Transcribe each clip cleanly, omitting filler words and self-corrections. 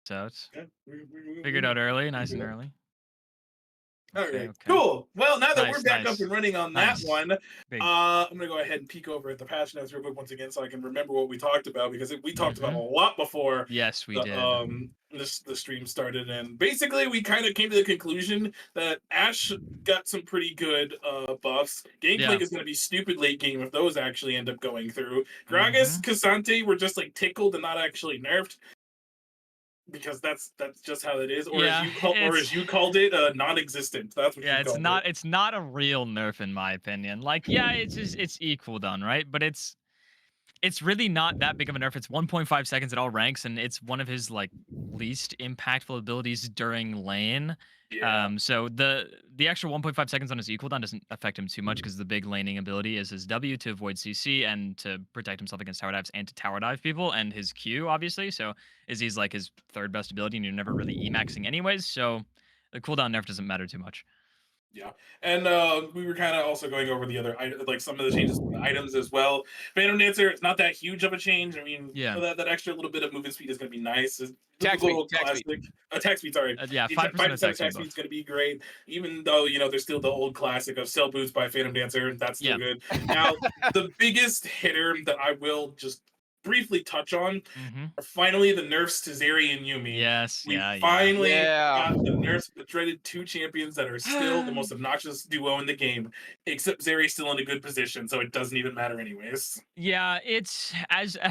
worked out. Yeah, Figured out early, nice and we early. All Okay, right, okay. cool. Well, now that we're Nice, back up nice, and running on that nice. one, Big. I'm gonna go ahead and peek over at the patch notes real quick once again, so I can remember what we talked about because we talked about a Mm-hmm. lot before Yes, we the did. the stream started, and basically we kind of came to the conclusion that Ash got some pretty good buffs. Yeah. Gangplank is gonna be stupid late game if those actually end up going through. Gragas, Mm-hmm. Cassante were just like tickled and not actually nerfed because that's just how it is, or Yeah, as you called it, non-existent. That's what yeah, you called it. it's not a real nerf in my opinion. Like, yeah, it's equal done, right? But it's really not that big of a nerf. It's 1.5 seconds at all ranks, and it's one of his like least impactful abilities during lane. Yeah. So the extra 1.5 seconds on his equal down doesn't affect him too much because the big laning ability is his W to avoid CC and to protect himself against tower dives and to tower dive people, and his Q obviously. So Izzy's like his third best ability, and you're never really emaxing anyways. So the cooldown nerf doesn't matter too much. Yeah, and we were kind of also going over the other, like some of the changes to the items as well. Phantom Dancer, it's not that huge of a change. I mean, Yeah. that extra little bit of movement speed is going to be nice. It's the Attack speed, little attack speed. classic attack speed. Sorry, Yeah, the 5% 5% attack speed attack speed is buff. going to be great. Even though there's still the old classic of Cell Boots by Phantom Dancer. That's still Yeah. good. Now, the biggest hitter that I will just briefly touch on Mm-hmm. are finally the nerfs to Zeri and Yumi. Yes. We Yeah. Yeah. finally Yeah. got the nerfs, the dreaded two champions that are still the most obnoxious duo in the game, except Zeri's still in a good position, so it doesn't even matter anyways. Yeah, it's as a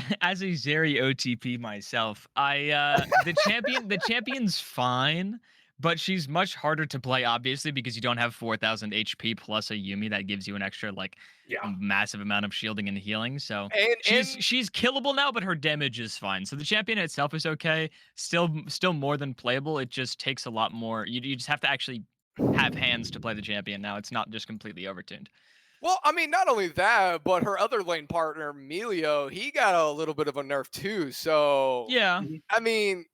Zeri OTP myself. The champion's fine, but she's much harder to play obviously because you don't have 4000 HP plus a Yumi that gives you an extra like Yeah. massive amount of shielding and healing. So she's And she's killable now, but her damage is fine. So the champion itself is okay. Still more than playable. It just takes a lot more. You just have to actually have hands to play the champion now. It's not just completely overtuned. well, I mean, not only that, but her other lane partner, Melio, he got a little bit of a nerf too. So, Yeah. Mhm. I mean,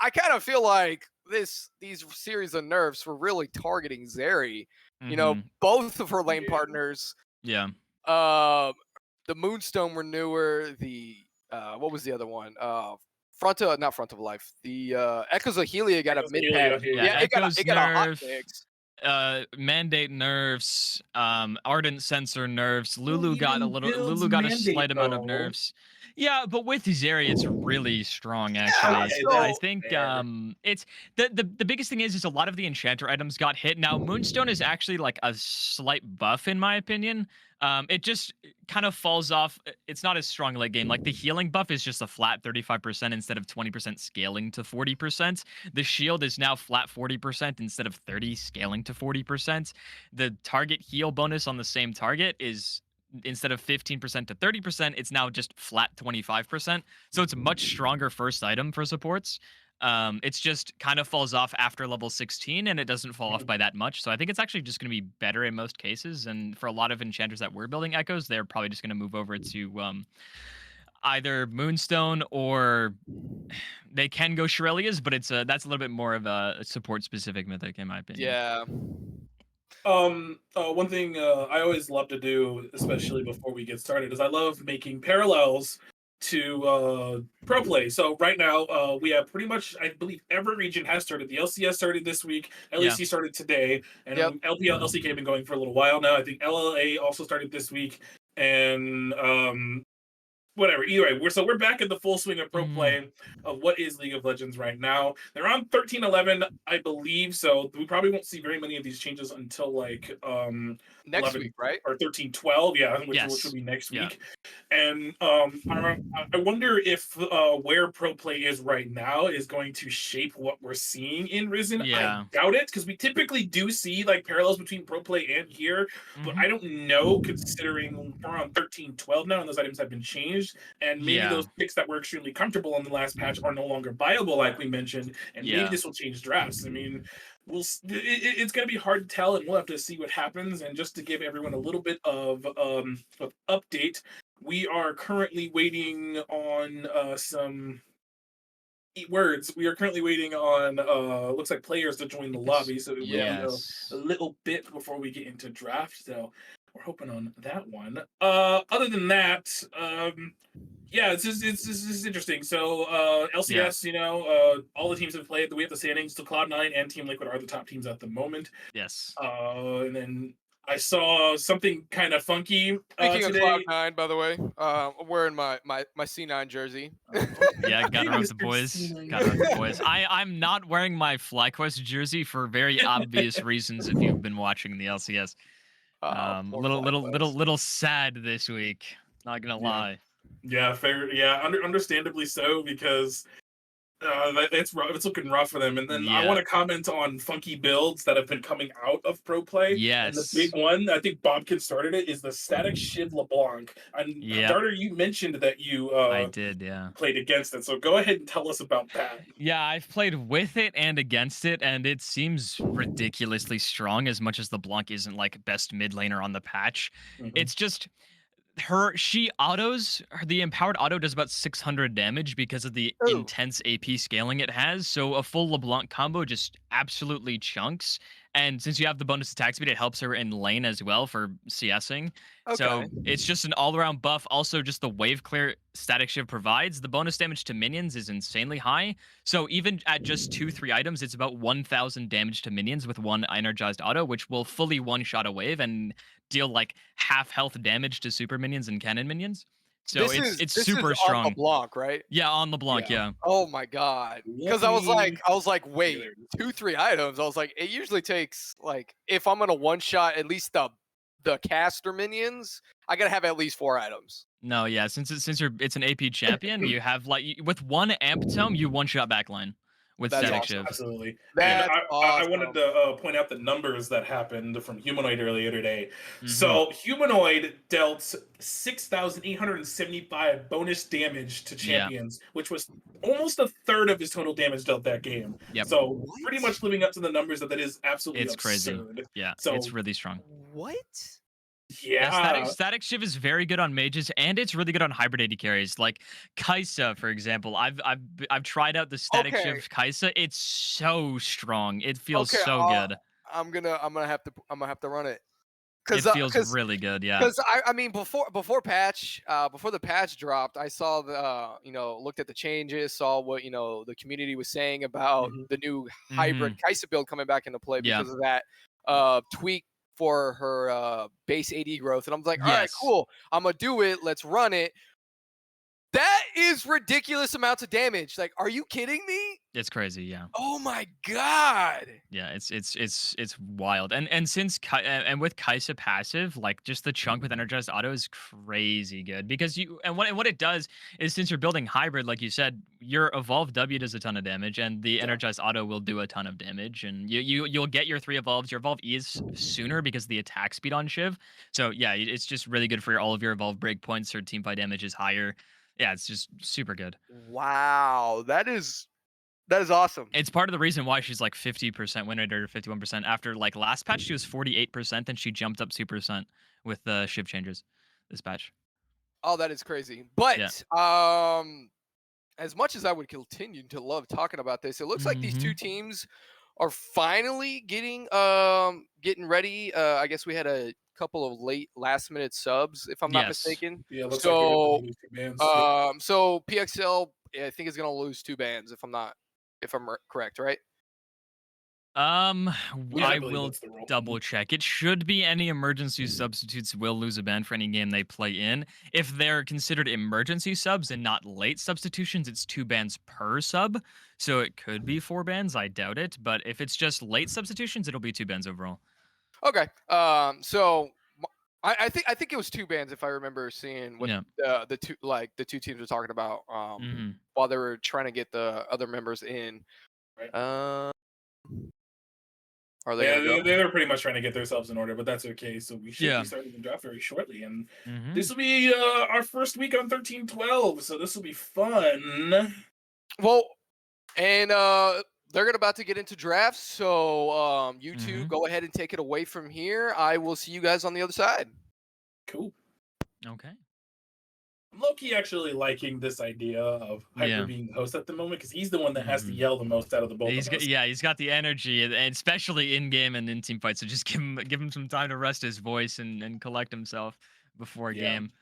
I kind of feel like these series of nerfs were really targeting Zeri. Mhm. Both of her lane Yeah. partners, Yeah. uh, the Moonstone were newer. The what was the other one? Not front of life. The Echoes of Helia got a Echoes of mid patch. Helia, Yeah, Yeah, yeah. Echo's it got a hot nerf, fix. mandate nerfs, ardent sensor nerfs. Who even Lulu builds got a mandate slight amount of though? nerfs. Yeah, but with Zeri, it's really strong Yeah, actually. Okay, I so that's think fair. it's the biggest thing is a lot of the enchanter items got hit. Now Moonstone is actually like a slight buff in my opinion. It just kind of falls off. It's not as strong late game. Like the healing buff is just a flat 35% instead of 20% scaling to 40%. The shield is now flat 40% instead of 30 scaling to 40%. The target heal bonus on the same target is instead of 15% to 30%, it's now just flat 25%. So it's a much stronger first item for supports. It's just kind of falls off after level 16 and it doesn't fall off Mhm. by that much. So I think it's actually just going to be better in most cases. And for a lot of enchanters that were building echoes, they're probably just going to move over to either Moonstone or they can go Shirelias, but that's a little bit more of a support specific mythic in my opinion. yeah. One thing I always love to do, especially before we get started, is I love making parallels to pro play. So right now, we have pretty much, I believe, every region has started. The LCS started this week. Yeah. LEC started today, Yep. and LPL, LCK have been going for a little while now. I think LLA also started this week, and whatever. Either way, we're back in the full swing of pro Mhm. play of what is League of Legends right now. They're on 13-11, I believe. So we probably won't see very many of these changes until like Next 11 week, right? or 13-12, yeah, which will Yes. be next Yeah. week. And I wonder if where pro play is right now is going to shape what we're seeing in Risen. I Yeah. doubt it because we typically do see like parallels between pro play and here, but Mhm. I don't know considering we're on 13-12 now and those items have been changed, and maybe Yeah. those picks that were extremely comfortable on the last patch are no longer viable, like we mentioned, and maybe Yeah. this will change drafts. I mean, it's going to be hard to tell, and we'll have to see what happens. And just to give everyone a little bit of update, we are currently waiting on some words. We are currently waiting on looks like players to join the It's lobby, so we're waiting a yes. little bit before we get into draft. So we're hoping on that one. Other than that, yeah, it's just interesting. So Yeah. LCS, all the teams have played. We have the standings. So Cloud9 and Team Liquid are the top teams at the moment. Yes. And then I saw something kind of funky Speaking of today. Cloud9, by the way, I'm wearing my C9 jersey. Yeah, gotta Hey, rep the Mr. boys. C9. Gotta rep the boys. I'm not wearing my FlyQuest jersey for very obvious reasons. If you've been watching the LCS, Poor little sad this week. Not gonna Yeah, lie. yeah, fair. Yeah, understandably so because it's rough. It's looking rough for them. And then I want Yeah. to comment on funky builds that have been coming out of pro play. And the big Yes. one, I think Bobkin started it, is the static Shiv LeBlanc. And Yep. Darter, you mentioned that you I did. Yeah. played against it, so go ahead and tell us about that. Yeah, I've played with it and against it, and it seems ridiculously strong as much as the Blanc isn't like best mid laner on the patch. Hmm. It's just the empowered auto does about 600 damage because of the Ooh, intense AP scaling it has. So a full LeBlanc combo just absolutely chunks. And since you have the bonus attack speed, it helps her in lane as well for CSing. okay. So it's just an all-around buff. Also, just the wave clear static shiv provides. The bonus damage to minions is insanely high. So even at just 2-3 items, it's about 1,000 damage to minions with one energized auto, which will fully one-shot a wave and deal like half health damage to super minions and cannon minions. So This it's is it's this is super on strong. LeBlanc, right? Yeah, on LeBlanc, Yeah. yeah. Oh my god. Because Let me. I was like, Yeah, wait, there it is. 2, 3 items. I was like, it usually takes like if I'm gonna one shot at least the caster minions, I gotta have at least 4 items. No, yeah, since it's an AP champion, you have with one amp tome, you one shot backline with That's static awesome. shiv. Absolutely. And That's I wanted awesome. to point out the numbers that happened from Humanoid earlier today. Hmm. So Humanoid dealt 6,875 bonus damage to Yeah. champions, which was almost a third of his total damage dealt that game. Yep. So pretty What? much living up to the numbers that is absolutely It's crazy. absurd. Yeah, it's So really strong. What? Yeah, static yeah. static shiv is very good on mages, and it's really good on hybrid AD carries. Like Kaisa, for example. I've tried out the static Okay. shiv Kaisa. It's so strong. It feels Okay. so good. I'm gonna have to run it. It Cause feels cause really good. Yeah. Because I mean before the patch dropped, I saw looked at the changes, saw what the community was saying about Mhm. the new hybrid Hmm. Kaisa build coming back into play Yeah. because of that tweak for her base AD growth, and I'm like, all right, Yes. cool, I'm gonna do it. Let's run it. That is ridiculous amounts of damage. Like, are you kidding me? It's crazy. Yeah. Oh my god. Yeah, it's wild, and and with Kaisa passive, like just the chunk with energized auto is crazy good because what it does is since you're building hybrid, like you said, your evolved W does a ton of damage, and the Yeah. energized auto will do a ton of damage, and you'll get your 3 evolves. Your evolve E is sooner because of the attack speed on Shiv. So yeah, it's just really good for all of your evolve breakpoints. Or team fight damage is higher. Yeah, it's just super good. Wow, that is awesome. It's part of the reason why she's like 50% win rate or 51%. After like last patch, she was 48%, and she jumped up 2% with the shift changes this patch. Oh, that is crazy. Yeah. But as much as I would continue to love talking about this, it looks like these two Hmm. teams are finally getting ready. I guess we had a couple of late last minute subs, if I'm not Yes. mistaken. Yeah, it looks like they're So going to lose 2 bands. Yep. so PXL, I think is gonna lose 2 bands if I'm correct, right? Yeah, I I believe will that's the rule. double check. It should be any emergency substitutes will lose a ban for any game they play in. If they're considered emergency subs and not late substitutions, it's 2 bans per sub. So it could be 4 bans. I doubt it. But if it's just late substitutions, it'll be 2 bans overall. Okay. So I think it was 2 bands if I remember seeing what Yeah. the two teams were talking about Hmm. while they were trying to get the other members in. Right. Uh, are they Yeah, gonna go? they're pretty much trying to get themselves in order, but that's okay. So we should be Yeah. starting the draft very shortly, and Hmm. this will be our first week on 13-12. So this will be fun. Well, and they're about to get into drafts. So you two Hmm. go ahead and take it away from here. I will see you guys on the other side. Cool. Okay. low-key actually liking this idea of Hyper Yeah. being the host at the moment because he's the one that has to Mhm. yell the most out of the both He's of got us. yeah, he's got the energy, and especially in game and in team fights. So just give him some time to rest his voice and collect himself before Yeah. game.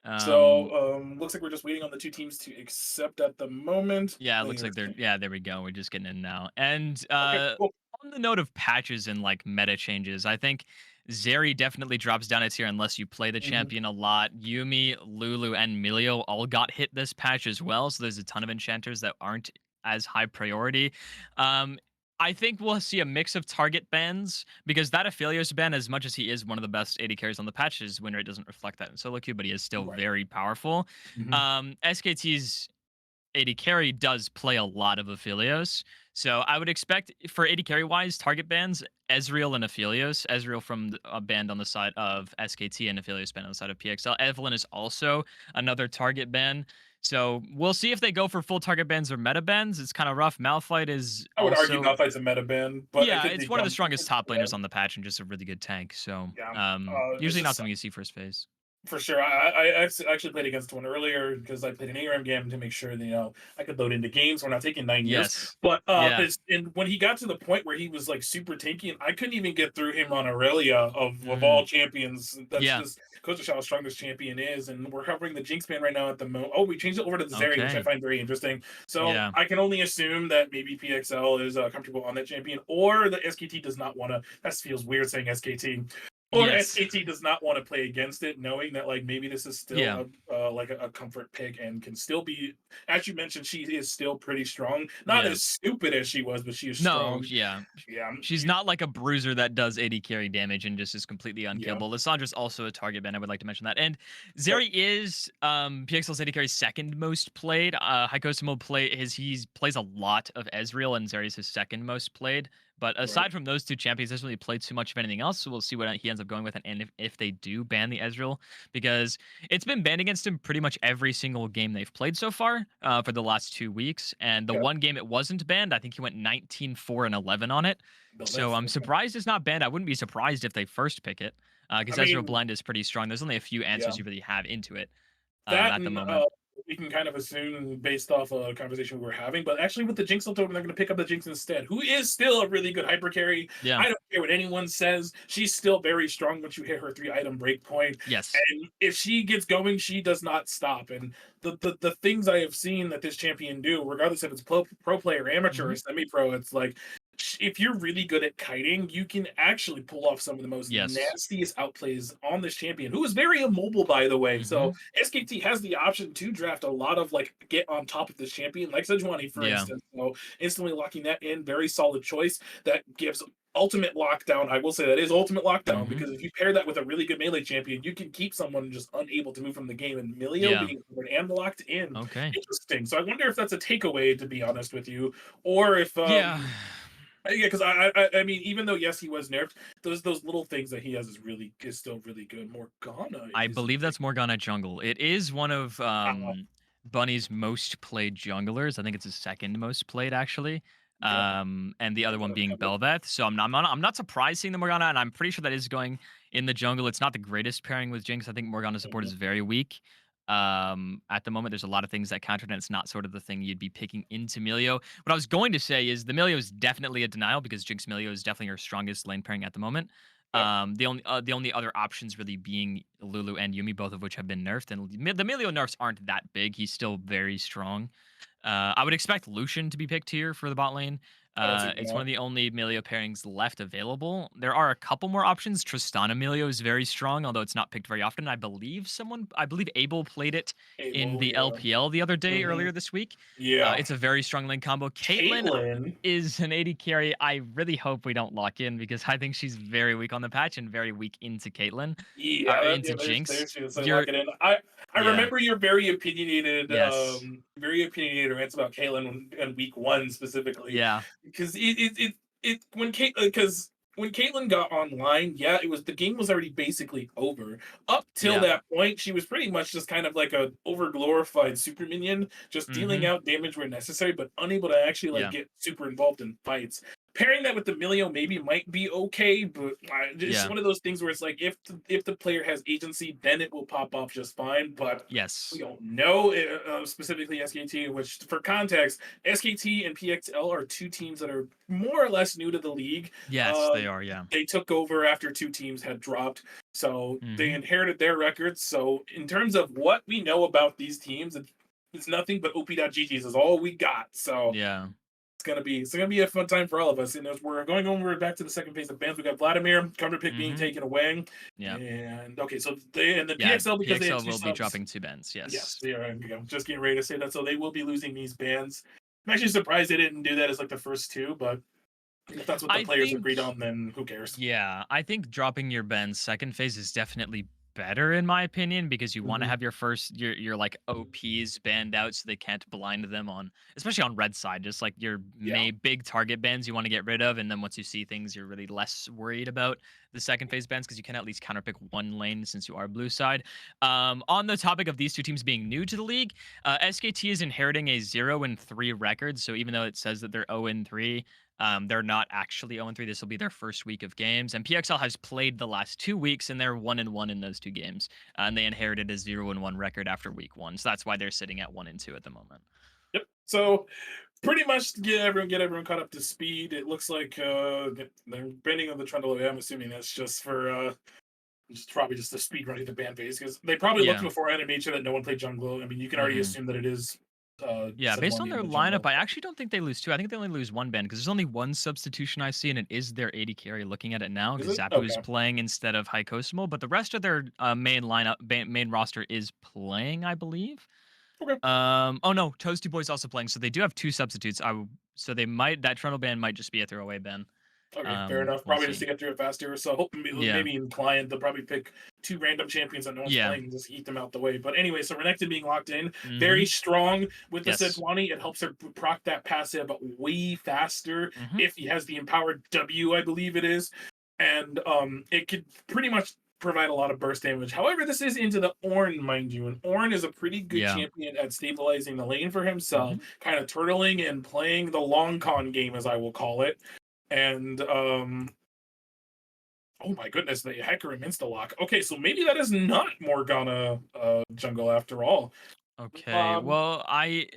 Um, So looks like we're just waiting on the two teams to accept at the moment. yeah, it looks like Let's they're see. yeah, there we go. We're just getting in now. And Okay, cool. on the note of patches and like meta changes, I think Zeri definitely drops down a tier unless you play the Mhm. champion a lot. Yumi, Lulu, and Milio all got hit this patch as well. So there's a ton of enchanters that aren't as high priority. Um, I think we'll see a mix of target bans because that Aphelios ban, as much as he is one of the best AD carries on the patch, his win rate doesn't reflect that in solo queue, but he is still Right. very powerful. Mhm. SKT's AD carry does play a lot of Aphelios. So I would expect for AD carry wise, target bans, Ezreal and Aphelios. Ezreal from a band on the side of SKT and Aphelios band on the side of PXL. Evelyn is also another target ban. So we'll see if they go for full target bans or meta bans. It's kind of rough. Malphite is I would argue also, Malphite's a meta ban, but I yeah, think it's they one of the come. strongest top Yeah, laners on the patch and just a really good tank. So yeah. It's usually not just something you see first phase. for sure. Actually played against one earlier because I played an ARAM game to make sure that, I could load into games. We're not taking 9 years, Yes. but Yeah. and when he got to the point where he was like super tanky, and I couldn't even get through him on Aurelia of Mhm. all champions. That's Yeah. just goes to show how strong this champion is. And we're covering the Jinx ban right now at the moment. Oh, we changed it over to the Zeri, which I Okay. find very interesting. So Yeah. I can only assume that maybe PXL is comfortable on that champion, or the SKT does not want to. That feels weird saying SKT. Or Yes. SKT does not want to play against it, knowing that like maybe this is still Yeah. like a comfort pick and can still be, as you mentioned, she is still pretty strong. Not Yeah. as stupid as she was, but she is No, strong. yeah. Yeah, She's not like a bruiser that does 80 carry damage and just is completely yeah, unkillable. Lissandra's also a target ban. I would like to mention that. And yep, Zeri is PXL's 80 carry's second most played. Hycosimo he plays a lot of Ezreal, and Zeri's his second most played. But right, aside from those two champions, he doesn't really play too much of anything else. So we'll see what he ends up going with, and if they do ban the Ezreal, because it's been banned against him pretty much every single game they've played so far for the last 2 weeks. And the yep. one game it wasn't banned, I think he went 19, 4, and 11 on it. The So left. I'm Okay. surprised it's not banned. I wouldn't be surprised if they first pick it, I because Ezreal mean, Blind is pretty strong. There's only a few yeah. answers you really have into it That at the and moment. we can kind of assume based off a conversation we were having, but actually with the Jinx token, they're going to pick up the Jinx instead, who is still a really good hyper carry. Yeah. I don't care what anyone says; she's still very strong once you hit her 3 item break point. Yes. And if she gets going, she does not stop. And the things I have seen that this champion do, regardless if it's pro player, amateur, Hmm. or semi pro, it's like if you're really good at kiting, you can actually pull off some of the most Yes. nastiest outplays on this champion, who is very immobile, by the way. Hmm. So SKT has the option to draft a lot of like get on top of this champion, like Sejuani, for Yeah. instance. So instantly locking that in, very solid choice that gives ultimate lockdown. I will say that is ultimate lockdown Hmm. because if you pair that with a really good melee champion, you can keep someone just unable to move from the game. And Milio Yeah. being covered and locked in, Okay. interesting. So I wonder if that's a takeaway, to be honest with you, or if Yeah. yeah, because I mean, even though yes, he was nerfed, those little things that he has is still really good. Morgana I is believe that's Morgana jungle. It is one of wow, Bunny's most played junglers. I think it's his second most played actually. yeah, And the other looking one at the being cover. Belveth. So I'm not surprised seeing the Morgana, and I'm pretty sure that is going in the jungle. It's not the greatest pairing with Jinx. I think Morgana's support Mhm. is very weak. At the moment, there's a lot of things that counter it, and it's not sort of the thing you'd be picking into Milio. What I was going to say is the Milio is definitely a denial because Jinx Milio is definitely your strongest lane pairing at the moment. Yep. The only other options really being Lulu and Yumi, both of which have been nerfed, and the Milio nerfs aren't that big. He's still very strong. I would expect Lucian to be picked here for the bot lane. I don't see It's one that. of the only Milio pairings left available. There are a couple more options. Tristana Milio is very strong, although it's not picked very often. I believe Abel played it in Able, the yeah. LPL the other day, Hmm. earlier this week. Yeah. It's a very strong lane combo. Caitlyn Caitlyn, is an 80 carry. I really hope we don't lock in because I think she's very weak on the patch and very weak into Caitlyn, yeah, into yeah, Jinx. there's so You're lock it in. I Yeah. remember your Yes. very opinionated rants about Caitlyn in week one specifically, Yeah. because when Caitlyn got online, yeah, it was the game was already basically over. Up till Yeah. that point, she was pretty much just kind of like a over glorified super minion, just dealing Mhm. out damage where necessary, but unable to actually like Yeah. get super involved in fights. Pairing that with the Milio maybe might be okay, but it's Yeah. one of those things where it's like if the player has agency, then it will pop off just fine. But we Yes. don't know specifically SKT. Which, for context, SKT and PXL are two teams that are more or less new to the league. Yes, they Um, are. Yeah. they took over after two teams had dropped, so they Hmm. inherited their records. So in terms of what we know about these teams, it's nothing but OP.GG's is all we got. So Yeah. it's gonna be a fun time for all of us. And as we're going over back to the second phase of bands, we got Vladimir, counter pick being Hmm. taken away. Yeah. And okay, so they and the Yeah. PXL, because they had PXL two will be subs. dropping 2 bans. Yes, Yes. they are. Just getting ready to say that. So they will be losing these bans. I'm actually surprised they didn't do that as like the first two, but if that's what the I players think. agreed on, then who cares? Yeah, I think dropping your Ben's second phase is definitely better in my opinion because you want to Hmm. have your like OPs banned out so they can't blind them on, especially on red side, just like your Yeah. big target bans you want to get rid of, and then once you see things you're really less worried about the second phase bans because you can at least counterpick one lane since you are blue side. On the topic of these two teams being new to the league, SKT is inheriting a 0-3 record, so even though it says that they're 0-3, they're not actually 0-3. This will be their first week of games. And PXL has played the last 2 weeks, and they're 1-1 in those 2 games. And they inherited a 0-1 record after week 1. So that's why they're sitting at 1-2 at the moment. Yep. So pretty much to get everyone caught up to speed. It looks like they're bending on the trundle. I'm assuming that's just for just probably just the speed running the ban phase, because they probably looked Yeah. before and made sure that no one played jungle. I mean, you can already Hmm. assume that it is Yeah, based on Sejuani in their the lineup, jungle. I actually don't think they lose two. I think they only lose one ban because there's only one substitution I see, and it is their AD carry. Looking at it now, Is because it Zapu is okay? playing instead of Hycosmo, but the rest of their main lineup, main roster is playing, I believe. Okay. Oh no, Toasty Boy's also playing, so they do have two substitutes. So they might that Trundle ban might just be a throwaway ban. Okay, fair enough. We'll Probably just see. to get through it faster. So hope Yeah, maybe in client they'll probably pick two random champions that no one's yeah. playing and just eat them out the way. But anyway, so Renekton being locked in, Mm-hmm. very strong with the Yes. Sejuani. It helps her proc that passive way faster Mm-hmm. if he has the empowered W, I believe it is, and it could pretty much provide a lot of burst damage. However, this is into the Ornn, mind you, and Ornn is a pretty good Yeah. champion at stabilizing the lane for himself, Mm-hmm. kind of turtling and playing the long con game, as I will call it. And oh my goodness, the Hecarim insta-lock. Okay, so maybe that is not Morgana jungle after all. Okay. Um, Well, I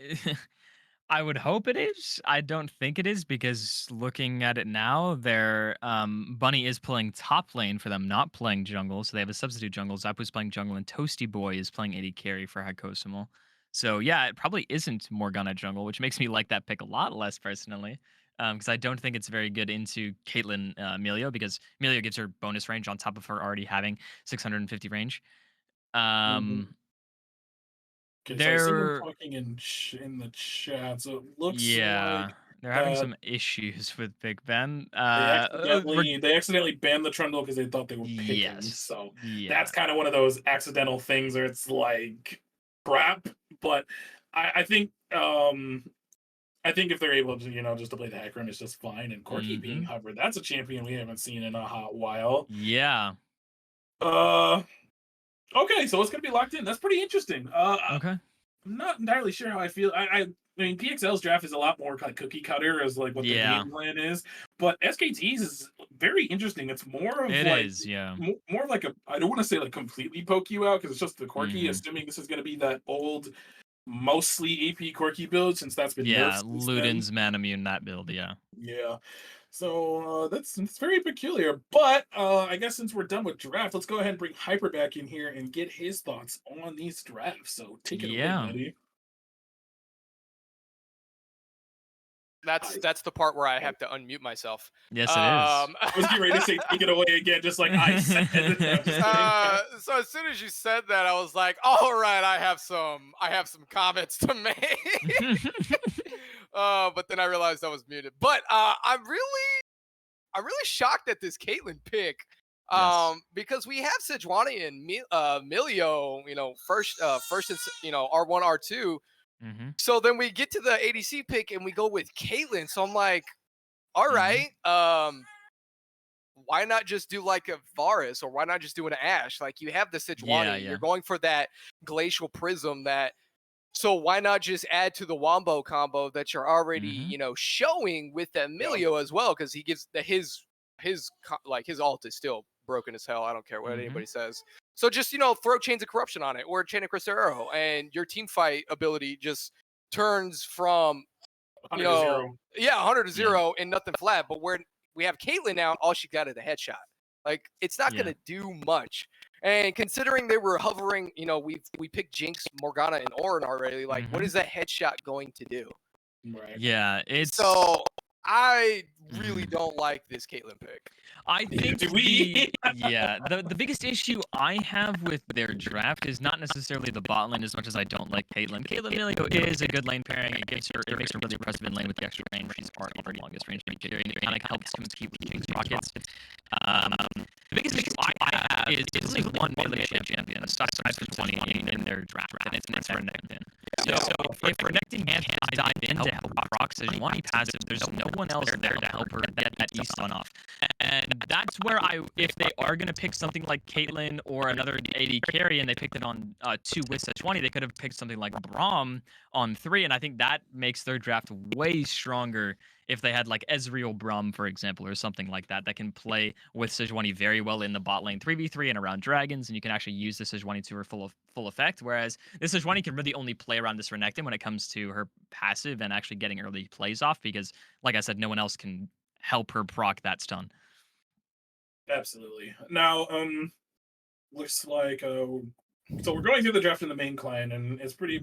I would hope it is. I don't think it is because looking at it now, their Bunny is playing top lane for them, not playing jungle. So they have a substitute jungle. Zapu's playing jungle, and Toasty Boy is playing AD carry for Hakosimal. So yeah, it probably isn't Morgana jungle, which makes me like that pick a lot less personally. Because I don't think it's very good into Caitlyn Emilio because Emilio gives her bonus range on top of her already having 650 range. mhm. Um, Okay, so I see them they're talking in the chat. So it looks Yeah, like they're having that some issues with Big Ben. they accidentally banned the Trundle because they thought they were picking. Yes, So that's yeah, kind of one of those accidental things where it's like crap. But I think I think if they're able to, just to play the Hecarim, it's just fine. And Corki being mm-hmm, Hubbard, that's a champion we haven't seen in a hot while. yeah. Uh, okay, so it's gonna be locked in. That's pretty interesting. Okay, I'm not entirely sure how I feel. I mean, PXL's draft is a lot more kind of cookie cutter as like what their yeah, game plan is, but SKT's is very interesting. It's more of it like is. Yeah, more of like a, I don't want to say like completely poke you out because it's just the Corki. mm-hmm, Assuming this is going to be that old, mostly AP Corki build since that's been yeah. nerfed since then. Luden's man immune that build. Yeah. Yeah. So that's very peculiar. But I guess since we're done with draft, let's go ahead and bring Hyper back in here and get his thoughts on these drafts. So take it away, Yeah. buddy. Hi. That's the part where I have to unmute myself. Yes, it is. I was getting ready to say take it away again, just like I said. No, just kidding. So as soon as you said that, I was like, all right, I have some comments to make. But then I realized I was muted. But I'm really shocked at this Caitlyn pick. Yes. Because we have Sejuani and Milio, first and R1, R2. Mm-hmm. So then we get to the ADC pick and we go with Caitlyn. So I'm like, all Mm-hmm. right, why not just do like a Varus, or why not just do an Ashe? Like, you have the Yeah, Sejuani, yeah. you're going for that glacial prism that So why not just add to the wombo combo that you're already, Mhm. showing with that Yeah. Emilio as well? Because he gives his ult is still broken as hell. I don't care what Mhm. anybody says. So just throw Chains of Corruption on it or Chain of Cristero, and your team fight ability just turns from 100 to 0. 100 to Yeah. 0 and nothing flat. But where we have Caitlyn now, all she got is a headshot. Like it's not Yeah. gonna do much. And considering they were hovering, we picked Jinx, Morgana, and Ornn already. Like, what Mhm. is that headshot going to do? Right. Yeah, it's So I really Mhm. don't like this Caitlyn pick. I think Do we? the biggest issue I have with their draft is not necessarily the bot lane as much as I don't like Caitlyn. Caitlyn Milio is a good lane pairing. It makes her really impressive in lane with the extra range. She's already longest range carry, and it kind of helps compete with Jinx rockets. The biggest issue I have is only one melee champion aside from 20 in their draft, and it's Renekton. So if Renekton can't dive in to help proc Sejuani passive, there's no one else there to help her get that E stun off. And that's where if they are going to pick something like Caitlyn or another AD carry, and they picked it on 2 with Sejuani, they could have picked something like Braum on 3, and I think that makes their draft way stronger if they had like Ezreal Braum, for example, or something like that can play with Sejuani very well in the bot lane 3v3 and around dragons, and you can actually use the Sejuani to her full effect, whereas this Sejuani can really only play around this Renekton when it comes to her passive and actually getting early plays off, because, like I said, no one else can help her proc that stun. Absolutely. Now, looks like so we're going through the draft in the main client, and it's pretty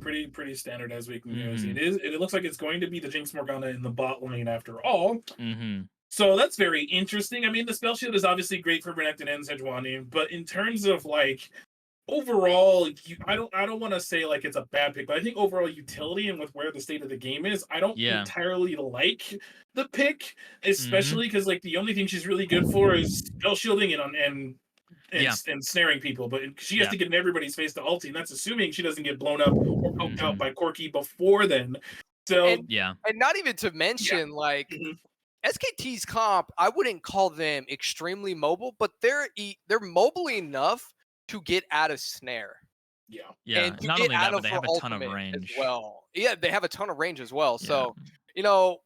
standard as we can see. Mhm. It looks like it's going to be the Jinx Morgana in the bot lane after all. Mhm. So that's very interesting. I mean, the spell shield is obviously great for Renekton and Sejuani, but in terms of like overall, I don't want to say like it's a bad pick, but I think overall utility and with where the state of the game is, I don't Yeah. entirely like the pick, Mhm. especially because like the only thing she's really good for is spell shielding Yeah. and snaring people, but she has Yeah. to get in everybody's face to ulti, and that's assuming she doesn't get blown up or poked out Mhm. by Corky before then. So And Yeah. and not even to yeah, mention like mhm, SKT's comp, I wouldn't call them extremely mobile, but they're mobile enough to get out of snare yeah, Yeah. and to Not get only out that, but of they her have a ton of ultimate as range. well. Yeah, they have a ton of range as well. Yeah. So,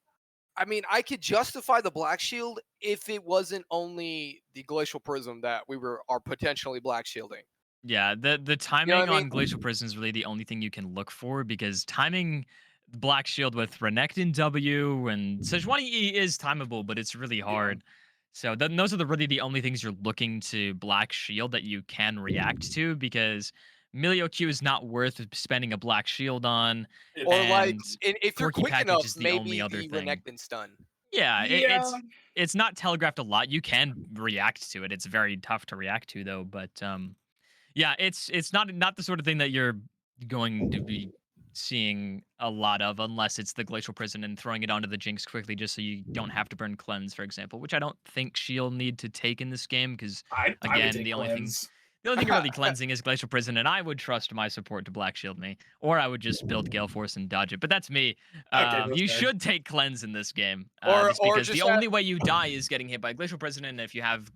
I mean, I could justify the Black Shield if it wasn't only the Glacial Prism that are potentially Black Shielding. Yeah, the You know what timing I mean? on Glacial Prison is really the only thing you can look for, because timing Black Shield with Renekton W and Sejuani E is timeable, but it's really yeah. hard. So those are really the only things you're looking to Black Shield that you can react to, because Milio Q is not worth spending a Black Shield on, It's Or like, and if you're Corky quick Package enough, is the only maybe other the thing. Renekton stun. Yeah, yeah, it's not telegraphed a lot. You can react to it. It's very tough to react to though, but yeah, it's not the sort of thing that you're going to be seeing a lot of, unless it's the Glacial Prison and throwing it onto the Jinx quickly just so you don't have to burn Cleanse, for example, which I don't think she'll need to take in this game, because I would again, take cleanse. the only thing you're really cleansing is Glacial Prison, and I would trust my support to Black Shield me, or I would just build Gale Force and dodge it. But that's me. Okay, that's You fair. should take Cleanse in this game, just Or because the just only way you die is getting hit by Glacial Prison, and if you have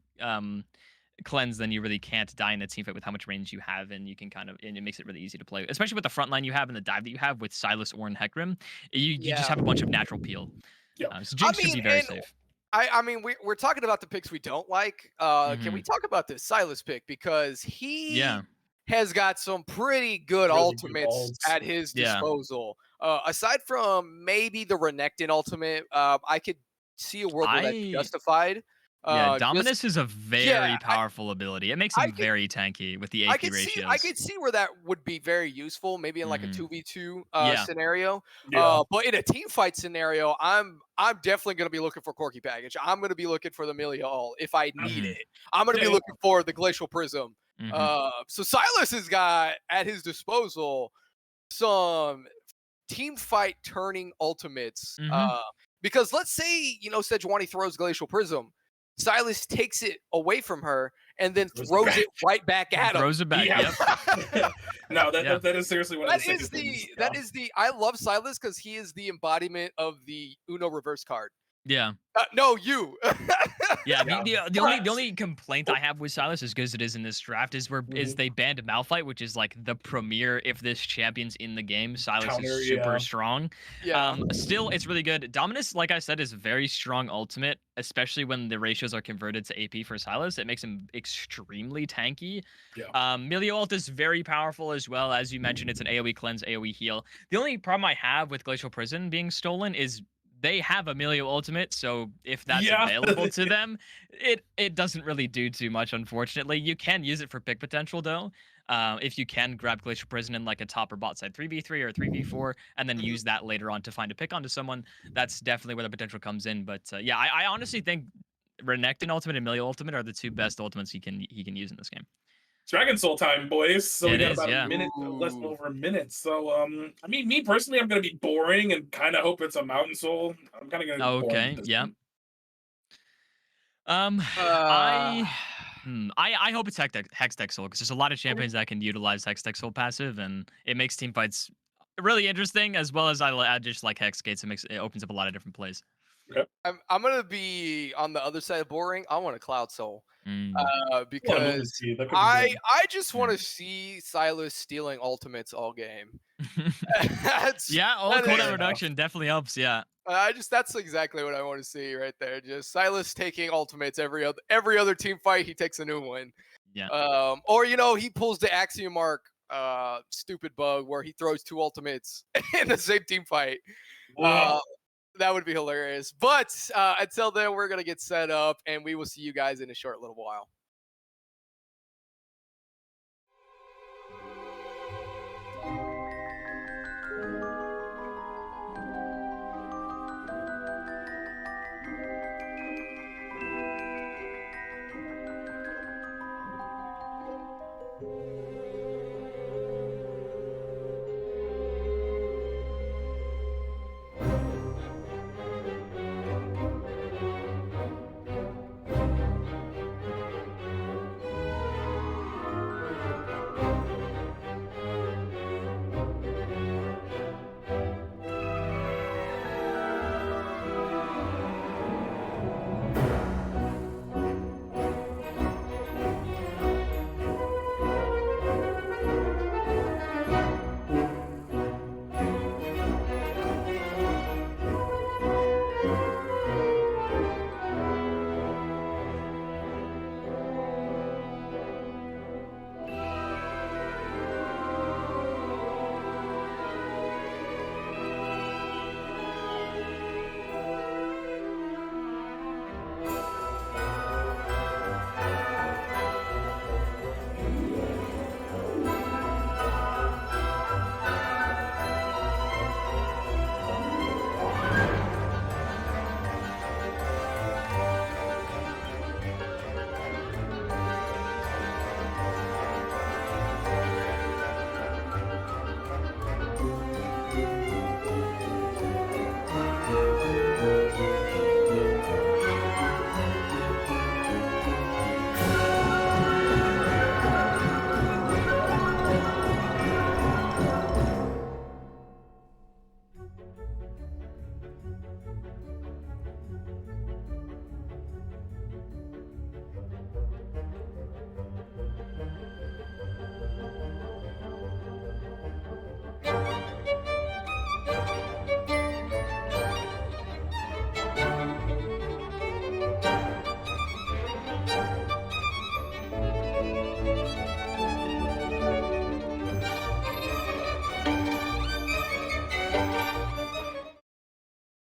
Cleanse, then you really can't die in a team fight with how much range you have, and you can and it makes it really easy to play, especially with the front line you have and the dive that you have with Silas or Hecarim. You just yeah. have a bunch of natural peel. Yeah, So I Jinx should mean, be very and safe. I mean, we're talking about the picks we don't like. Can we Hmm. talk about this Silas pick, because Yeah. he has got some pretty good really good ultimates ults. at his Yeah. disposal. Aside from maybe the Renekton ultimate, I could see a world where that's I justified. Yeah, Just Dominus is a yeah, very powerful ability. It makes I him could very tanky with the I AP could see I ratios. could see where that would be very useful, maybe in like a Hmm. 2v2 Yeah. scenario. Yeah, But in a team fight scenario, I'm definitely gonna be looking for Corky Package. I'm gonna be looking for the Miliol if I need Hmm. it. I'm gonna be yeah, looking for the Glacial Prism. Hmm. So Silas has got at his disposal some team fight turning ultimates. Hmm. Because let's say, Sejuani throws Glacial Prism, Silas takes it away from her and then throws it throws back. it right back at him. Throws it back. Yeah. Yep. No, Yeah. that is seriously one of That the is sickest things. that is the I love Silas because he is the embodiment of the Uno reverse card. Yeah. No, you. Yeah, Yeah, the but only complaint I have with Silas, as good as it is in this draft, is Mhm. they banned Malphite, which is like the premier. If this champion's in the game, Silas is Counter, super yeah. strong. Yeah. Still, it's really good. Dominus, like I said, is very strong ultimate, especially when the ratios are converted to AP for Silas. It makes him extremely tanky. Yeah. Milio ult is very powerful as well. As you mentioned, it's an AoE cleanse, AoE heal. The only problem I have with Glacial Prison being stolen is they have Emilio Ultimate, so if that's Yeah. available to them, it doesn't really do too much, unfortunately. You can use it for pick potential, though. If you can grab Glacial Prison in like a top or bot side 3v3 or 3v4, and then use that later on to find a pick onto someone, that's definitely where the potential comes in. But yeah, I honestly think Renekton Ultimate and Emilio Ultimate are the two best ultimates he can use in this game. Dragon Soul time, boys. So we It got is, about a yeah. minute, less than Ooh. over a minute. So, I mean, me personally, I'm gonna be boring and kind of hope it's a Mountain Soul. I'm kind of gonna be boring with Okay, this yeah. one. Um, Uh, I, I hope it's Hextech Soul because there's a lot of champions that can utilize Hextech Soul passive, and it makes team fights really interesting. As well as I just like Hex Gates. It opens up a lot of different plays. Okay. I'm gonna be on the other side of boring. I want a Cloud Soul. Mm, A lot of movement Because speed. That could be I good. I just want to mm. see Silas stealing ultimates all game. That's Yeah, all that cooldown Fair is enough. reduction definitely helps. Yeah, I just that's exactly what I want to see right there. Just Silas taking ultimates every other team fight. He takes a new one. yeah. Or he pulls the Axiom Mark stupid bug where he throws two ultimates in the same team fight. Wow. Uh, that would be hilarious. But until then, we're gonna get set up, and we will see you guys in a short little while.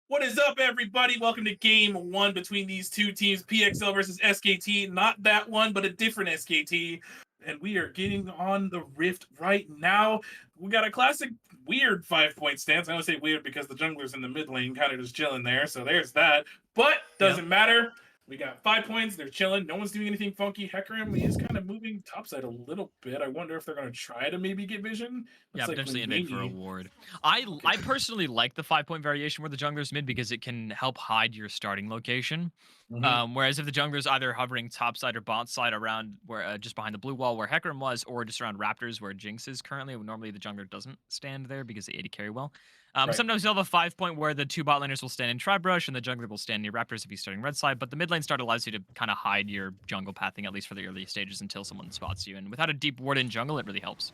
What is up, everybody? Welcome to game one between these two teams, PXL versus SKT. Not that one, but a different SKT. And we are getting on the Rift right now. We got a classic weird 5-point stance. I don't say weird because the jungler's in the mid lane, kind of just chilling there. So there's that. But doesn't matter. We got 5 points. They're chilling. No one's doing anything funky. Hecarim is kind of moving topside a little bit. I wonder if they're going to try to maybe get vision. Yeah, Looks like potentially invade for a Linguini. ward. I personally like the 5-point variation where the jungler's mid because it can help hide your starting location. Whereas if the jungler's either hovering top side or bot side around where just behind the blue wall where Hecarim was, or just around Raptors where Jinx is currently, normally the jungler doesn't stand there because they AD carry well. Right. Sometimes you'll have a 5-point where the two bot laners will stand in Tribrush and the jungler will stand near Raptors if he's starting red side, but the mid lane lane start allows you to kind of hide your jungle pathing, at least for the early stages, until someone spots you. And without a deep ward in jungle, it really helps.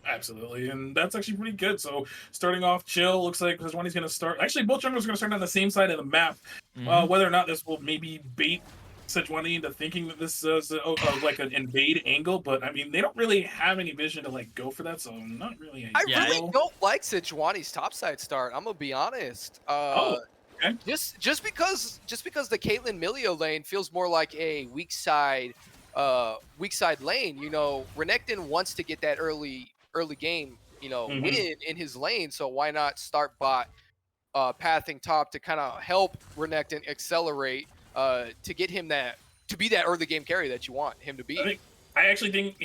Absolutely, and that's actually pretty good. So starting off chill, looks like Sejuani's going to start. Actually, both junglers are going to start on the same side of the map. Whether or not this will maybe bait Sejuani into thinking that this is like an invade angle, but I mean they don't really have any vision to like go for that, so not really. I really don't like Sejuani's topside start. I'm gonna be honest. Okay. Just because the Caitlyn Milio lane feels more like a weak side lane. You know, Renekton wants to get that early game, you know, win in his lane. So why not start bot pathing top to kind of help Renekton accelerate to get him to be that early game carry that you want him to be. I actually think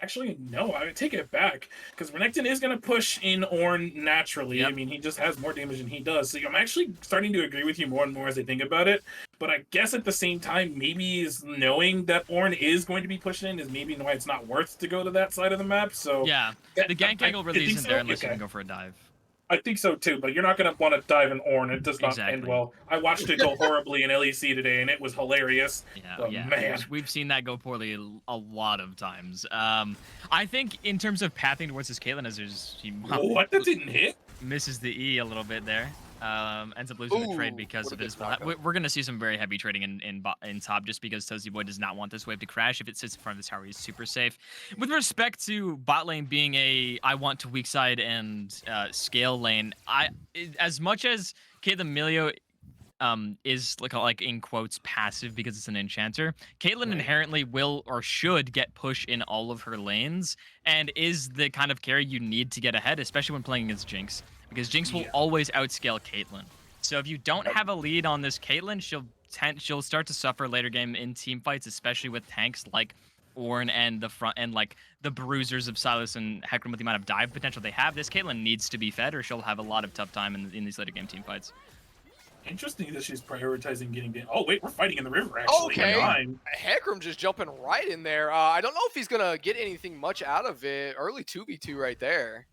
actually, no, I would take it back because Renekton is going to push in Ornn naturally. Yep. I mean, he just has more damage than he does. So I'm actually starting to agree with you more and more as I think about it. But I guess at the same time, maybe is knowing that Ornn is going to be pushing in is maybe why it's not worth to go to that side of the map. So yeah, the gank angle really isn't there unless you can go for a dive. I think so too, but you're not going to want to dive in Ornn. It does not end well. I watched it go horribly in LEC today, and it was hilarious. Yeah, man, we've seen that go poorly a lot of times. I think in terms of pathing towards this Caitlyn, as what, that didn't hit? Misses the E a little bit there. Ends up losing the trade because of his. We're going to see some very heavy trading in top just because Tozy Boy does not want this wave to crash. If it sits in front of his tower, he's super safe. With respect to bot lane being I want to weak side and scale lane, as much as Caitlyn Milio is like in quotes passive because it's an enchanter, Caitlyn inherently will or should get push in all of her lanes and is the kind of carry you need to get ahead, especially when playing against Jinx. Because Jinx will always outscale Caitlyn. So if you don't have a lead on this Caitlyn, she'll start to suffer later game in team fights, especially with tanks like Ornn and the bruisers of Sylas and Hecarim with the amount of dive potential they have. This Caitlyn needs to be fed, or she'll have a lot of tough time in these later game team fights. Interesting that she's prioritizing getting down. Oh wait, we're fighting in the river actually. Okay, Hecarim just jumping right in there. I don't know if he's gonna get anything much out of it. Early 2v2 right there.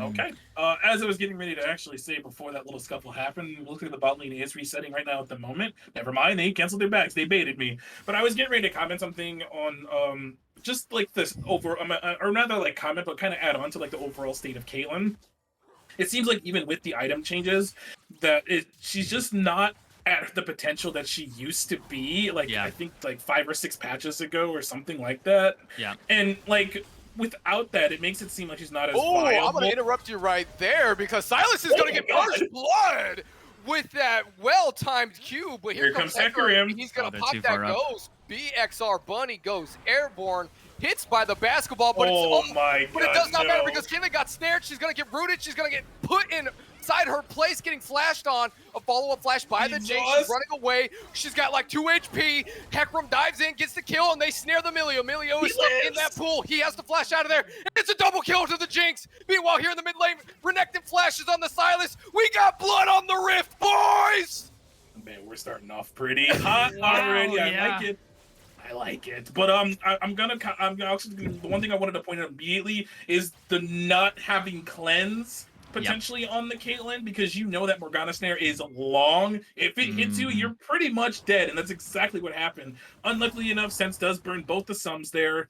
Okay. As I was getting ready to actually say before that little scuffle happened, looks like the bot lane is resetting right now at the moment. Never mind, they canceled their backs. They baited me. But I was getting ready to comment something on just like this over, or rather like comment, but kind of add on to like the overall state of Caitlyn. It seems like even with the item changes, that she's just not at the potential that she used to be. Like I think like 5 or 6 patches ago or something like that. Yeah. And like, without that, it makes it seem like she's not as viable. I'm going to interrupt you right there because Sylas is going to get first blood with that well-timed Q. But here comes Hecarim. He's going to pop that ghost. BXR Bunny goes airborne. Hits by the basketball, but it does not matter because Caitlyn got snared. She's going to get rooted. She's going to get put inside her place, getting flashed on. A follow-up flash by the Jinx. She's running away. She's got like 2 HP. Hecarim dives in, gets the kill, and they snare the Milio. Milio is stuck in that pool. He has to flash out of there. And it's a double kill to the Jinx. Meanwhile, here in the mid lane, Renekton flashes on the Sylas. We got blood on the Rift, boys! Man, we're starting off pretty hot already. I like it. I like it, but the one thing I wanted to point out immediately is the not having cleanse potentially on the Caitlyn, because you know that Morgana snare is long. If it hits you, you're pretty much dead, and that's exactly what happened. Unluckily enough, Sense does burn both the sums there.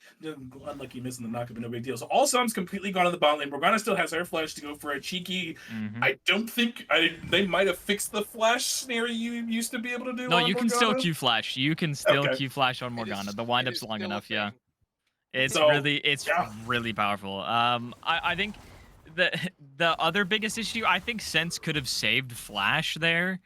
Unlucky missing the knock-up, no big deal. So all sums completely gone on the bot lane. Morgana still has her flash to go for a cheeky. I don't think they might have fixed the flash snare you used to be able to do. No, you can still Q flash. You can still Q flash on Morgana. The windup's long enough, It's really powerful. I think the other biggest issue, I think Sense could have saved Flash there,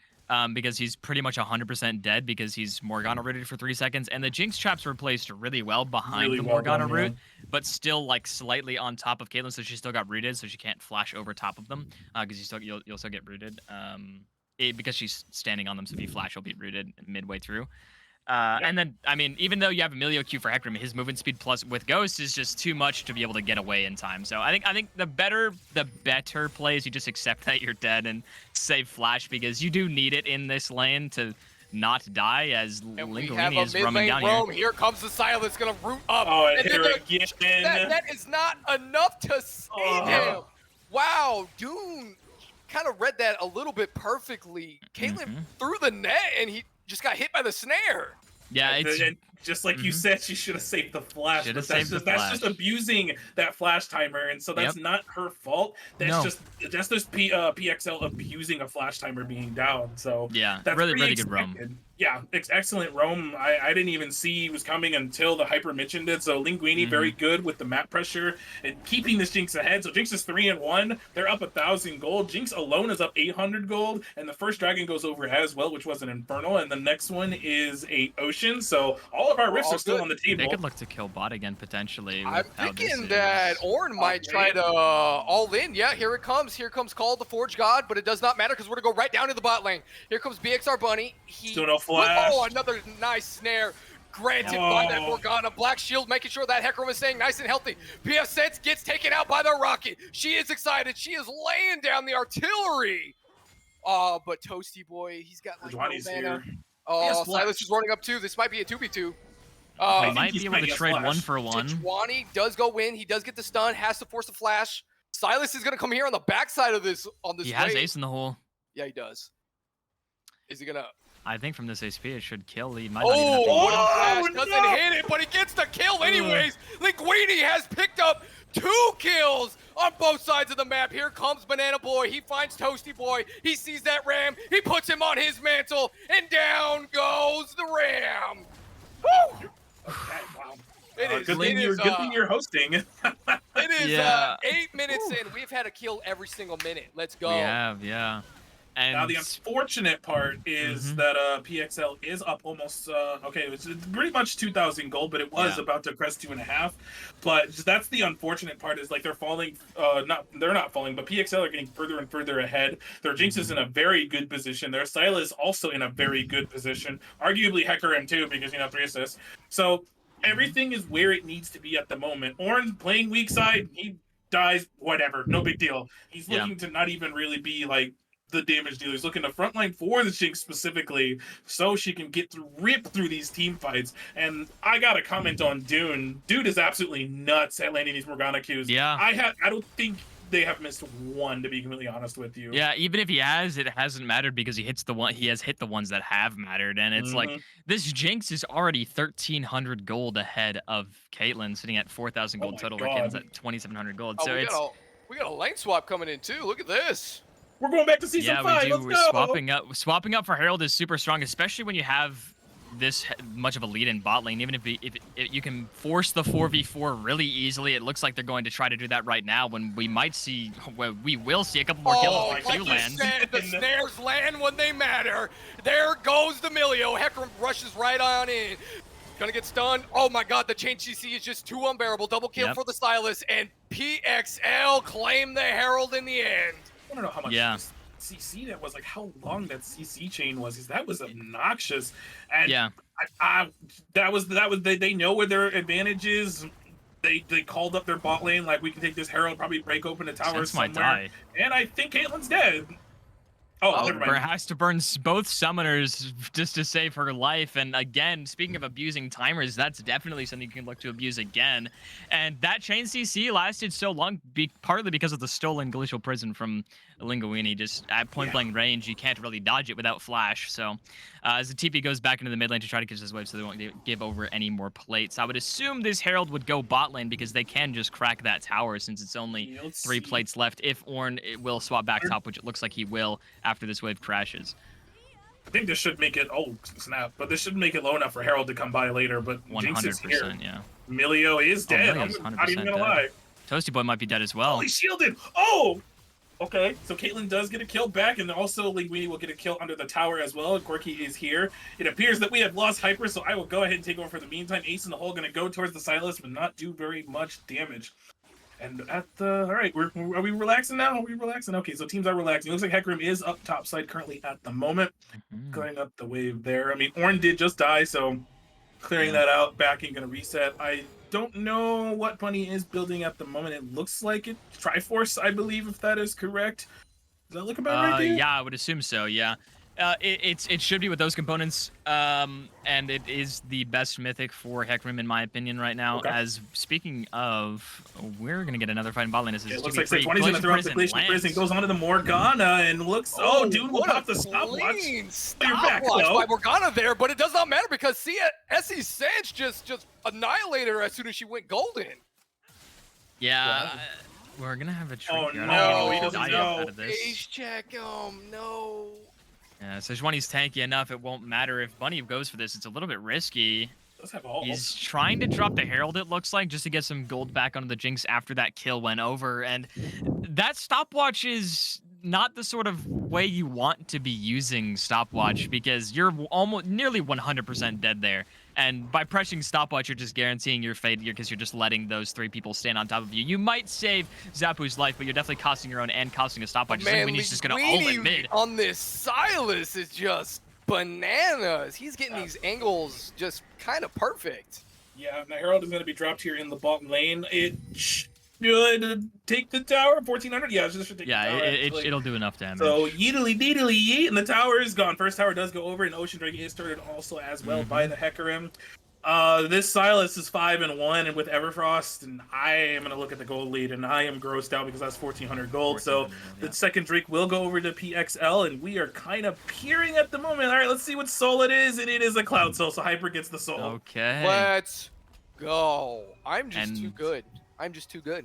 because he's pretty much 100% dead because he's Morgana rooted for 3 seconds, and the Jinx traps were placed really well behind the Morgana root, but still like slightly on top of Caitlyn, so she still got rooted, so she can't flash over top of them, because you'll still get rooted, because she's standing on them, so if you flash, you'll be rooted midway through. And then, I mean, even though you have a Milio Q for Hecarim, his movement speed plus with Ghost is just too much to be able to get away in time. So I think the better play is you just accept that you're dead and save Flash, because you do need it in this lane to not die as Linguini is roaming down here. Here comes the Sylas, gonna root up. That is not enough to save him. Wow, Dune kind of read that a little bit perfectly. Caitlyn threw the net, and he just got hit by the snare. Yeah, it's and just like you said, she should have saved the flash. But that's just abusing that flash timer, and so that's not her fault. That's just this PXL abusing a flash timer being down. So yeah, that's really good roam. Yeah, excellent roam. I didn't even see he was coming until the hyper mentioned it. So Linguini very good with the map pressure and keeping this Jinx ahead. So Jinx is 3-1. They're up 1,000 gold. Jinx alone is up 800 gold, and the first dragon goes over as well, which was an Infernal, and the next one is a Ocean. So all of our rifts are still on the table. They could look to kill bot again potentially. I'm thinking that Ornn might try to all in. Yeah, here it comes. Here comes Call of the Forge God, but it does not matter because we're gonna go right down to the bot lane. Here comes BXR Bunny. Still no flash. Oh, another nice snare. Granted by that Morgana. Black Shield making sure that Hecarim is staying nice and healthy. PF Sets gets taken out by the rocket. She is excited. She is laying down the artillery. But Toasty Boy, he's got like no mana. Oh, Silas is running up too. This might be a 2v2. He might be able to trade 1-for-1. Sejuani does go in. He does get the stun. Has to force the flash. Silas is going to come here on the backside of this. He has ace in the hole. Yeah, he does. Is he going to... I think from this HP it should kill. He might doesn't hit it, but he gets the kill anyways. Linguini has picked up 2 kills on both sides of the map. Here comes Banana Boy. He finds Toasty Boy. He sees that Ram. He puts him on his mantle, and down goes the Ram. Woo! Okay, wow. Good thing you're hosting. It is 8 minutes in. We've had a kill every single minute. Let's go. We have, yeah. And now the unfortunate part is that PXL is up almost okay, it was pretty much 2,000 gold, but it was about to crest 2.5. But that's the unfortunate part, is like they're falling they're not falling, but PXL are getting further and further ahead. Their Jinx is in a very good position. Their Sylas also in a very good position. Arguably Hecarim too, because 3 assists. So everything is where it needs to be at the moment. Ornn playing weak side, he dies, whatever, no big deal. He's looking to not even really be like the damage dealer. He's looking to frontline for the Jinx specifically, so she can rip through these team fights. And I gotta comment on Dune. Dude is absolutely nuts at landing these Morgana Qs. Yeah. I don't think they have missed one, to be completely honest with you. Yeah, even if he has, it hasn't mattered because he has hit the ones that have mattered. And it's like, this Jinx is already 1,300 gold ahead of Caitlyn, sitting at 4,000 gold total. Caitlin's at 2,700 gold. So we got a lane swap coming in too. Look at this. We're going back to season 5. We do. Let's go. Swapping up for Herald is super strong, especially when you have this much of a lead in bot lane. Even if you can force the 4v4 really easily, it looks like they're going to try to do that right now. When we will see a couple more kills. Like you said, the snares land when they matter. There goes the Milio. Hecarim rushes right on in. Gonna get stunned. Oh my god, the chain CC is just too unbearable. Double kill for the Sylas, and PXL claim the Herald in the end. I don't know how much CC that was, like how long that CC chain was, because that was obnoxious. And they know where their advantage is. They called up their bot lane, like, we can take this Herald, probably break open the tower somewhere. And I think Caitlyn's dead. Oh, never mind. Has to burn both summoners just to save her life. And again, speaking of abusing timers, that's definitely something you can look to abuse again. And that chain CC lasted so long, partly because of the stolen Glacial Prison from Linguini. Just at point-blank range, you can't really dodge it without flash. So as the TP goes back into the mid lane to try to catch this wave so they won't give over any more plates, I would assume this Herald would go bot lane because they can just crack that tower since it's only 3 plates left. If Ornn will swap back top, which it looks like he will after this wave crashes. I think this should make it, oh snap, but this should make it low enough for Herald to come by later, but 100%, yeah. Milio is dead, I'm not even gonna lie. Toasty Boy might be dead as well. Oh, he's shielded! Oh! Okay, so Caitlyn does get a kill back, and also Linguini will get a kill under the tower as well. Gorky is here. It appears that we have lost Hyper, so I will go ahead and take over for the meantime. Ace in the hole gonna go towards the Sylas, but not do very much damage. And at the, all right, are we relaxing now? Are we relaxing? Okay, so teams are relaxing. It looks like Hecarim is up top side currently at the moment. Going up the wave there. I mean, Ornn did just die, so clearing that out, backing, gonna reset. I don't know what Bunny is building at the moment. It looks like it Triforce, I believe, if that is correct. Does that look about right there? Yeah, I would assume so, yeah. It should be with those components, and it is the best mythic for Hecarim in my opinion right now. Okay. As speaking of, we're gonna get another fight in bot lane. It looks like Sejuani's gonna throw out the Glacial Prison, goes onto the Morgana, and looks. Oh, dude, will pop the stopwatch. Stopwatch by Morgana there, but it does not matter because Essie Sanch just annihilated her as soon as she went golden. Yeah. We're gonna have a trick. Oh no, he doesn't know. Face check him, no. Yeah, Sejuani's tanky enough, it won't matter if Bunny goes for this. It's a little bit risky. Does have all. He's trying to drop the Herald, it looks like, just to get some gold back onto the Jinx after that kill went over. And that stopwatch is not the sort of way you want to be using stopwatch because you're almost nearly 100% dead there. And by pressing stopwatch, you're just guaranteeing your fate because you're just letting those 3 people stand on top of you. You might save Zapu's life, but you're definitely costing your own and costing a stopwatch. Man, Linguini's just going to ult it mid. On this Silas is just bananas. He's getting these angles just kind of perfect. Yeah, the Herald is going to be dropped here in the bottom lane. It should take the tower, 1400. Yeah, it should take the tower. It'll do enough damage. So yeetily deedily yeet, and the tower is gone. First tower does go over, and Ocean Drake is started also as well by the Hecarim. This Silas is 5-1, and with Everfrost, and I am going to look at the gold lead, and I am grossed out because that's 1400 gold. So the second Drake will go over to PXL, and we are kind of peering at the moment. All right, let's see what soul it is, and it is a Cloud Soul, so Hyper gets the soul. Okay. Let's go. I'm just too good. I'm just too good.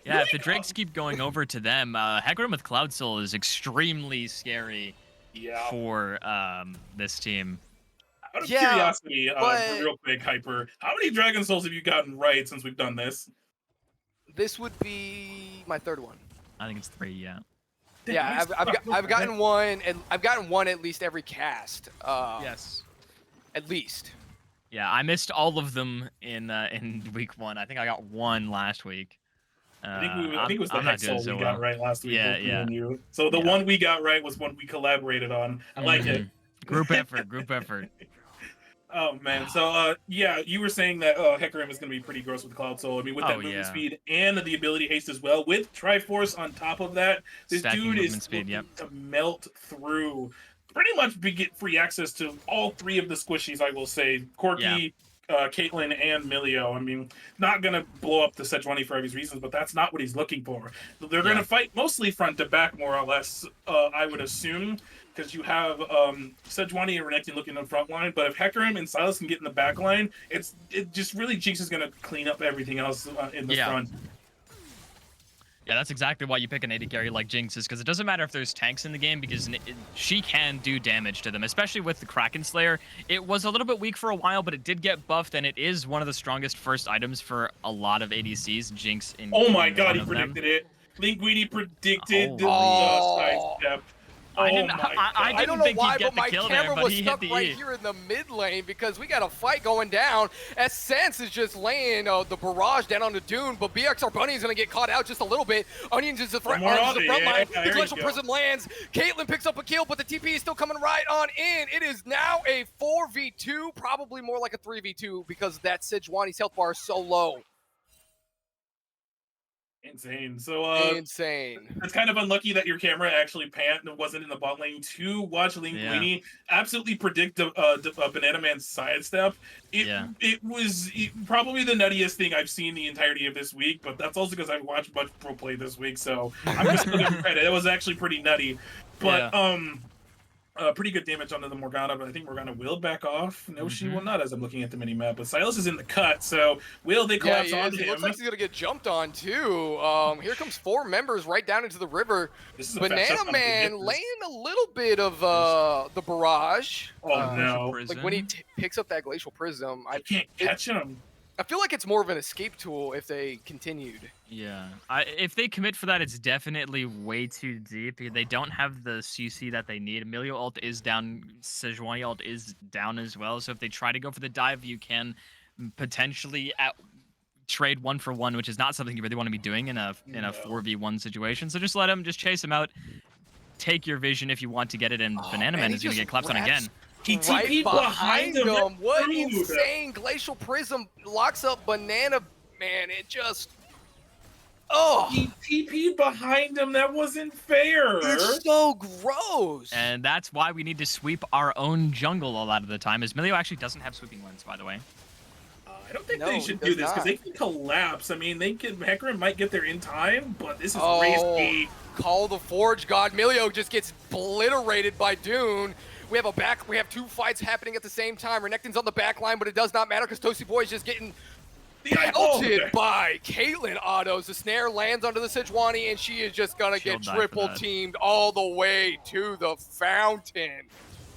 Yeah, if the Drakes keep going over to them, Hecarim with Cloud Soul is extremely scary for this team. Out of curiosity, real quick, Hyper, how many Dragon Souls have you gotten right since we've done this? This would be my 3rd one. I think it's 3, yeah. Yeah, I've gotten one, and I've gotten one at least every cast. Yes. At least. Yeah, I missed all of them in week 1. I think I got 1 last week. I think it was the Hex Soul we got right last week. Yeah. You. So the one we got right was one we collaborated on. I like it. Group effort. Oh man, so yeah, you were saying that Hecarim is going to be pretty gross with Cloud Soul. I mean, with that movement speed and the ability haste as well, with Triforce on top of that, this dude is to melt through. Pretty much get free access to all 3 of the squishies, I will say. Corki, Caitlyn, and Milio. I mean, not going to blow up the Sejuani for obvious reasons, but that's not what he's looking for. They're going to fight mostly front to back, more or less, I would assume, because you have Sejuani and Renekton looking in the front line, but if Hecarim and Silas can get in the back line, it just really Jinx is going to clean up everything else in the front. Yeah, that's exactly why you pick an AD carry like Jinx, is because it doesn't matter if there's tanks in the game, because she can do damage to them, especially with the Kraken Slayer. It was a little bit weak for a while, but it did get buffed, and it is one of the strongest first items for a lot of ADCs. Jinx in Oh my god, he predicted it. Linguini predicted the sidestep. I didn't think he'd get the kill there, but he hit the E. Right here in the mid lane because we got a fight going down. As Sense is just laying the barrage down on the dune, but BXR Bunny is going to get caught out just a little bit. Onions is the front line. The Glacial Prism lands. Caitlyn picks up a kill, but the TP is still coming right on in. It is now a 4v2, probably more like a 3v2 because that Sejuani's health bar is so low. Insane. So insane. It's kind of unlucky that your camera actually panned and wasn't in the bot lane to watch Linguini absolutely predict a Banana Man's sidestep. It was probably the nuttiest thing I've seen the entirety of this week, but that's also because I've watched much pro play this week, so I'm just gonna give him credit. It was actually pretty nutty. But pretty good damage onto the Morgana, but I think Morgana will back off. No, she will not, as I'm looking at the mini-map. But Silas is in the cut, so will they collapse onto him? Looks like he's going to get jumped on, too. Here comes 4 members right down into the river. Banana Man laying a little bit of the barrage. Oh, no. Like when he picks up that Glacial Prism. I can't catch him. I feel like it's more of an escape tool if they continued. Yeah, if they commit for that, it's definitely way too deep. They don't have the CC that they need. Emilio ult is down, Sejuani ult is down as well. So if they try to go for the dive, you can potentially trade 1-for-1, which is not something you really want to be doing in a 4v1 situation. So just let him, just chase him out. Take your vision if you want to get it, and Banana Man is going to get collapsed on again. He TP'd behind him. What insane Glacial Prism locks up Banana Man. It just... Oh, he TP'd behind him. That wasn't fair. It's so gross. And that's why we need to sweep our own jungle a lot of the time, as Milio actually doesn't have sweeping lens, by the way. I don't think they should do this because they can collapse. I mean, Hecarim might get there in time, but this is risky. Call the Forge God. Milio just gets obliterated by Dune. We have two fights happening at the same time. Renekton's on the back line, but it does not matter because Toasty Boy is just getting pelted by Caitlyn autos. The snare lands onto the Sejuani, and she is just gonna get triple teamed all the way to the fountain.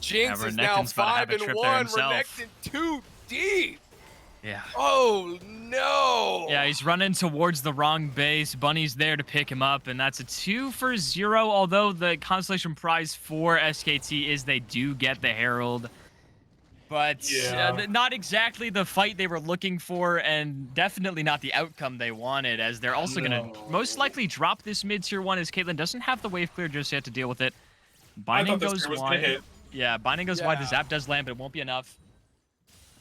Jinx is now 5-1. Renekton 2 deep. Yeah. Oh no. Yeah, he's running towards the wrong base. Bunny's there to pick him up, and that's a 2 for 0. Although the consolation prize for SKT is they do get the Herald. But not exactly the fight they were looking for, and definitely not the outcome they wanted, as they're also going to most likely drop this mid-tier 1 as Caitlyn doesn't have the wave clear just yet to deal with it. Binding goes wide. Yeah, Binding goes wide. The zap does land, but it won't be enough.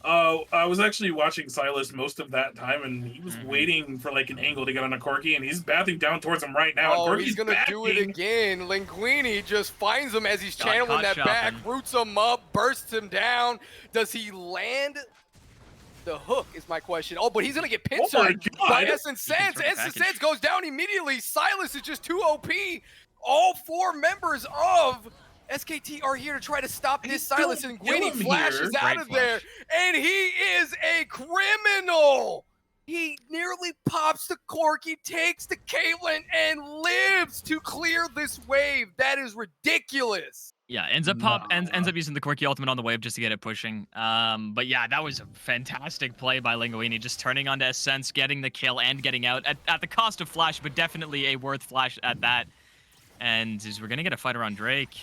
I was actually watching Silas most of that time, and he was waiting for like an angle to get on a Corki, and he's bathing down towards him right now. Oh, he's gonna do it again. Linguini just finds him as he's channeling that back, roots him up, bursts him down. Does he land the hook is my question. Oh, but he's gonna get pincered by Essence Sense. Essence Sense goes down immediately. Silas is just too OP. All 4 members of SKT are here to try to stop this Silas, and Gwynny flashes out of there, and he is a criminal. He nearly pops the Corki, takes the Caitlyn, and lives to clear this wave. That is ridiculous. Yeah, ends up using the Corki ultimate on the wave just to get it pushing. But yeah, that was a fantastic play by Linguini, just turning onto Essence, getting the kill, and getting out at the cost of flash, but definitely a worth flash at that. And we're gonna get a fight around Drake.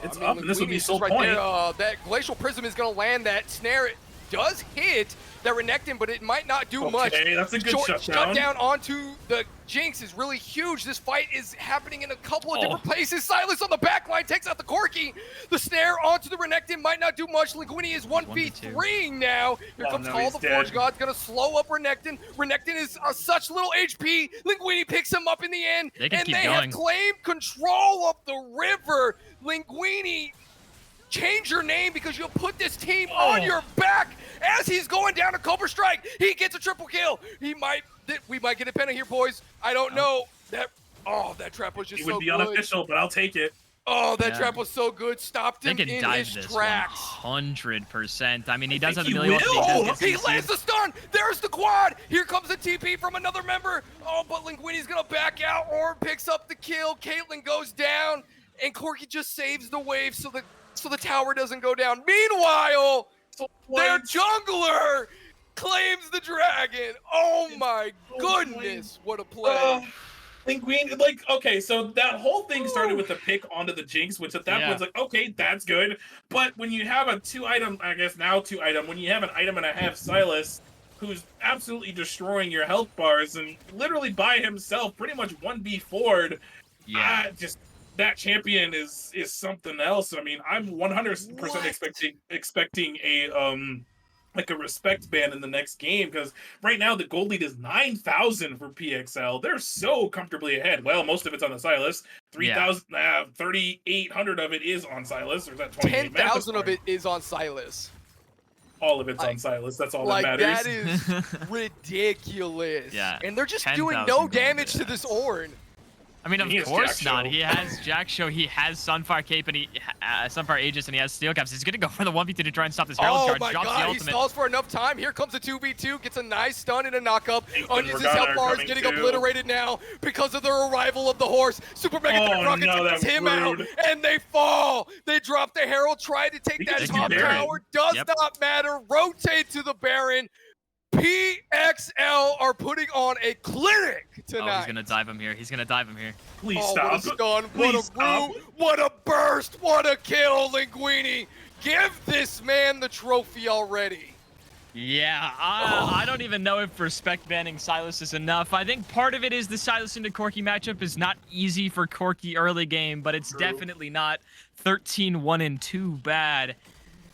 It's up, and this would be sole point. That Glacial Prism is going to land that snare. It does hit that Renekton, but it might not do much. Okay, that's a good shutdown onto the Jinx is really huge. This fight is happening in a couple of different places. Silas on the back line takes out the Corki. The snare onto the Renekton might not do much. Linguini is 1v3 now. Here comes Call the Forge God's going to slow up Renekton. Renekton is such little HP. Linguini picks him up in the end, and they have claimed control of the river. Linguini, change your name because you'll put this team on your back as he's going down to Cobra Strike. He gets a triple kill. We might get a penalty here, boys. I don't know. That trap was just so good. It would be unofficial, but I'll take it. Oh, that trap was so good. Stopped him in his tracks. 100%. I mean, he does have the ability. He lands the stun. There's the quad. Here comes the TP from another member. Oh, but Linguini's going to back out. Orb picks up the kill. Caitlyn goes down. And Corki just saves the wave so the tower doesn't go down. Meanwhile, their jungler claims the dragon. Oh my goodness, what a play. Linguini, okay, so that whole thing started with the pick onto the Jinx, which at that point was like, okay, that's good. But when you have a 2-item, I guess now 2-item, when you have an item and a half Silas, who's absolutely destroying your health bars and literally by himself, pretty much 1v4'd, that champion is something else. I mean, I'm 100% expecting a like a respect ban in the next game, because right now the gold lead is 9,000 for PXL. They're so comfortably ahead. Well, most of it's on the Silas. 3,800 of it is on Silas. Or is that 10,000 of it is on Silas. All of it's on Silas. That's all that matters. That is ridiculous. Yeah. And they're just doing no damage to this Ornn. I mean, of course not. He has Jack Show, he has Sunfire Cape, and Sunfire Aegis, and he has Steel Caps. He's going to go for the 1v2 to try and stop this Herald charge. Oh my god, he stalls for enough time. Here comes the 2v2, gets a nice stun and a knockup. Onions' health bar is getting obliterated now because of the arrival of the horse. Super Mega Rocket takes him out, and they fall. They drop the Herald, try to take that top tower. Does not matter. Rotate to the Baron. PXL are putting on a clinic tonight. Oh, he's gonna dive him here. Please stop. What a stun, what a root, what a burst, what a kill, Linguini. Give this man the trophy already. Yeah, I don't even know if respect banning Silas is enough. I think part of it is the Silas into Corki matchup is not easy for Corki early game, but it's definitely not 13-1-2 bad.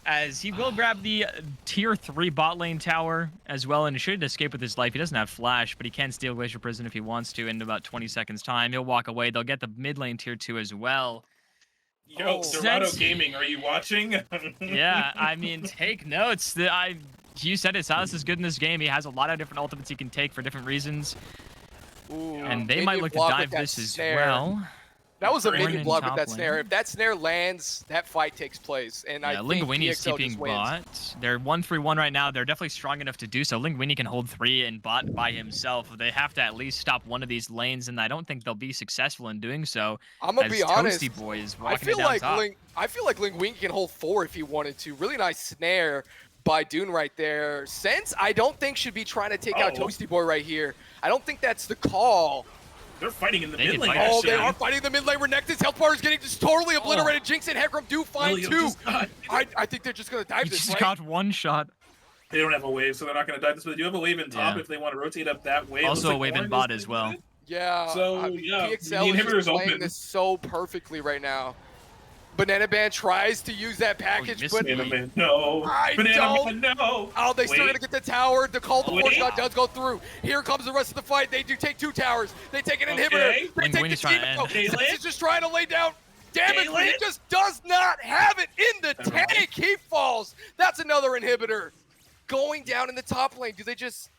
as he will grab the tier 3 bot lane tower as well, and should escape with his life. He doesn't have flash, but he can steal Glacier Prison if he wants to in about 20 seconds time. He'll walk away. They'll get the mid lane tier 2 as well. Yo, Dorado Gaming, are you watching? Yeah, I mean, take notes. You said it, Silas is good in this game. He has a lot of different ultimates he can take for different reasons. Ooh, and they might look to dive this as well. That was a minion block with that lane. snare. If that snare lands, that fight takes place. And I think Linguini is PXL keeping bot. They're 1-3-1 right now. They're definitely strong enough to do so. Linguini can hold 3 and bot by himself. They have to at least stop one of these lanes, and I don't think they'll be successful in doing so. I'm gonna be honest. Toasty Boy is I feel like Linguini can hold 4 if he wanted to. Really nice snare by Dune right there. Sense, I don't think should be trying to take out Toasty Boy right here. I don't think that's the call. They're fighting in the mid lane. Oh, they are fighting in the mid lane. Renekton's health bar is getting just totally obliterated. Jinx and Hecarim do fine too. I think they're just going to dive this, right? Got one shot. They don't have a wave, so they're not going to dive this, but they do have a wave in top if they want to rotate up that wave. Also a wave in bot as well. Yeah. So, yeah, PXL is just playing this so perfectly right now. Banana Man tries to use that package, but Banana Man, no. Man, no. Oh, they still gonna get the tower. The call to force shot does go through. Here comes the rest of the fight. They do take 2 towers. They take an inhibitor. They take the team. He's just trying to lay down damage, but he just does not have it in the tank. He falls. That's another inhibitor. Going down in the top lane. Do they just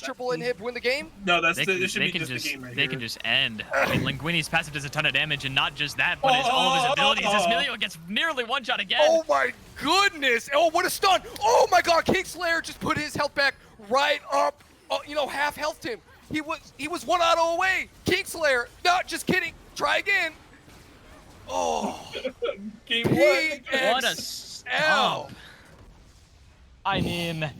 triple inhib win the game? No, this should be just the game right here. They can just end. I mean, Linguini's passive does a ton of damage, and not just that, but all of his abilities. Asmilio gets nearly one shot again. Oh my goodness! Oh, what a stun! Oh my God! Kingslayer just put his health back right up. Half healthed him. He was 1 auto away. Kingslayer, not just kidding. Try again. Oh, game 1. What a stomp. I mean,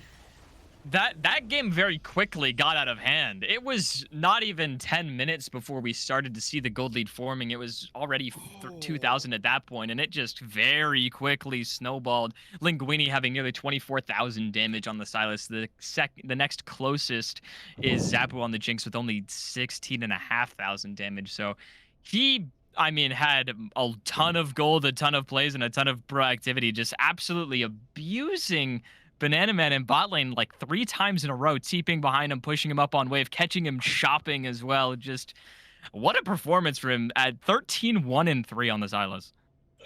that game very quickly got out of hand. It was not even 10 minutes before we started to see the gold lead forming. It was already 2,000 at that point, and it just very quickly snowballed. Linguini having nearly 24,000 damage on the Sylas. The next closest is Zappu on the Jinx with only 16,500 damage. So he, I mean, had a ton of gold, a ton of plays, and a ton of proactivity, just absolutely abusing Banana Man in bot lane like 3 times in a row, TPing behind him, pushing him up on wave, catching him shopping as well. Just what a performance for him at 13-1-3 on the Sylas.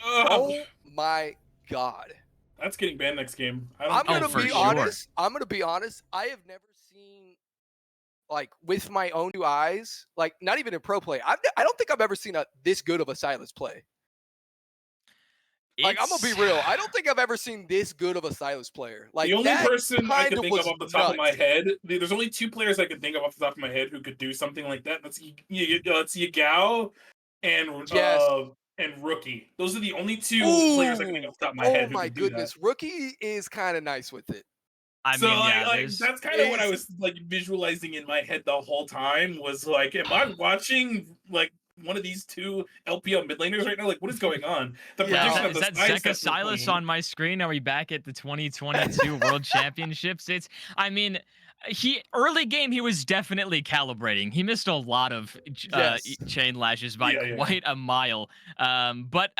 Oh my God. That's getting banned next game. I'm gonna be honest. I have never seen, like, with my own 2 eyes, like, not even in pro play. I don't think I've ever seen this good of a Sylas play. Like, I'm gonna be real. I don't think I've ever seen this good of a Sylas player. Like, the only person I can think of off the top of my head, there's only 2 players I can think of off the top of my head who could do something like that. That's Yagao and Rookie. Those are the only 2 players I can think of off the top of my head. Oh my goodness, Rookie is kind of nice with it. I mean, that's kind of what I was like visualizing in my head the whole time. Was like, am I watching like one of these 2 LPL mid laners right now? Like, what is going on? Is that Zeka Sylas on my screen? Are we back at the 2022 World Championships? I mean, early game he was definitely calibrating. He missed a lot of chain lashes by quite a mile. But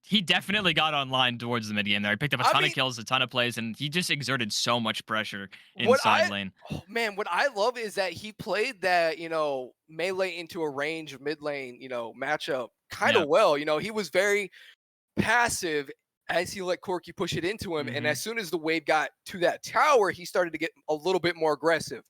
he definitely got online towards the mid game there. He picked up a ton of kills, a ton of plays, and he just exerted so much pressure inside lane. Oh man, what I love is that he played that, melee into a range mid lane, matchup kind of well. He was very passive as he let Corki push it into him. And as soon as the wave got to that tower, he started to get a little bit more aggressive.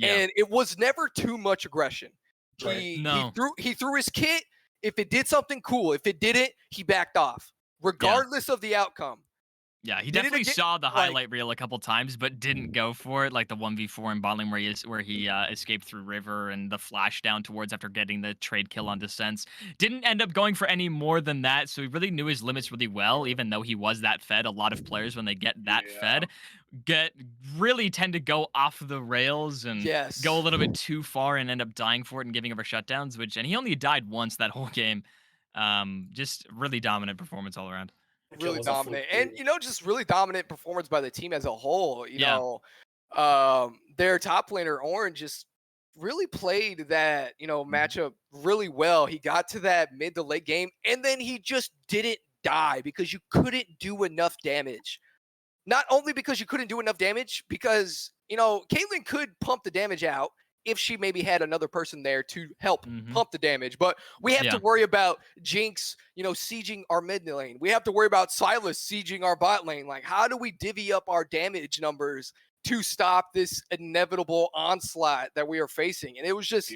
And it was never too much aggression. He threw his kit. If it did something cool, if it didn't, he backed off, regardless of the outcome. Yeah, he definitely saw the highlight reel a couple times, but didn't go for it, like the 1v4 in bot lane where he escaped through river and the flash down towards after getting the trade kill on Descents. Didn't end up going for any more than that, so he really knew his limits really well, even though he was that fed. A lot of players, when they get that fed, really tend to go off the rails and go a little bit too far and end up dying for it and giving over shutdowns, and he only died once that whole game. Just really dominant performance all around. Really dominant, and just really dominant performance by the team as a whole. Their top laner Orange just really played that matchup really well. He got to that mid to late game, and then he just didn't die because you couldn't do enough damage not only because you couldn't do enough damage, because, you know, Caitlyn could pump the damage out if she maybe had another person there to help pump the damage. But we have to worry about Jinx, you know, sieging our mid lane. We have to worry about Sylas sieging our bot lane. Like, how do we divvy up our damage numbers to stop this inevitable onslaught that we are facing? And it was just,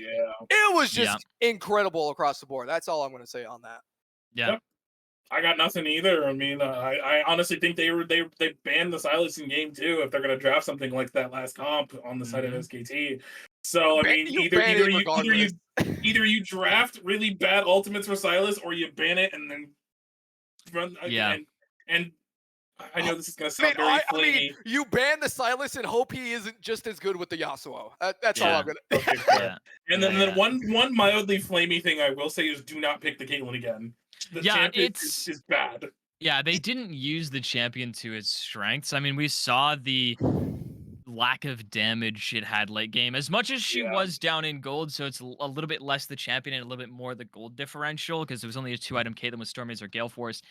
incredible across the board. That's all I'm going to say on that. Yeah. I got nothing either. I mean, I honestly think they banned the Sylas in game 2 if they're going to draft something like that last comp on the side of SKT. So I mean, either you draft really bad ultimates for Sylas, or you ban it and then run. And I know this is going to sound very flamey. I mean, you ban the Sylas and hope he isn't just as good with the Yasuo. That's all I'm going to. Okay, and then one mildly flamey thing I will say is do not pick the Caitlyn again. The champion is bad. Yeah, they didn't use the champion to its strengths. I mean, we saw the lack of damage it had late game. As much as she was down in gold, so it's a little bit less the champion and a little bit more the gold differential, because it was only a 2-item Caitlyn with Storm or Gale Force.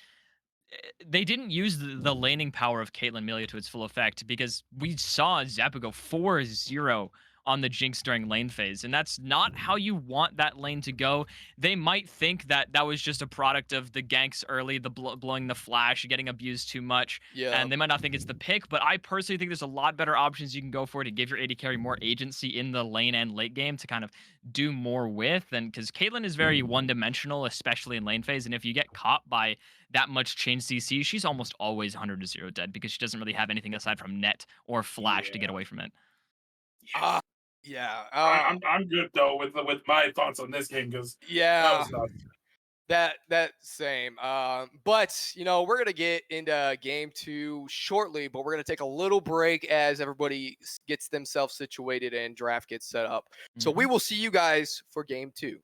They didn't use the laning power of Caitlyn Melia to its full effect, because we saw Zappa go 4-0 on the Jinx during lane phase, and that's not how you want that lane to go. They might think that that was just a product of the ganks early, the blowing the flash, getting abused too much, and they might not think it's the pick, but I personally think there's a lot better options you can go for to give your AD carry more agency in the lane and late game to kind of do more with, and because Caitlyn is very one-dimensional, especially in lane phase, and if you get caught by that much change CC, she's almost always 100-0 dead, because she doesn't really have anything aside from net or flash to get away from it. I'm good though with my thoughts on this game, because that same. But you know, we're gonna get into game 2 shortly, but we're gonna take a little break as everybody gets themselves situated and draft gets set up. So we will see you guys for game 2.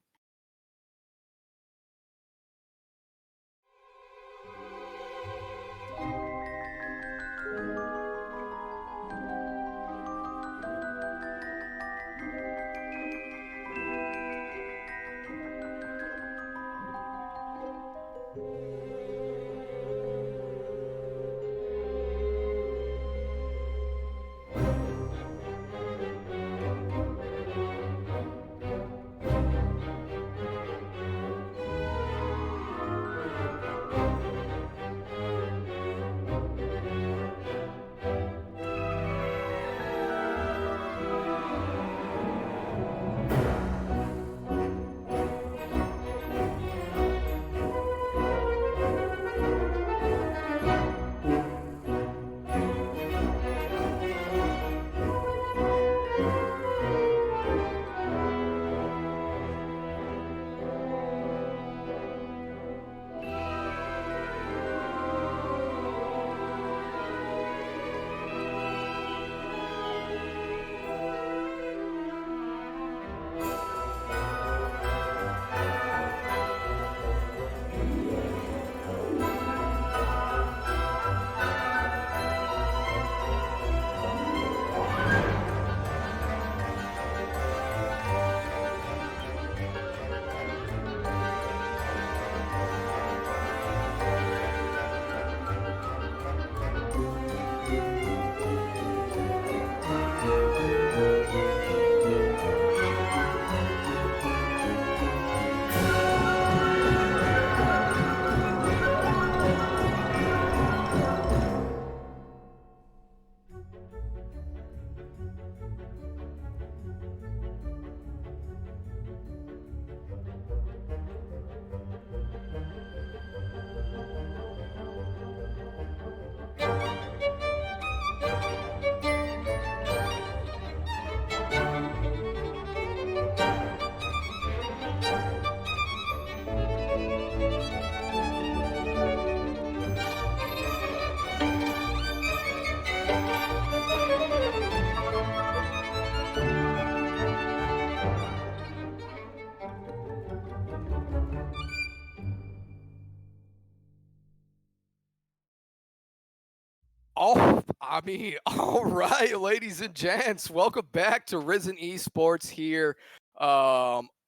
Oh, I mean, all right, ladies and gents, welcome back to Risen Esports here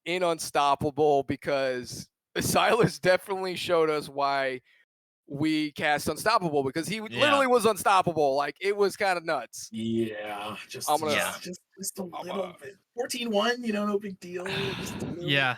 in Unstoppable, because Sylas definitely showed us why we cast Unstoppable because he Yeah. literally was unstoppable. Like it was kind of nuts. Yeah, I'm gonna, just a I'm little bit. 14-1, no big deal. Just a little. Yeah.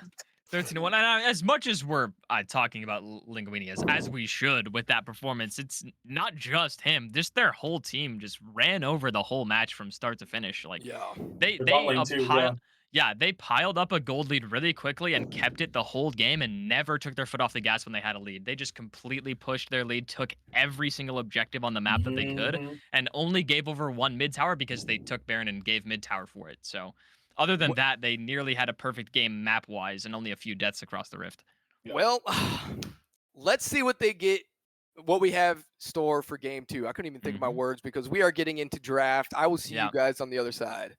13-1. And as much as we're talking about Linguini as we should with that performance, it's not just him. Just their whole team just ran over the whole match from start to finish. Like yeah. they The bot they lane too, yeah. they piled up a gold lead really quickly and kept it the whole game and never took their foot off the gas when they had a lead. They just completely pushed their lead, took every single objective on the map that they could, Mhm. and only gave over one mid tower because they took Baron and gave mid tower for it. So other than that, they nearly had a perfect game map wise and only a few deaths across the rift. Yeah. Well, let's see what they get. What we have store for game 2. I couldn't even think of my words because we are getting into draft. I will see you guys on the other side.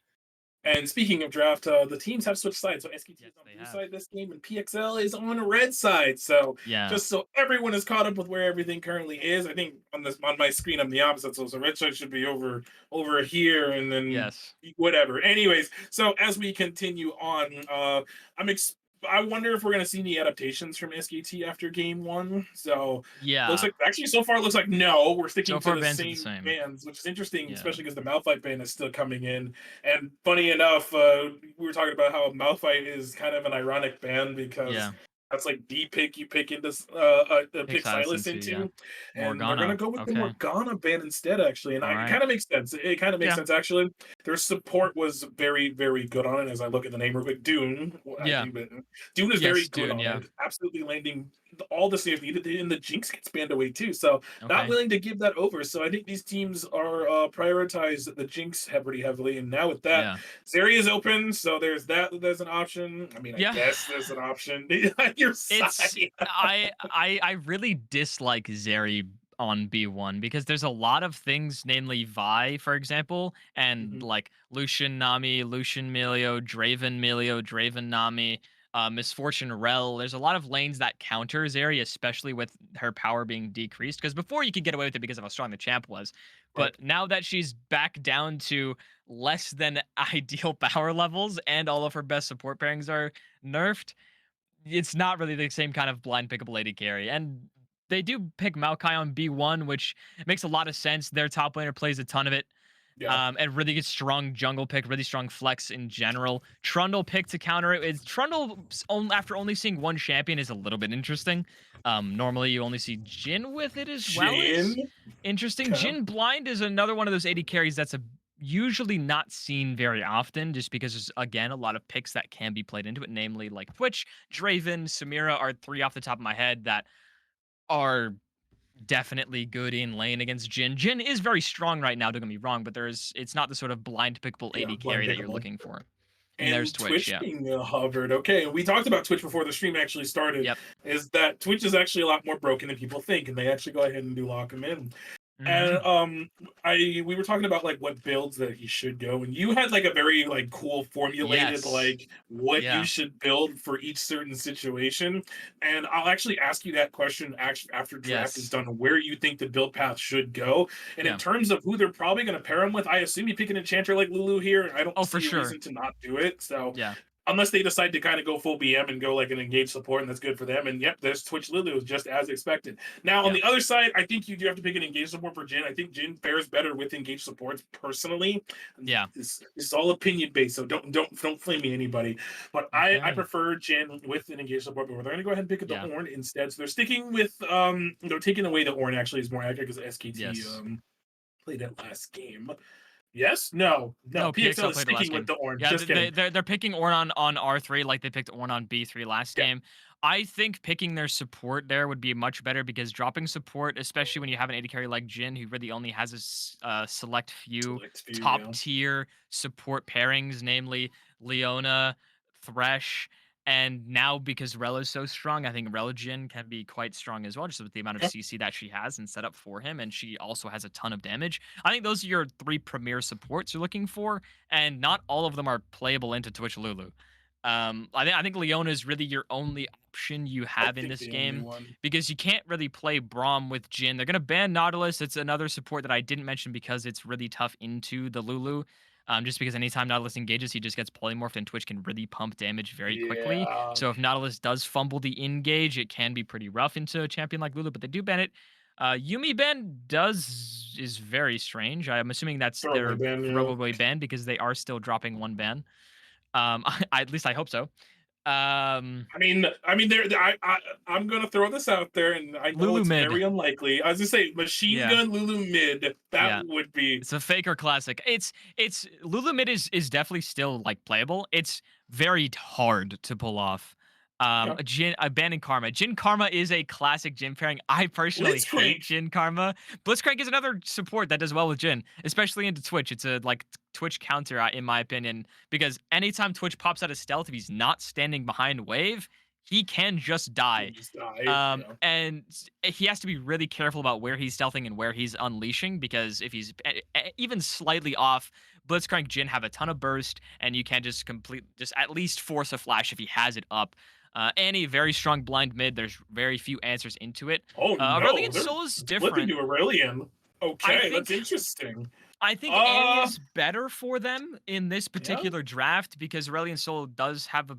And speaking of draft, the teams have switched sides. So SKT Yes, is on they blue have. side this game, and PXL is on red side. So Yeah. just so everyone is caught up with where everything currently is, I think on my screen I'm the opposite. So red side should be over here, and then Yes. whatever. Anyways, so as we continue on, I wonder if we're going to see any adaptations from SKT after game 1. So Yeah. looks like actually so far it looks like no, we're sticking So to far, the bans are the same same. bans, which is interesting, Yeah. especially because the Malphite ban is still coming in. And funny enough, we were talking about how Malphite is kind of an ironic ban because Yeah. that's like the pick you pick into pick Silas into, yeah. and they're gonna go with the Okay. Morgana ban instead, actually. And All it right. kind of makes sense. It kind of makes Yeah. sense actually. Their support was very, very good on it. As I look at the name real quick, Dune. Yeah. Dune is very good Dune, on yeah. it. Absolutely landing all the saves needed, and the Jinx gets banned away too. So not Okay. willing to give that over. So I think these teams are prioritize the Jinx pretty heavily. And now with that, Yeah. Zeri is open, so there's that. There's an option. I mean, I Yeah. guess there's an option on your side. I really dislike Zeri on B1 because there's a lot of things, namely Vi, for example, and like Lucian Nami, Lucian Milio, Draven Milio, Draven Nami, Misfortune Rel. There's a lot of lanes that counter Zeri, especially with her power being decreased. Because before you could get away with it because of how strong the champ was, but now that she's back down to less than ideal power levels and all of her best support pairings are nerfed, it's not really the same kind of blind pickable AD carry. And they do pick Maokai on B1, which makes a lot of sense. Their top laner plays a ton of it. Yeah. And really good strong jungle pick, really strong flex in general. Trundle pick to counter it. Trundle, after only seeing one champion, is a little bit interesting. Normally, you only see Jhin with it as well. It's interesting. Okay. Jhin blind is another one of those AD carries that's usually not seen very often, just because there's, again, a lot of picks that can be played into it, namely like Twitch, Draven, Samira are 3 off the top of my head that are definitely good in lane against Jhin. Jhin is very strong right now, don't get me wrong, but it's not the sort of blind pickable AD carry that you're looking for. And there's Twitch, yeah. being hovered. Okay, we talked about Twitch before the stream actually started. Yep. Is that Twitch is actually a lot more broken than people think, and they actually go ahead and do lock him in. And we were talking about like what builds that he should go, and you had like a very like cool formulated like what you should build for each certain situation. And I'll actually ask you that question after draft is done, where you think the build path should go. And in terms of who they're probably going to pair him with, I assume you pick an enchanter like Lulu here. I don't see a reason to not do it. So unless they decide to kind of go full BM and go like an engaged support, and that's good for them. And yep, there's Twitch Lulu just as expected. Now on the other side, I think you do have to pick an engaged support for Jhin. I think Jhin fares better with engaged supports personally. Yeah, it's all opinion based, so don't flame me anybody. But I prefer Jhin with an engaged support, but they're going to go ahead and pick the Ornn instead. So they're sticking with they're taking away the Ornn actually is more accurate because SKT played it last game. Yes? No. PXL is sticking with the Ornn. Yeah, just kidding. They're picking Ornn on R3 like they picked Ornn on B3 last game. I think picking their support there would be much better because dropping support, especially when you have an AD carry like Jhin, who really only has a select few top tier support pairings, namely Leona, Thresh, and now because Rel is so strong, I think Rel Jhin can be quite strong as well, just with the amount of CC that she has and set up for him, and she also has a ton of damage. I think those are your 3 premier supports you're looking for, and not all of them are playable into Twitch Lulu. I think Leona is really your only option you have in this game because you can't really play Braum with Jhin. They're going to ban Nautilus. It's another support that I didn't mention because it's really tough into the Lulu. Just because anytime Nautilus engages, he just gets polymorphed, and Twitch can really pump damage very quickly. So if Nautilus does fumble the engage, it can be pretty rough into a champion like Lulu, but they do ban it. Yumi ban is very strange. I'm assuming that's Throwaway their ban, yeah. throwaway ban because they are still dropping one ban. At least I hope so. I'm gonna throw this out there, and I know Lulu it's mid. very unlikely. I was gonna say Machine Yeah. Gun Lulu mid. That Yeah. would be. It's a faker classic. It's Lulu mid is definitely still like playable. It's very hard to pull off. Yeah. Banning Karma. Jin Karma is a classic Jin pairing. I personally hate Blitzcrank. Jin Karma. Blitzcrank is another support that does well with Jin, especially into Twitch. It's a like Twitch counter, in my opinion, because anytime Twitch pops out of stealth, if he's not standing behind wave, he can just die. Just die. Yeah. And he has to be really careful about where he's stealthing and where he's unleashing, because if he's even slightly off, Blitzcrank Jin have a ton of burst, and you can just at least force a flash if he has it up. Annie, very strong blind mid. There's very few answers into it. Oh no, Aurelion Sol is different. Flipping to Aurelion. Okay, that's interesting. I think Annie is better for them in this Yeah. particular draft because Aurelion Sol does have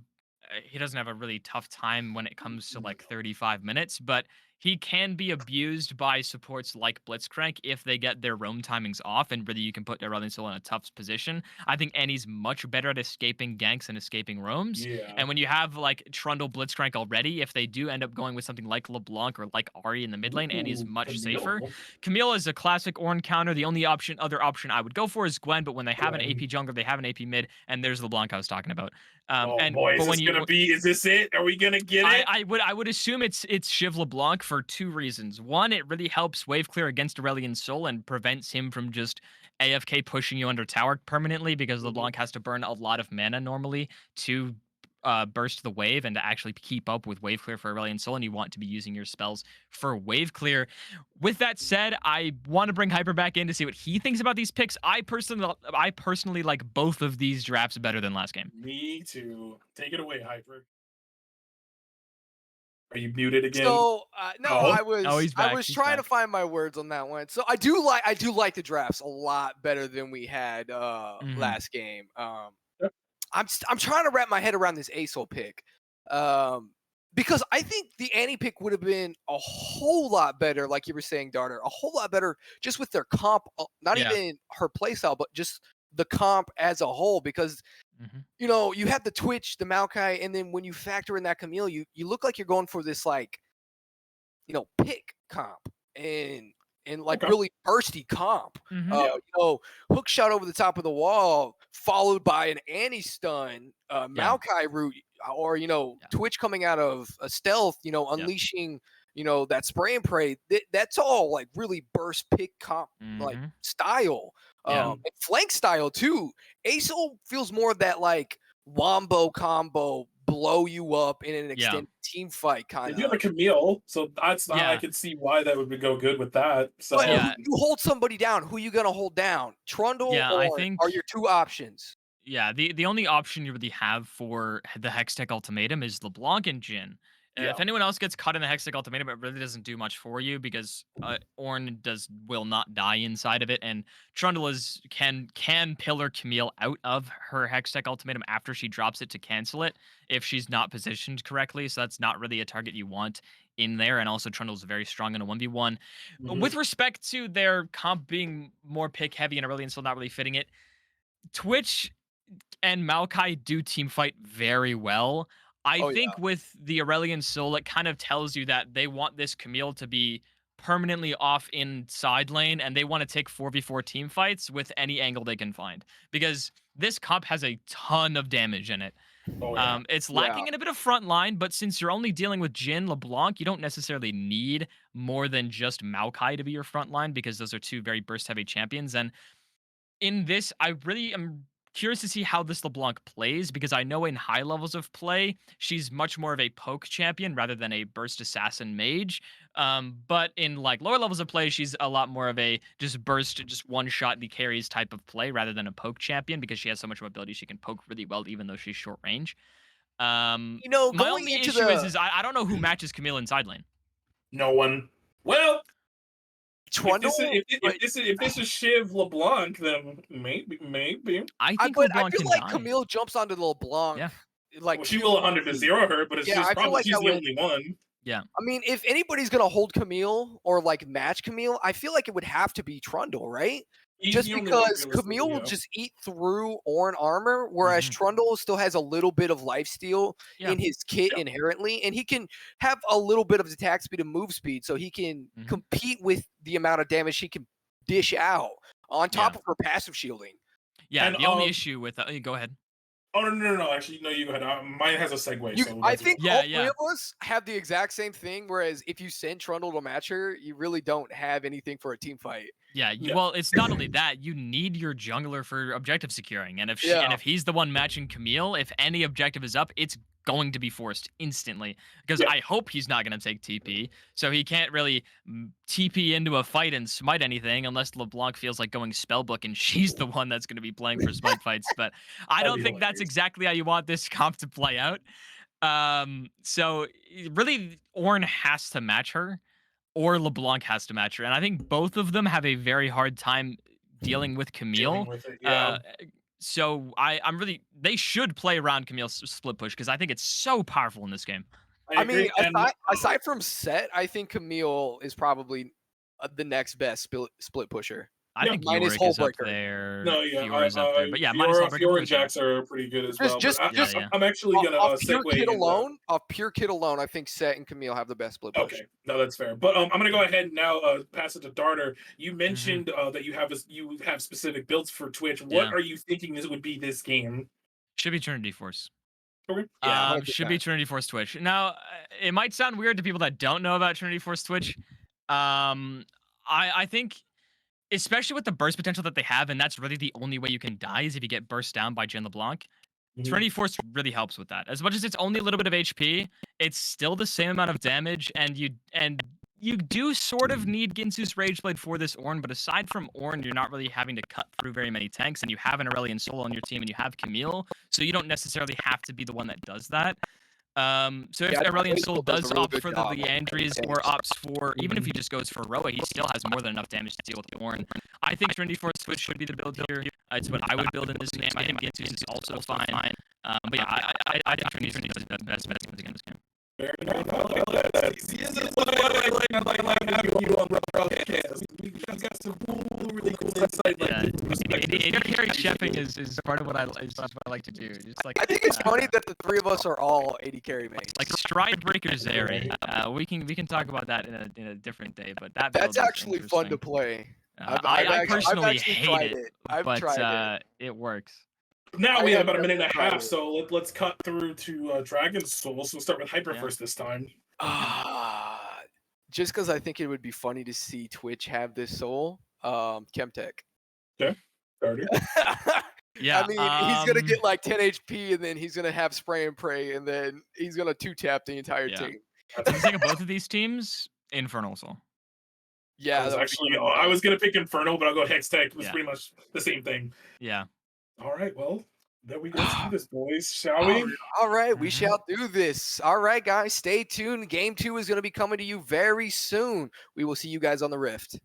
he doesn't have a really tough time when it comes to like 35 minutes, but he can be abused by supports like Blitzcrank if they get their roam timings off, and really you can put Aurelion Sol in a tough position. I think Annie's much better at escaping ganks and escaping roams. Yeah. And when you have like Trundle Blitzcrank already, if they do end up going with something like LeBlanc or like Ahri in the mid lane, Annie's much safer. Camille is a classic Ornn counter. The only other option I would go for is Gwen, but when they have an AP jungler, they have an AP mid, and there's LeBlanc I was talking about. Is this it? Are we gonna get it? I would assume it's Shiv LeBlanc for two reasons. One, it really helps wave clear against Aurelion Sol and prevents him from just AFK pushing you under tower permanently, because LeBlanc has to burn a lot of mana normally to burst the wave and to actually keep up with wave clear for Aurelion Sol, and you want to be using your spells for wave clear. With that said, I want to bring Hyper back in to see what he thinks about these picks. I personally like both of these drafts better than last game. Me too. Take it away, Hyper. Are you muted again? So no, I was He's trying back. to find my words on that one. So I do like the drafts a lot better than we had last game. I'm trying to wrap my head around this ASOL pick, because I think the Annie pick would have been a whole lot better, like you were saying, Darter, a whole lot better just with their comp, not even her playstyle, but just the comp as a whole. Because you have the Twitch, the Maokai, and then when you factor in that Camille, you look like you're going for this like, pick comp and like really bursty comp. Hook shot over the top of the wall, followed by an Annie stun, Maokai route, or Twitch coming out of a stealth, unleashing, that spray and pray. That's all like really burst pick comp like style, and flank style too. ASOL feels more of that like wombo combo, blow you up in an extended team fight kind of. You have a Camille, so that's I can see why that would go good with that. So but you hold somebody down. Who are you gonna hold down? Trundle are your two options. Yeah, the only option you really have for the Hextech Ultimatum is LeBlanc and Jin. If anyone else gets caught in the Hextech Ultimatum, it really doesn't do much for you, because Ornn will not die inside of it, and Trundle can pillar Camille out of her Hextech Ultimatum after she drops it to cancel it if she's not positioned correctly. So that's not really a target you want in there. And also Trundle's very strong in a 1v1. With respect to their comp being more pick heavy and Aurelion still not really fitting it, Twitch and Maokai do team fight very well. I think with the Aurelion Sol, it kind of tells you that they want this Camille to be permanently off in side lane, and they want to take 4v4 team fights with any angle they can find, because this comp has a ton of damage in it. It's lacking in a bit of front line, but since you're only dealing with Jin, LeBlanc, you don't necessarily need more than just Maokai to be your front line, because those are two very burst heavy champions. And in this, I really am curious to see how this LeBlanc plays, because I know in high levels of play, she's much more of a poke champion rather than a burst assassin mage. But in like lower levels of play, she's a lot more of a just burst, just one shot the carries type of play rather than a poke champion, because she has so much mobility. She can poke really well, even though she's short range. My only issue is I don't know who matches Camille in side lane. No one. Well, Trundle? If this is Shiv LeBlanc, then maybe. I think I feel like Camille jumps onto LeBlanc. Yeah. She will 100 to 0 her, but it's just probably she's the only one. Yeah. I mean, if anybody's gonna hold Camille or like match Camille, I feel like it would have to be Trundle, right? He's Just the only one because realistically, Camille will yeah. just eat through Ornn armor, whereas Trundle still has a little bit of lifesteal in his kit inherently, and he can have a little bit of attack speed and move speed, so he can compete with the amount of damage he can dish out on top of her passive shielding. Yeah, and, the only issue with go ahead. Oh no! Actually, no. You go ahead. Mine has a segue. So I think all three of us have the exact same thing. Whereas if you send Trundle to match her, you really don't have anything for a team fight. Yeah, well, it's not only that, you need your jungler for objective securing, and if he's the one matching Camille, if any objective is up, it's going to be forced instantly. Because I hope he's not going to take TP, so he can't really TP into a fight and smite anything unless LeBlanc feels like going spellbook, and she's the one that's going to be playing for smite fights. But I don't think that's exactly how you want this comp to play out. So really, Ornn has to match her, or LeBlanc has to match her. And I think both of them have a very hard time dealing with Camille. With it, so I'm really, they should play around Camille's split push because I think it's so powerful in this game. I mean, aside from Set, I think Camille is probably the next best split pusher. I think minus is up there. No, up there. But yeah, minus Fiora and Jax are pretty good as well. I'm actually gonna segue. Off pure kit alone, I think Set and Camille have the best split push. Okay, no, that's fair. But I'm gonna go ahead and now pass it to Darter. You mentioned that you have specific builds for Twitch. What are you thinking this would be this game? Should be Trinity Force. Okay. Yeah, should be Trinity Force Twitch. Now, it might sound weird to people that don't know about Trinity Force Twitch. I think, especially with the burst potential that they have, and that's really the only way you can die is if you get burst down by Jean LeBlanc. Trinity Force really helps with that. As much as it's only a little bit of HP, it's still the same amount of damage, and you do sort of need Ginsu's Rageblade for this Ornn, but aside from Ornn, you're not really having to cut through very many tanks, and you have an Aurelion Sol on your team, and you have Camille, so you don't necessarily have to be the one that does that. So if Aurelion Sol does opt for the Liandry's or opts for, even if he just goes for Roa, he still has more than enough damage to deal with the Ornn. I think Trinity Force Switch should be the build here. It's what I would build in this game. I think Ginsu is also fine. But yeah, I think Trinity is the best in this game. Very nice. You on the broadcast. We got some really cool insight. AD carry chefing is part of what I like to do. Just like I think it's funny that the three of us are all AD carry mains. Like Stride Breaker Zeri. We can talk about that in a different day. But that's actually fun to play. I personally hate it, but it works. Now we have about a minute and a half, so let's cut through to Dragon's Soul. So we'll start with Hyper first this time. Just because I think it would be funny to see Twitch have this soul, Chemtech. Okay, started. Yeah, I mean, he's gonna get like 10 HP, and then he's gonna have Spray and Pray, and then he's gonna 2-tap the entire team. I'm thinking of both of these teams, Infernal Soul. Yeah, I was gonna pick Infernal, but I'll go Hextech. It was pretty much the same thing. Yeah. All right, well, there we go. Let's do this, boys. Shall we? All right, we shall do this. All right, guys, stay tuned. Game 2 is going to be coming to you very soon. We will see you guys on the Rift.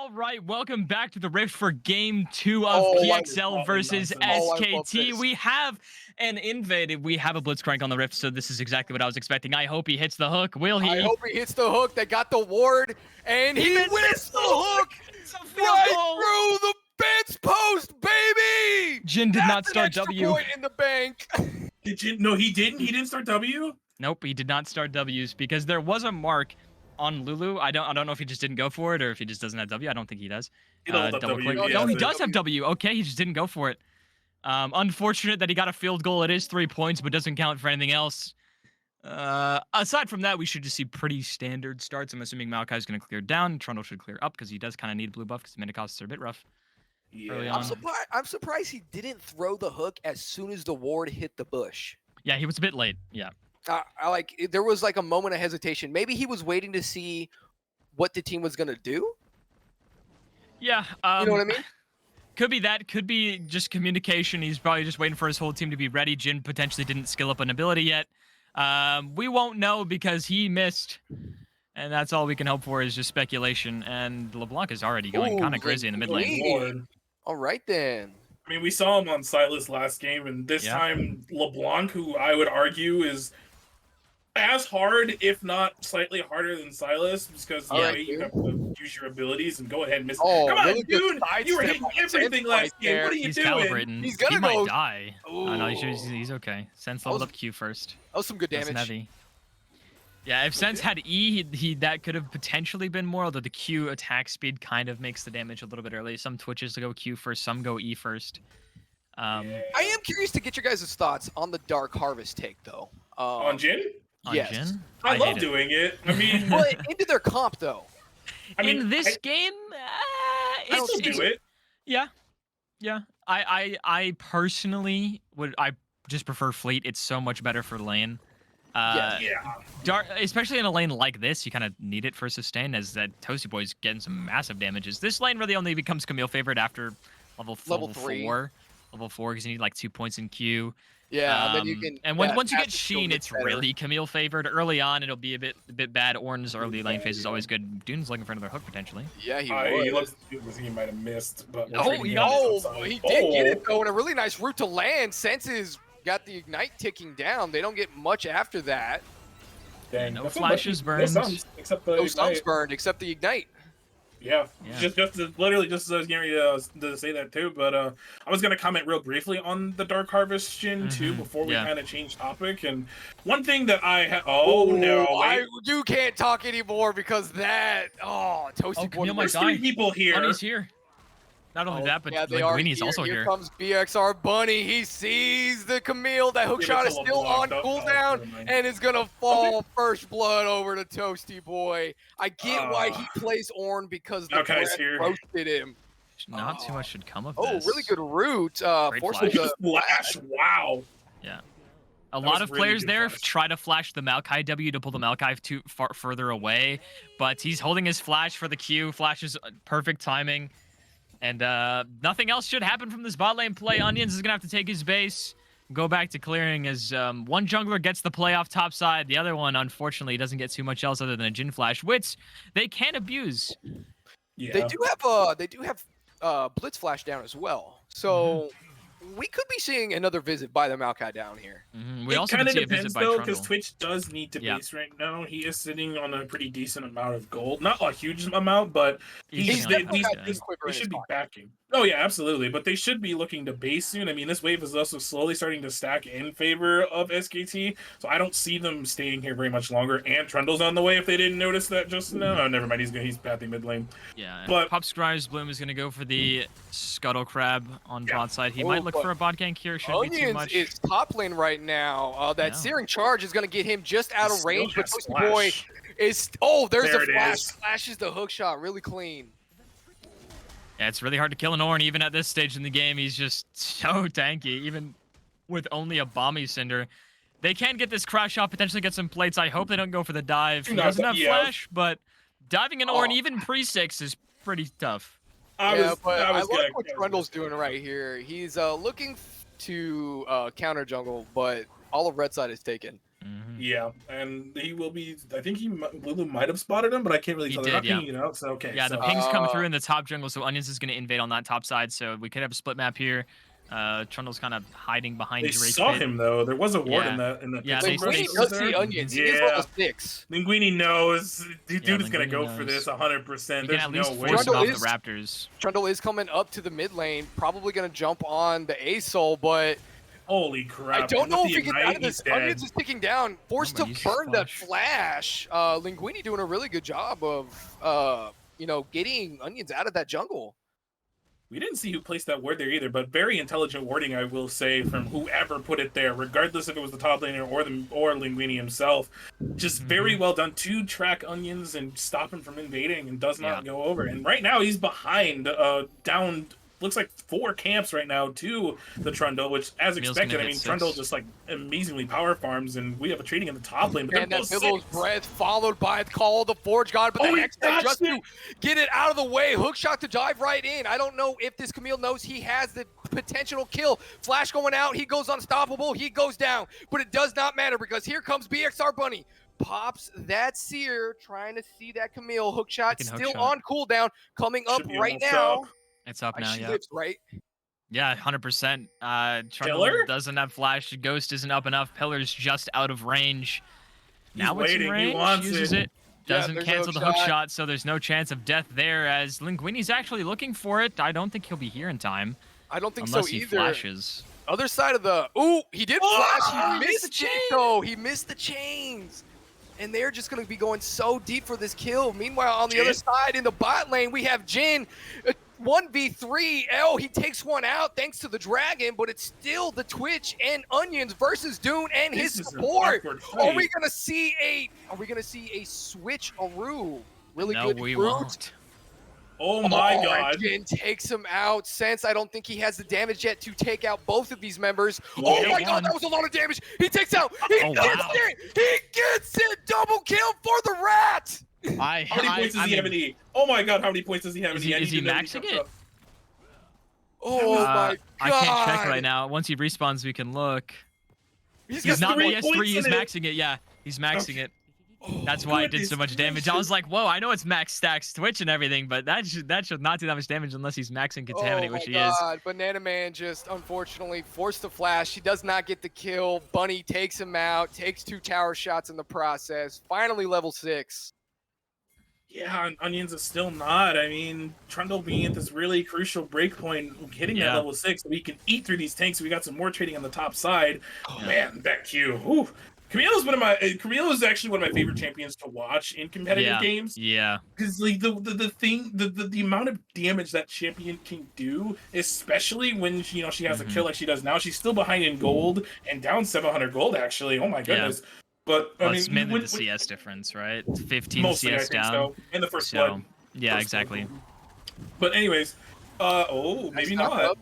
All right, welcome back to the Rift for Game 2 of Oh, PXL versus SKT. this. We have an invaded. We have a Blitzcrank on the Rift, so this is exactly what I was expecting. I hope he hits the hook. Will he? I hope he hits the hook. They got the ward, and he whips the hook right through the fence post, baby! Jin did not start That's an extra W. point in the bank. No, he didn't. He didn't start W. Nope, he did not start W's because there was a mark on Lulu. I don't know if he just didn't go for it or if he just doesn't have W. I don't think he does. He don't have Double W. click. Yeah, No, he does have W. Okay, he just didn't go for it. Unfortunate that he got a field goal. It is 3 points, but doesn't count for anything else. Aside from that, we should just see pretty standard starts. I'm assuming Maokai's going to clear down. Trundle should clear up because he does kind of need blue buff because the mana costs are a bit rough. Yeah. I'm surprised he didn't throw the hook as soon as the ward hit the bush. Yeah, he was a bit late. Yeah. There was like a moment of hesitation. Maybe he was waiting to see what the team was going to do. Yeah. You know what I mean? Could be that. Could be just communication. He's probably just waiting for his whole team to be ready. Jin potentially didn't skill up an ability yet. We won't know because he missed. And that's all we can hope for is just speculation. And LeBlanc is already going kind of crazy in the mid lane. All right, then. I mean, we saw him on Silas last game, and this time LeBlanc, who I would argue is as hard, if not slightly harder than Silas, because the way you have to use your abilities and go ahead and miss. Oh, come on, really dude! You were hitting everything last game. What are you He's doing? calibrating. He's gonna he go. might die. Oh, no, he's okay. Sense leveled up Q first. That was some good damage. Heavy. Yeah, if Sense had E, that could have potentially been more, although the Q attack speed kind of makes the damage a little bit early. Some Twitches to go Q first, some go E first. I am curious to get your guys' thoughts on the Dark Harvest take, though. On Jin? Yes. Jin? I love doing it. I mean, but into their comp, though. I mean, in this game, I still do it. Yeah, yeah. I personally would. I just prefer Fleet. It's so much better for lane. Yeah. Dark, especially in a lane like this, you kind of need it for sustain, as that Toasty Boy's getting some massive damages. This lane really only becomes Camille favorite after level 3. Level 4, because you need like 2 points in Q. Yeah, and then you can. And once you get Sheen, it's really Camille favored. Early on, it'll be a bit bad. Ornn's early lane phase is always good. Dune's looking for another hook potentially. Yeah, he might have missed, but he did get it though, and a really nice route to land. Senses got the ignite ticking down. They don't get much after that. Dang, no flashes burned. Except the stuns burned, except the ignite. Yeah. Just as I was getting ready to say that too, but I was gonna comment real briefly on the Dark Harvest Jin too before we kind of change topic. And one thing that you can't talk anymore because that Toasty Boy. There's 3 people here. Bunny's here. Not only that, but Linguini's also here. Here comes BXR Bunny. He sees the Camille. That hook shot is still on cooldown and is going to fall first blood over to Toasty Boy. I get why he plays Ornn because the breath roasted him. Not too much should come of this. Oh, really good route. Forces the flash. Wow. Yeah. A lot of players there try to flash the Maokai W to pull the Maokai too far further away, but he's holding his flash for the Q. Flash is perfect timing. And nothing else should happen from this bot lane play. Onions is going to have to take his base, go back to clearing as one jungler gets the play off top side. The other one, unfortunately, doesn't get too much else other than a Jin Flash, which they can abuse. Yeah. They do have Blitz Flash down as well. So we could be seeing another visit by the Maokai down here. We also kind of see a visit depends by though, Trundle. because Twitch does need to base right now. He is sitting on a pretty decent amount of gold, not a huge amount, but they should be backing. Oh yeah, absolutely. But they should be looking to base soon. I mean, this wave is also slowly starting to stack in favor of SKT, so I don't see them staying here very much longer. And Trundle's on the way. If they didn't notice that just now, never mind. He's pathing mid lane. Yeah, but Pop Scribe's Bloom is going to go for the Scuttle Crab on bot side. He might look for a bot gank here. Shouldn't be too much. Onions is top lane right now. That Searing Charge is going to get him just out of range, but Toasty Boy is. Oh, there's the flash. Flashes the hook shot really clean. Yeah, it's really hard to kill an Ornn even at this stage in the game. He's just so tanky, even with only a Bomby Cinder. They can get this crash shot, potentially get some plates. I hope they don't go for the dive. He doesn't have flash, but diving an Ornn, even pre-6, is pretty tough. I like what Trundle's doing right here. He's looking to counter jungle, but all of red side is taken. Yeah, and he will be. I think Lulu might have spotted him, but I can't really tell. They're not pinging it out, so okay. Yeah, so. the ping's coming through in the top jungle, so Onions is going to invade on that top side. So we could have a split map here. Trundle's kind of hiding behind They Drake saw pit. him though. There was a ward in that. Yeah, Linguini does see Onions. Yeah. He is level 6. Linguini knows. Dude is gonna go knows. for this 100%. He There's can at least no way. force it off the Raptors. Trundle is coming up to the mid lane, probably gonna jump on the A-Soul, but holy crap! I don't know if he gets out of this. Onions is ticking down, forced to burn that flash. Linguini doing a really good job of getting Onions out of that jungle. We didn't see who placed that ward there either, but very intelligent warding, I will say, from whoever put it there, regardless if it was the top laner or Linguini himself. Just very well done to track Onions and stop him from invading and does not go over. And right now he's behind, down. Looks like 4 camps right now to the Trundle, which, as expected, I mean, Trundle just like amazingly power farms, and we have a trading in the top lane. But and that Billow's breath followed by the call of the Forge God, but the Hextech just to get it out of the way. Hookshot to dive right in. I don't know if this Camille knows he has the potential kill. Flash going out, he goes unstoppable, he goes down, but it does not matter because here comes BXR Bunny. Pops that Seer, trying to see that Camille. Hookshot still on cooldown, coming up right now. It's up now, she lives, right? Yeah, 100%. Trundle doesn't have flash. Ghost isn't up enough. Pillar's just out of range. Now it's in range. He wants uses it. Doesn't cancel the hook shot, so there's no chance of death there. As Linguini's actually looking for it. I don't think he'll be here in time. I don't think so either. He flashes. Other side of the. Ooh, he did flash. He missed it though. He missed the chains. And they're just going to be going so deep for this kill. Meanwhile, on the other side in the bot lane, we have Jin. 1v3. He takes one out thanks to the dragon, but it's still the Twitch and Onions versus Dune and his support. Are we gonna see a switch-a-roo? Really good we route. Won't. Oh my god. Jin takes him out. Sense, I don't think he has the damage yet to take out both of these members. Oh my god, that was a lot of damage. He takes out. He gets it. He gets it. Double kill for the rat. How many points does he have in the? Oh my god, how many points does he have in the? Is he maxing it? Oh my god. I can't check right now. Once he respawns, we can look. He's not ES3, he's maxing it. Yeah, he's maxing it. That's why it did so much damage. I was like, whoa, I know it's max stacks Twitch and everything, but that should not do that much damage unless he's maxing Contaminate, which he is. Banana Man just unfortunately forced the flash. He does not get the kill. Bunny takes him out, takes 2 tower shots in the process. Finally level 6. Yeah, Onions is still not. I mean, Trundle being at this really crucial breakpoint, hitting that level 6, so we can eat through these tanks. We got some more trading on the top side. Oh man, that Q. Ooh. Camille is actually one of my favorite champions to watch in competitive games. Yeah. Because like the amount of damage that champion can do, especially when she has a kill like she does now. She's still behind in gold and down 700 gold actually. Oh my goodness. Yeah. But I mean, it's mainly the CS difference, right? 15 mostly, CS I think down. so. In the first blood. Yeah, exactly. But anyways, maybe not.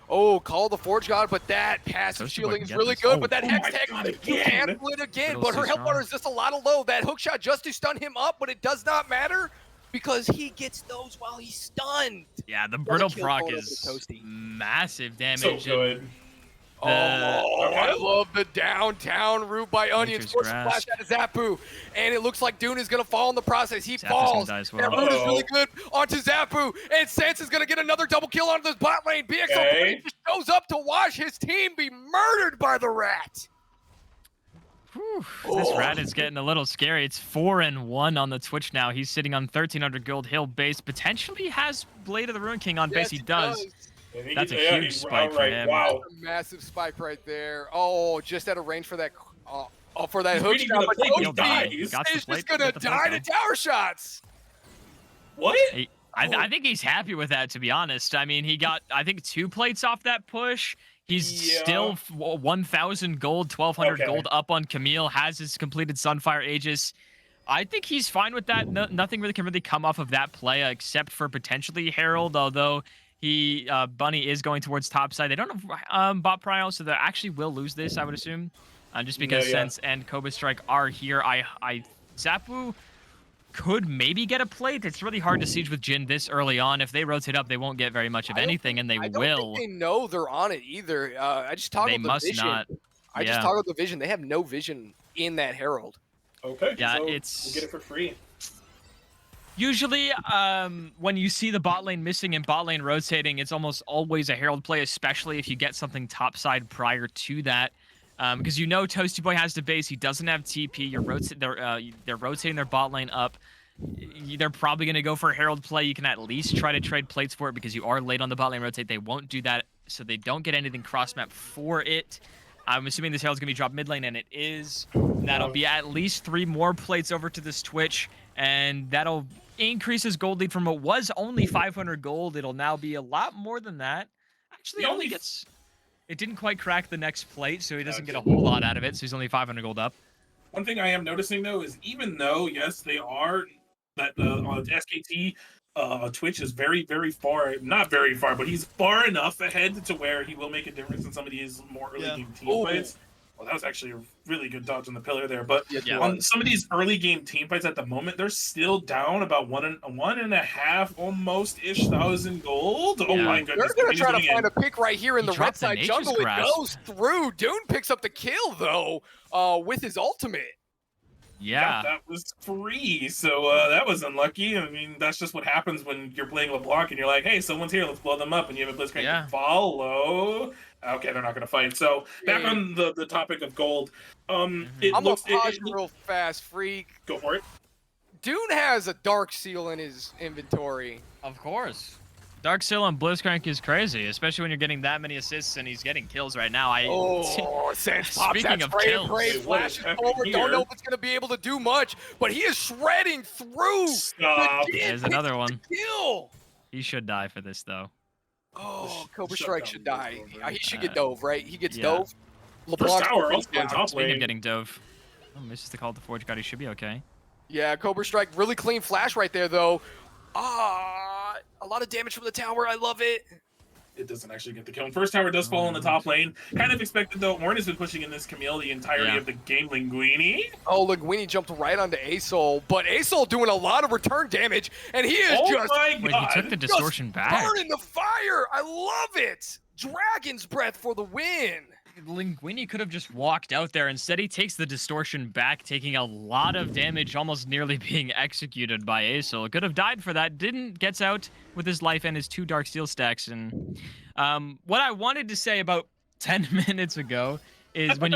Oh, call the Forge God, but that passive shielding is really good. But that Hextech, you cancel it again. But her health bar is just a lot of low. That hook shot just to stun him up, but it does not matter because he gets those while he's stunned. Yeah, the brittle proc is massive damage. So good. I love the downtown route by Onions. Force flash out of Zapu. And it looks like Dune is going to fall in the process. He falls. That route is really good onto Zapu. And Sans is going to get another double kill onto this bot lane. BXR just shows up to watch his team be murdered by the rat. This rat is getting a little scary. It's 4-1 on the Twitch now. He's sitting on 1,300 gold hill base. Potentially has Blade of the Ruin King on base. He does. That's a huge spike for him. Wow. That's a massive spike right there. Oh, just out of range for that for that hook shot. But he's just gonna die to tower shots. What? I think he's happy with that, to be honest. I mean, he got, I think, 2 plates off that push. He's still 1,000 gold, 1,200 gold up on Camille, has his completed Sunfire Aegis. I think he's fine with that. Nothing really can really come off of that play except for potentially Herald, although Bunny is going towards top side. They don't have bot prio, so they actually will lose this, I would assume. Just because Sense and Cobra Strike are here. Zapu could maybe get a plate. It's really hard to siege with Jin this early on. If they rotate up, they won't get very much of anything, and they will. I don't think they know they're on it either. I just toggled the vision. They must not. I just toggled the vision. They have no vision in that Herald. Okay. Yeah, so it's... we'll get it for free. Usually, when you see the bot lane missing and bot lane rotating, it's almost always a Herald play, especially if you get something topside prior to that. Because you know Toasty Boy has the base, he doesn't have TP, they're rotating their bot lane up. They're probably going to go for a Herald play. You can at least try to trade plates for it because you are late on the bot lane rotate. They won't do that, so they don't get anything cross-map for it. I'm assuming this Herald's going to be dropped mid lane, and it is. That'll be at least 3 more plates over to this Twitch, and that'll increase his gold lead from what was only 500 gold. It'll now be a lot more than that. Actually, it didn't quite crack the next plate, so he doesn't get a whole lot out of it, so he's only 500 gold up. One thing I am noticing, though, is even though, yes, they are, that on SKT, Twitch is very, very far, not very far, but he's far enough ahead to where he will make a difference in some of these more early game team fights. Well, that was actually a really good dodge on the pillar there. But on some of these early game team fights at the moment, they're still down about one and a half almost ish thousand gold. Oh my goodness! They're gonna try to find a pick right here in the red side jungle. It goes through. Dune picks up the kill though, with his ultimate. Yeah, that was free, so that was unlucky. I mean, that's just what happens when you're playing LeBlanc and you're like, hey, someone's here, let's blow them up, and you have a Blitzcrank to follow. Okay, they're not going to fight. So back on the topic of gold, I'm gonna pause real fast, Freak. Go for it. Dune has a Dark Seal in his inventory. Of course. Dark Seal on Blitzcrank is crazy, especially when you're getting that many assists and he's getting kills right now. Sense pops that spray and pray, flashes forward. Don't know if it's going to be able to do much, but he is shredding through. There's another one. Kill. He should die for this, though. Oh, Cobra Strike should die. He should get dove, right? He gets dove. LeBlanc tower also on top lane. Speaking of getting dove. Oh, misses the call to Forge God. He should be okay. Yeah, Cobra Strike, really clean flash right there, though. A lot of damage from the tower. I love it. It doesn't actually get the kill. First tower does fall in the top lane. Kind of expected, though. Warren has been pushing in this Camille the entirety of the game. Linguini. Oh, Linguini jumped right onto Asol, but Asol doing a lot of return damage, and he is just... my God. He took the distortion back. Burning the fire. I love it. Dragon's Breath for the win. Linguini could have just walked out there. Instead, he takes the distortion back, taking a lot of damage, almost nearly being executed by Asol. Could have died for that. Gets out with his life and his 2 Dark Steel stacks. And what I wanted to say about 10 minutes ago is when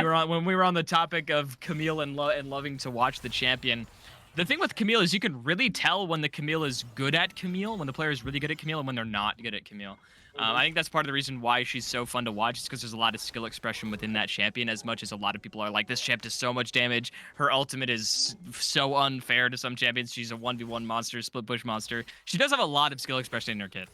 we were on the topic of Camille and loving to watch the champion. The thing with Camille is you can really tell when the Camille is good at Camille, when the player is really good at Camille, and when they're not good at Camille. I think that's part of the reason why she's so fun to watch, is because there's a lot of skill expression within that champion, as much as a lot of people are like, this champ does so much damage, her ultimate is so unfair to some champions, she's a 1v1 monster, split push monster. She does have a lot of skill expression in her kit.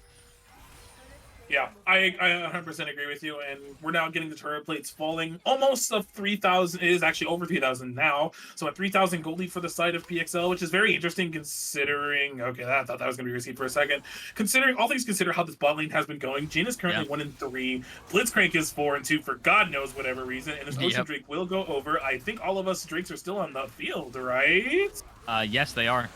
Yeah, I 100% agree with you, and we're now getting the turret plates falling almost of 3,000. It is actually over 3,000 now, so at 3,000 gold lead for the side of PXL, which is very interesting considering... Okay, I thought that was going to be risky for a second. Considering, all things considered, how this bot lane has been going, Jhin is currently 1-3, Blitzcrank is 4-2 for God knows whatever reason, and this Ocean Drake will go over. I think all of us Drakes are still on the field, right? Yes, they are.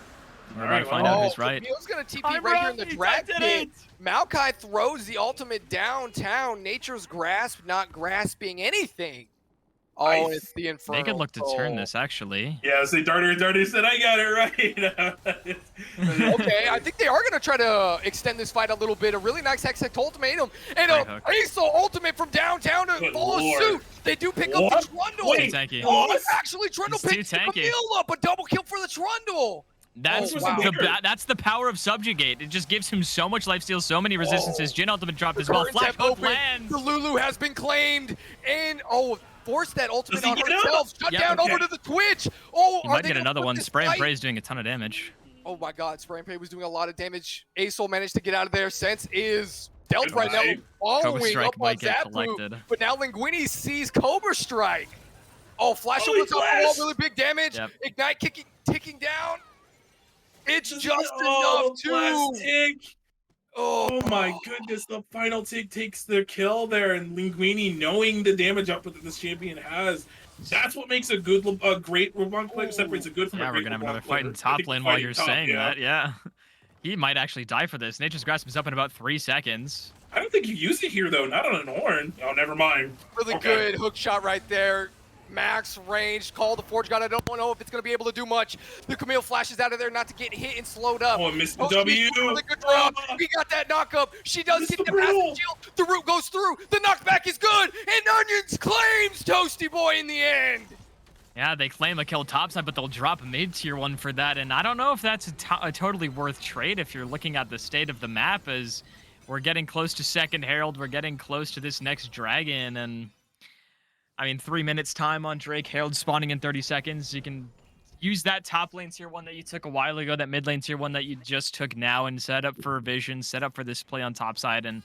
We're about to find out who's right. Camille's gonna TP right here in the drag pit. Maokai throws the ultimate downtown. Nature's Grasp not grasping anything. Oh, it's the Inferno. They could look to turn this, actually. Yeah, see, Darter said, I got it right. Okay, I think they are going to try to extend this fight a little bit. A really nice Hextech ultimatum. And a Asol ultimate from downtown to follow suit. They do pick up the Trundle. Tanky. Oh, actually, Trundle picks Camille up. A double kill for the Trundle. That's that's the power of Subjugate. It just gives him so much lifesteal, so many resistances. Jhin ultimate dropped as well. Flash hook lands. The Lulu has been claimed. And, force that ultimate on herself. Shut down over to the Twitch. He might get another one. Spray and Pray is doing a ton of damage. Oh my God, Spray and Pray was doing a lot of damage. Asol managed to get out of there. Sense is dealt right now. Following up on Zappu. But now Linguini sees Cobra Strike. Oh, flash over the top of the wall, really big damage. Ignite ticking down. It's just enough to... Oh my goodness, the final tick takes the kill there, and Linguini, knowing the damage output that this champion has, that's what makes a great LeBlanc player, separates a good from a great we're gonna have another fight in top lane while you're saying that, He might actually die for this. Nature's Grasp is up in about 3 seconds. I don't think you use it here, though. Not on an Ornn. Oh, never mind. Really good hook shot right there. Max range, call the Forge God. I don't know if it's going to be able to do much. The Camille flashes out of there not to get hit and slowed up. Oh, missed the W. Really good drop. He got that knock up. She does get the massive shield. The root goes through. The knockback is good. And Onions claims Toasty Boy in the end. Yeah, they claim a kill topside, but they'll drop mid-tier 1 for that. And I don't know if that's a totally worth trade if you're looking at the state of the map, as we're getting close to second Herald. We're getting close to this next dragon. And I mean, 3 minutes time on Drake. Herald spawning in 30 seconds. You can use that top lane tier 1 that you took a while ago, that mid lane tier 1 that you just took now, and set up for a vision, set up for this play on top side. And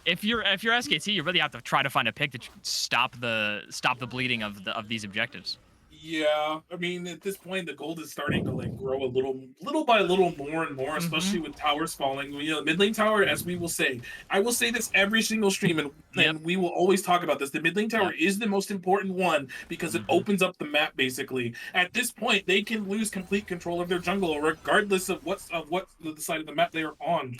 if you're SKT, you really have to try to find a pick to stop the bleeding of these objectives. Yeah, I mean, at this point, the gold is starting to like grow a little by little, more and more, especially with towers falling. You know, mid lane tower, as we will say, I will say this every single stream, and we will always talk about this. The mid lane tower is the most important one because it opens up the map. Basically, at this point, they can lose complete control of their jungle, regardless of what the side of the map they are on.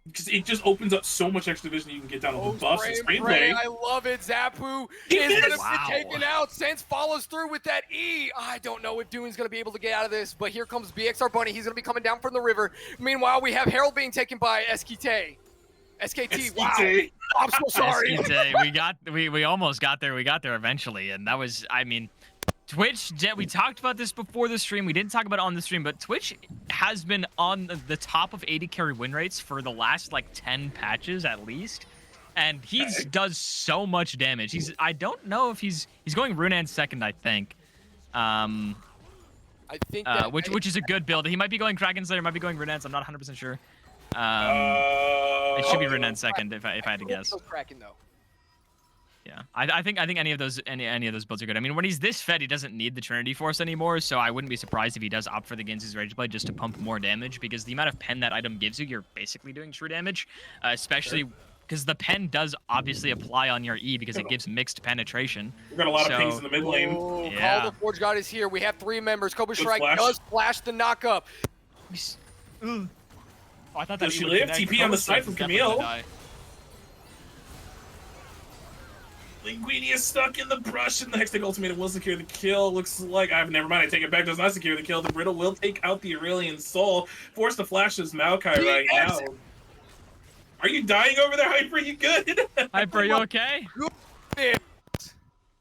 Because it just opens up so much extra vision you can get down on the buffs and spray. I love it. Zapu is going to be taken out. Sense follows through with that E. I don't know if Doon's going to be able to get out of this, but here comes BXR Bunny. He's going to be coming down from the river. Meanwhile, we have Herald being taken by SKT. Wow. I'm so sorry. SKT. We almost got there. We got there eventually, and that was, I mean, Twitch, we talked about this before the stream. We didn't talk about it on the stream, but Twitch has been on the top of 80 carry win rates for the last like 10 patches at least. And he does so much damage. I don't know if he's going Runan second, I think. I think which is a good build. He might be going Kraken Slayer, might be going Runan, so I'm not 100% sure. It should be Runan second if I had to guess. Kraken though. Yeah, I think any of those builds are good. I mean, when he's this fed, he doesn't need the Trinity Force anymore, so I wouldn't be surprised if he does opt for the Ginzu's Rage Blade just to pump more damage, because the amount of pen that item gives you, you're basically doing true damage, especially because the pen does obviously apply on your E because it gives mixed penetration. We've got a lot of pings in the mid lane. Call the Forge God is here. We have 3 members. Cobra Strike does flash the knock-up. Oh, I thought that does she live? TP on the side from Camille. Linguini is stuck in the brush, and the Hextech Ultimatum will secure the kill. Looks like never mind. I take it back. Does not secure the kill. The Brittle will take out the Aurelion Soul. Force to flash his Maokai right now. Are you dying over there, Hyper? You good? Hyper, you okay?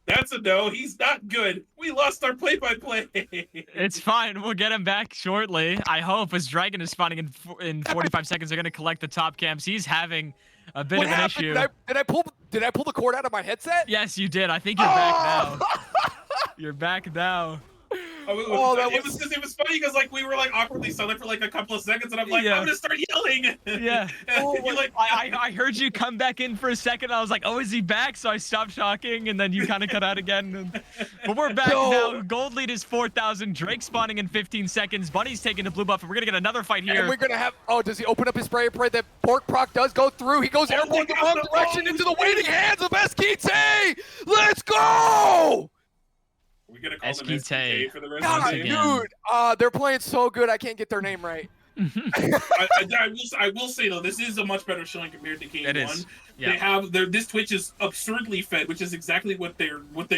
That's a no. He's not good. We lost our play-by-play. It's fine. We'll get him back shortly. I hope, as Dragon is spawning in 45 seconds, they're going to collect the top camps. He's having a bit of an issue. Did I pull the cord out of my headset? Yes, you did. I think you're back now. You're back now. It was funny because like we were like awkwardly silent for like a couple of seconds, and I'm like, I'm gonna start yelling. Yeah. I heard you come back in for a second. I was like, oh, is he back? So I stopped talking, and then you kind of cut out again. But we're back now. Gold lead is 4,000. Drake spawning in 15 seconds. Bunny's taking the blue buff, and we're gonna get another fight here. And we're gonna have. Oh, does he open up his spray and pray that Pork Proc does go through? He goes airborne the wrong direction into the waiting hands of SKT. Let's go! We gonna call them SKT for the rest of the game. Dude, they're playing so good. I can't get their name right. I will say though, this is a much better showing compared to Game 1. Yeah. They have this Twitch is absurdly fed, which is exactly what they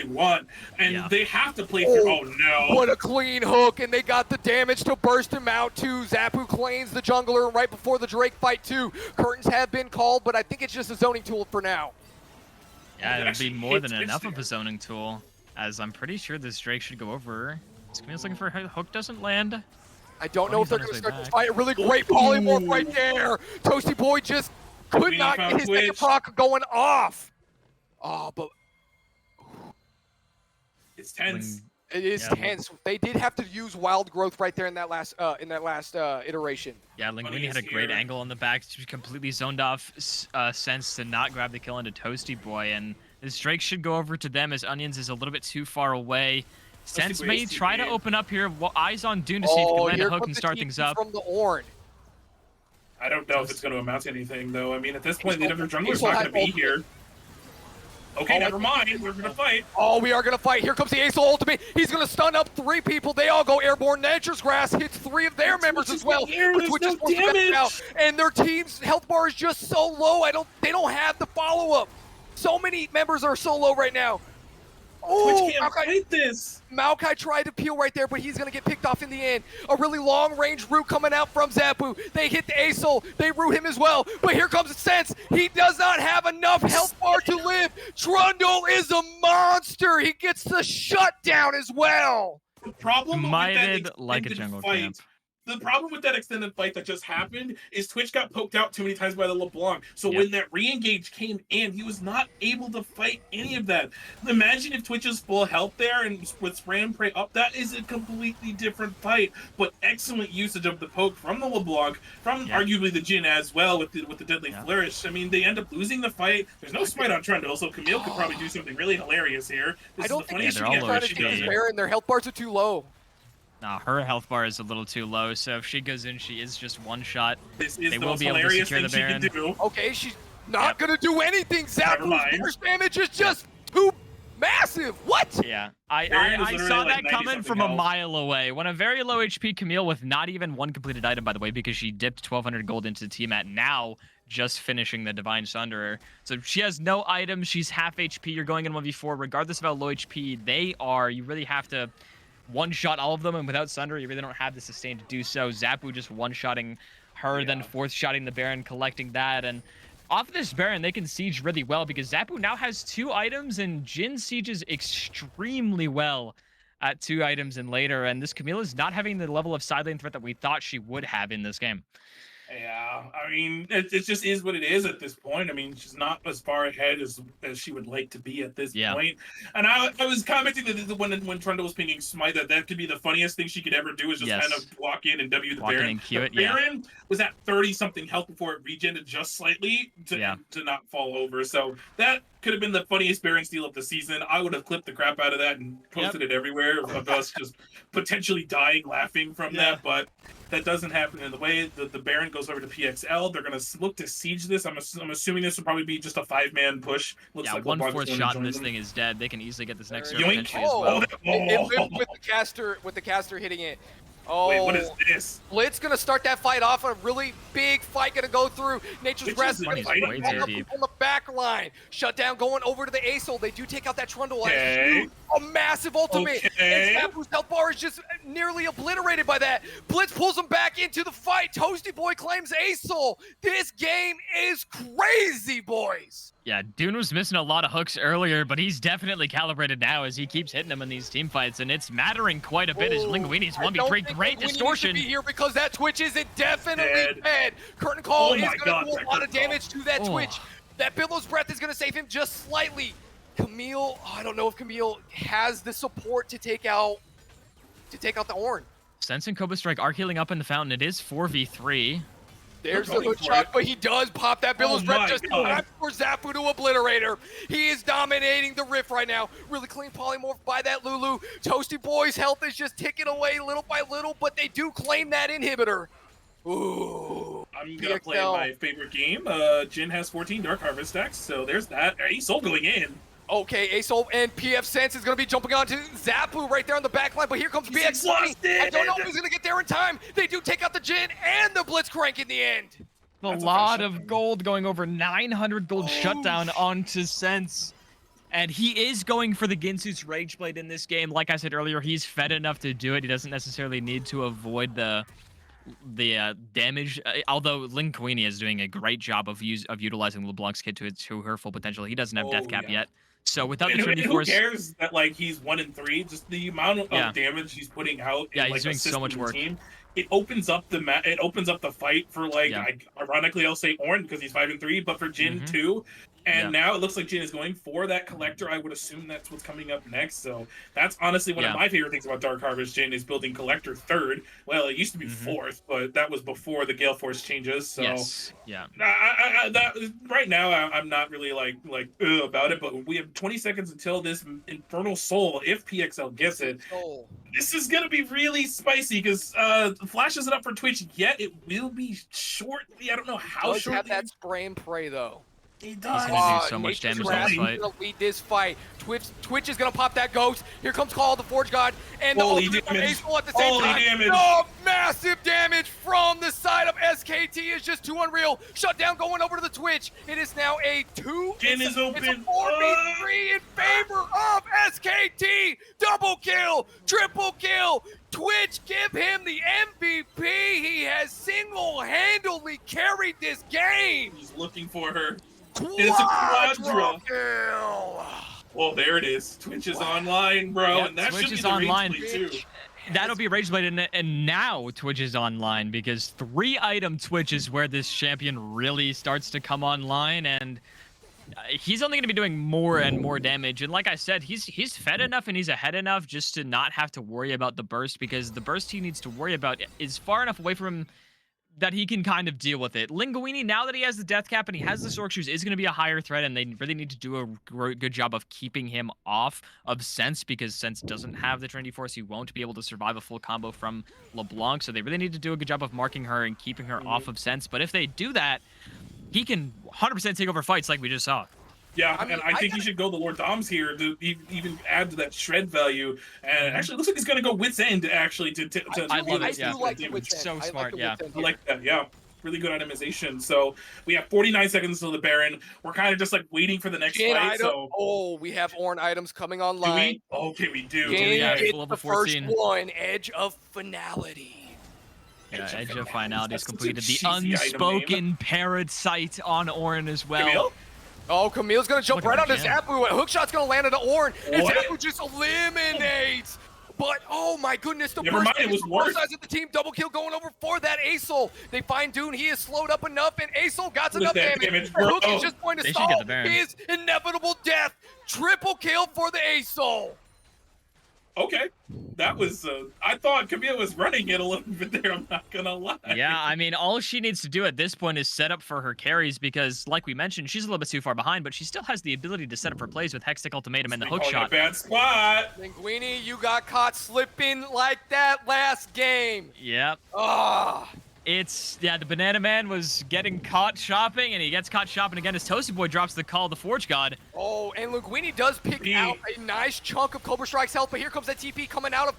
want, and they have to play through. Oh no! What a clean hook, and they got the damage to burst him out too. Zapu claims the jungler right before the Drake fight too. Curtains have been called, but I think it's just a zoning tool for now. Yeah, it'll be more than enough of a zoning tool, as I'm pretty sure this Drake should go over. Camille's looking for a hook, doesn't land. I don't know if they're going to start this fight. A really great polymorph right there. Toasty Boy just could not get his second proc going off. Oh, but it's tense. It is tense. They did have to use wild growth right there in that last iteration. Yeah, Linguini had a great angle on the back. She was completely zoned off sense to not grab the kill into Toasty Boy, and this Drake should go over to them as Onions is a little bit too far away. Sense may try to open up here. Eyes on Dune to see if he can land a hook and start things up. From the Ornn. I don't know if it's going to amount to anything, though. I mean, at this point, the other jungler's not going to be here. Okay, never mind. We're gonna fight. Oh, we are gonna fight. Here comes the Ace ultimate. He's gonna stun up 3 people. They all go airborne. Nature's Grass hits 3 of their members as well. But Twitch is no damage. Out, and their team's health bar is just so low. They don't have the follow-up. So many members are so low right now. Oh, Twitch can't fight this. Maokai tried to peel right there, but he's going to get picked off in the end. A really long-range root coming out from Zapu. They hit the Aesol. They root him as well. But here comes Sense. He does not have enough health bar to live. Trundle is a monster. He gets the shutdown as well. The problem with that like a jungle fight, camp. The problem with that extended fight that just happened is Twitch got poked out too many times by the LeBlanc. So when that re-engage came in, he was not able to fight any of that. Imagine if Twitch is full health there and with spray and pray up, that is a completely different fight. But excellent usage of the poke from the LeBlanc, from arguably the Jhin as well with the deadly flourish. I mean, they end up losing the fight. There's no smite on Trundle, so Camille could probably do something really hilarious here. I don't think they're trying to get Baron. Their health bars are too low. Nah, her health bar is a little too low, so if she goes in, she is just one shot. This is they the will most be able to hilarious secure the thing Baron. she can do. Okay, she's not gonna do anything. Zapu's burst damage is just too massive. What? Yeah, I saw that coming from a mile away. When a very low HP Camille with not even one completed item, by the way, because she dipped 1,200 gold into the team at now, just finishing the Divine Sunderer. So she has no items. She's half HP. You're going in 1v4, regardless of how low HP they are. You really have to one-shot all of them, and without Sunder, you really don't have the sustain to do so. Zapu just one-shotting her, then fourth-shotting the Baron, collecting that, and off of this Baron, they can siege really well because Zapu now has 2 items, and Jhin sieges extremely well at 2 items and later, and this Camille is not having the level of side lane threat that we thought she would have in this game. Yeah, I mean, it just is what it is at this point. I mean, she's not as far ahead as she would like to be at this point. And I was commenting that when Trundle was pinging Smite, that could be the funniest thing she could ever do is just kind of walk in and W the Baron. And Q it, Baron was at 30-something health before it regened just slightly to not fall over. So that could have been the funniest Baron steal of the season. I would have clipped the crap out of that and posted it everywhere of us just potentially dying laughing from that, but that doesn't happen in the way the Baron goes over to PXL. They're going to look to siege this. I'm assuming this will probably be just a 5-man push. Looks like 1/4 shot and this thing is dead. They can easily get this next turn potentially as well. It lived with the caster hitting it. Oh, wait, what is this? Blitz gonna start that fight off. A really big fight gonna go through. Nature's Grass on the back line. Shutdown going over to the Aesol. They do take out that Trundle. A massive ultimate. And Zapu's health bar is just nearly obliterated by that. Blitz pulls him back into the fight. Toasty Boy claims Aesol. This game is crazy, boys. Yeah, Dune was missing a lot of hooks earlier, but he's definitely calibrated now as he keeps hitting them in these team fights, and it's mattering quite a bit as Linguini's 1v3. Great distortion. Be here because that Twitch is definitely dead. Curtain Call is going to do a lot of damage to that Twitch. That Billow's Breath is going to save him just slightly. Camille, I don't know if Camille has the support to take out the Ornn. Sense and Cobra Strike are healing up in the fountain. It is 4v3. There's the hook shot, but he does pop that Billow's Breath just for Zapu to obliterate her. He is dominating the Rift right now. Really clean polymorph by that Lulu. Toasty Boy's health is just ticking away little by little, but they do claim that inhibitor. Ooh. I'm going to play my favorite game. Jhin has 14 Dark Harvest stacks, so there's that. Aesol going in. Okay, Aesol and PF Sense is going to be jumping onto Zapu right there on the back line, but here comes BX. I don't know if he's going to get there in time. They do take out the Jhin and the Blitzcrank in the end. A lot of gold going over 900 gold shutdown onto Sense. And he is going for the Ginsu's Rageblade in this game. Like I said earlier, he's fed enough to do it. He doesn't necessarily need to avoid the damage, although Linguini is doing a great job of utilizing LeBlanc's kit to her full potential. He doesn't have death cap yet. So without the Trinity Force, who cares that he's 1 and 3? Just the amount of damage he's putting out. Yeah, he's doing so much work. Team, it opens up the it opens up the fight for ironically I'll say Ornn because he's 5 and 3, but for Jhin too. And now it looks like Jhin is going for that collector. I would assume that's what's coming up next. So that's honestly one of my favorite things about Dark Harvest. Jhin is building collector 3rd. Well, it used to be 4th, but that was before the Gale Force changes. So right now I'm not really about it. But we have 20 seconds until this Infernal Soul, if PXL gets it. This is gonna be really spicy because Flash isn't up for Twitch yet. It will be shortly. I don't know how short. Have that spray and pray though. He does. He's gonna do so much damage in this fight. Gonna lead this fight. Twitch is gonna pop that ghost. Here comes Call of the Forge God and the ultimate from Aceful at the same time. Damage. Oh, massive damage from the side of SKT is just too unreal. Shutdown going over to the Twitch. It is now a 2. It's a 4v3 in favor of SKT. Double kill, triple kill. Twitch, give him the MVP. He has single-handedly carried this game. He's looking for her. It's a quadra. Kill. Well, there it is. Twitch is online, bro. Yep, and that Twitch should be is the online. too. That'll be Rage Blade, and now Twitch is online because 3-item Twitch is where this champion really starts to come online, and he's only going to be doing more and more damage. And like I said, he's fed enough and he's ahead enough just to not have to worry about the burst, because the burst he needs to worry about is far enough away from him that he can kind of deal with it. Linguini, now that he has the death cap and he has the Sork Shoes, is going to be a higher threat, and they really need to do a good job of keeping him off of Sense, because Sense doesn't have the Trinity Force. He won't be able to survive a full combo from LeBlanc, so they really need to do a good job of marking her and keeping her off of Sense. But if they do that, he can 100% take over fights like we just saw. Yeah, and I think he should go the Lord Doms here to even add to that shred value. And actually, it looks like he's going to go Wit's End, actually. I love it, I do like the Wit's End. So smart, yeah. I like that, yeah. Really good itemization. So we have 49 seconds to the Baron. We're kind of just like waiting for the next fight. Item. So Oh, we have Ornn items coming online. Do we? Okay, we do. Yeah, It's level the 14. first one, Edge of Finality. Yeah, Edge of Finality is That's such a completed. The cheesy item name. unspoken parasite on Ornn as well. Camille? Oh, Camille's gonna jump Look right at on that his Zappu. Hookshot's gonna land into Ornn. And What? Zappu just eliminates. But, oh my goodness, the Never mind, it was worse. sides of the team. Double kill going over for that Acel. They find Dune. He is slowed up enough, and Acel got What is enough that damage. damage, bro? Hook is just going to They should get the solve Baron. his inevitable death. Triple kill for the Acel. Okay. That was, I thought Camille was running it a little bit there, I'm not gonna lie. Yeah, I mean, all she needs to do at this point is set up for her carries, because, like we mentioned, she's a little bit too far behind, but she still has the ability to set up her plays with Hextech Ultimatum and the hook shot. Bad spot. Linguini, you got caught slipping like that last game. Yep. Ah. The Banana Man was getting caught shopping, and he gets caught shopping again as Toasty Boy drops the call of the Forge God. Oh, and Linguini does pick out a nice chunk of Cobra Strike's health, but here comes that TP coming out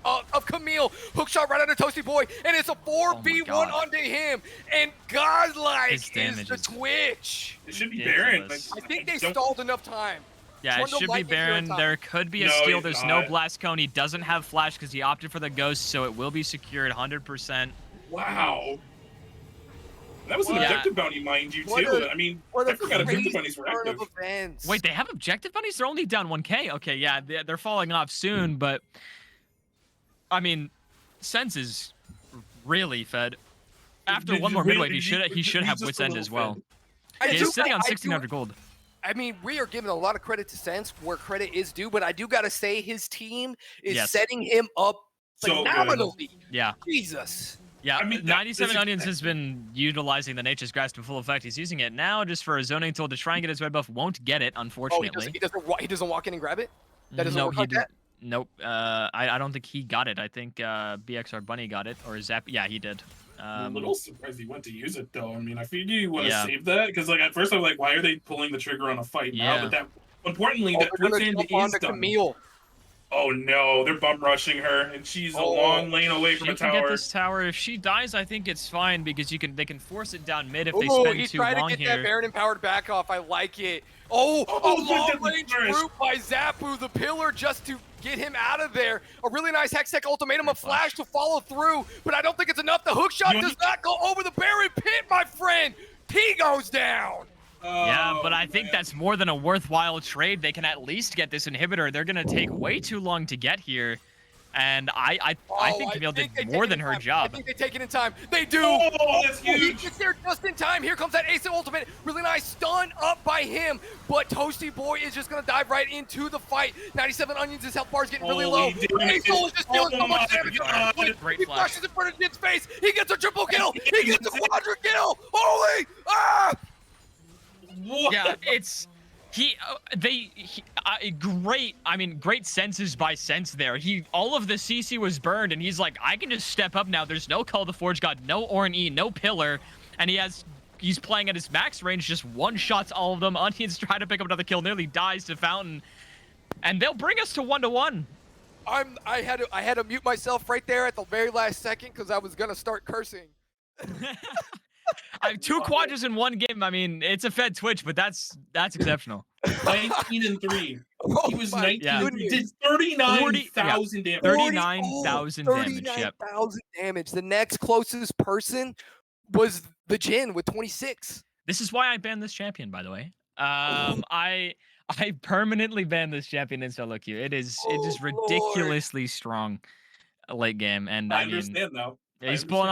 of Camille. Hookshot right under Toasty Boy, and it's a 4v1 onto him. And godlike is the Twitch. It should be Baron. I think they stalled enough time. Yeah, it should be Baron. There could be a steal. There's no Blast Cone. He doesn't have Flash because he opted for the Ghost, so it will be secured 100%. Wow. That was an objective bounty, mind you, too. I mean, I forgot objective bounties were active. Wait, they have objective bounties? They're only down 1k? Okay, yeah, they're falling off soon, but... I mean, Sense is really fed. After one more midway, he should have Wit's End as well. He's sitting on 1,600 gold. I mean, we are giving a lot of credit to Sense where credit is due, but I do got to say his team is setting him up phenomenally. Yeah. Jesus. Yeah, I mean, 97 Onions has been utilizing the Nature's Grasp in full effect. He's using it now just for a zoning tool to try and get his red buff. Won't get it, unfortunately. Oh, he doesn't walk in and grab it? That doesn't work like that? Nope. I don't think he got it. I think BXR Bunny got it, or Zap. Yeah, he did. I'm a little surprised he went to use it, though. I mean, I figured you want to save that, because like at first I'm like, why are they pulling the trigger on a fight now? But that, importantly, that Wit's End is done. Camille. Oh no, they're bum rushing her, and she's a long lane away from a tower. She can get this tower. If she dies, I think it's fine, because they can force it down mid if they spend too long here. He's trying to get that Baron empowered back off. I like it. Oh, a long range brute by Zappu, the pillar, just to get him out of there. A really nice Hextech Ultimatum, a flash to follow through, but I don't think it's enough. The hook shot does not go over the Baron pit, my friend. He goes down. Yeah, but I think that's more than a worthwhile trade. They can at least get this inhibitor. They're going to take way too long to get here. And I think Camille did more than her job. I think they take it in time. They do. Oh, that's huge. He gets there just in time. Here comes that Ace Ultimate. Really nice stun up by him. But Toasty Boy is just going to dive right into the fight. 97 Onions, his health bar is getting really low. Ace is just dealing so much damage. He flashes in front of Jit's face. He gets a triple kill. He gets a quadra kill. Holy! Ah! What? Yeah, it's great senses by Sense there. All of the CC was burned, and he's like, I can just step up now. There's no Call of the Forge God, no Ornn E, no Pillar, and he has he's playing at his max range, just one-shots all of them. Onions trying to pick up another kill, nearly dies to Fountain. And they'll bring us to 1-1. I had to mute myself right there at the very last second because I was gonna start cursing. I have 2 quadras in one game. I mean, it's a fed Twitch, but that's exceptional. 19-3. He was 19. Yeah. He did 39,000 damage. 39,000 damage. 39,000 damage. The next closest person was the Jin with 26. This is why I banned this champion, by the way. I permanently banned this champion in solo queue. It is ridiculously strong late game, and I understand though. He's putting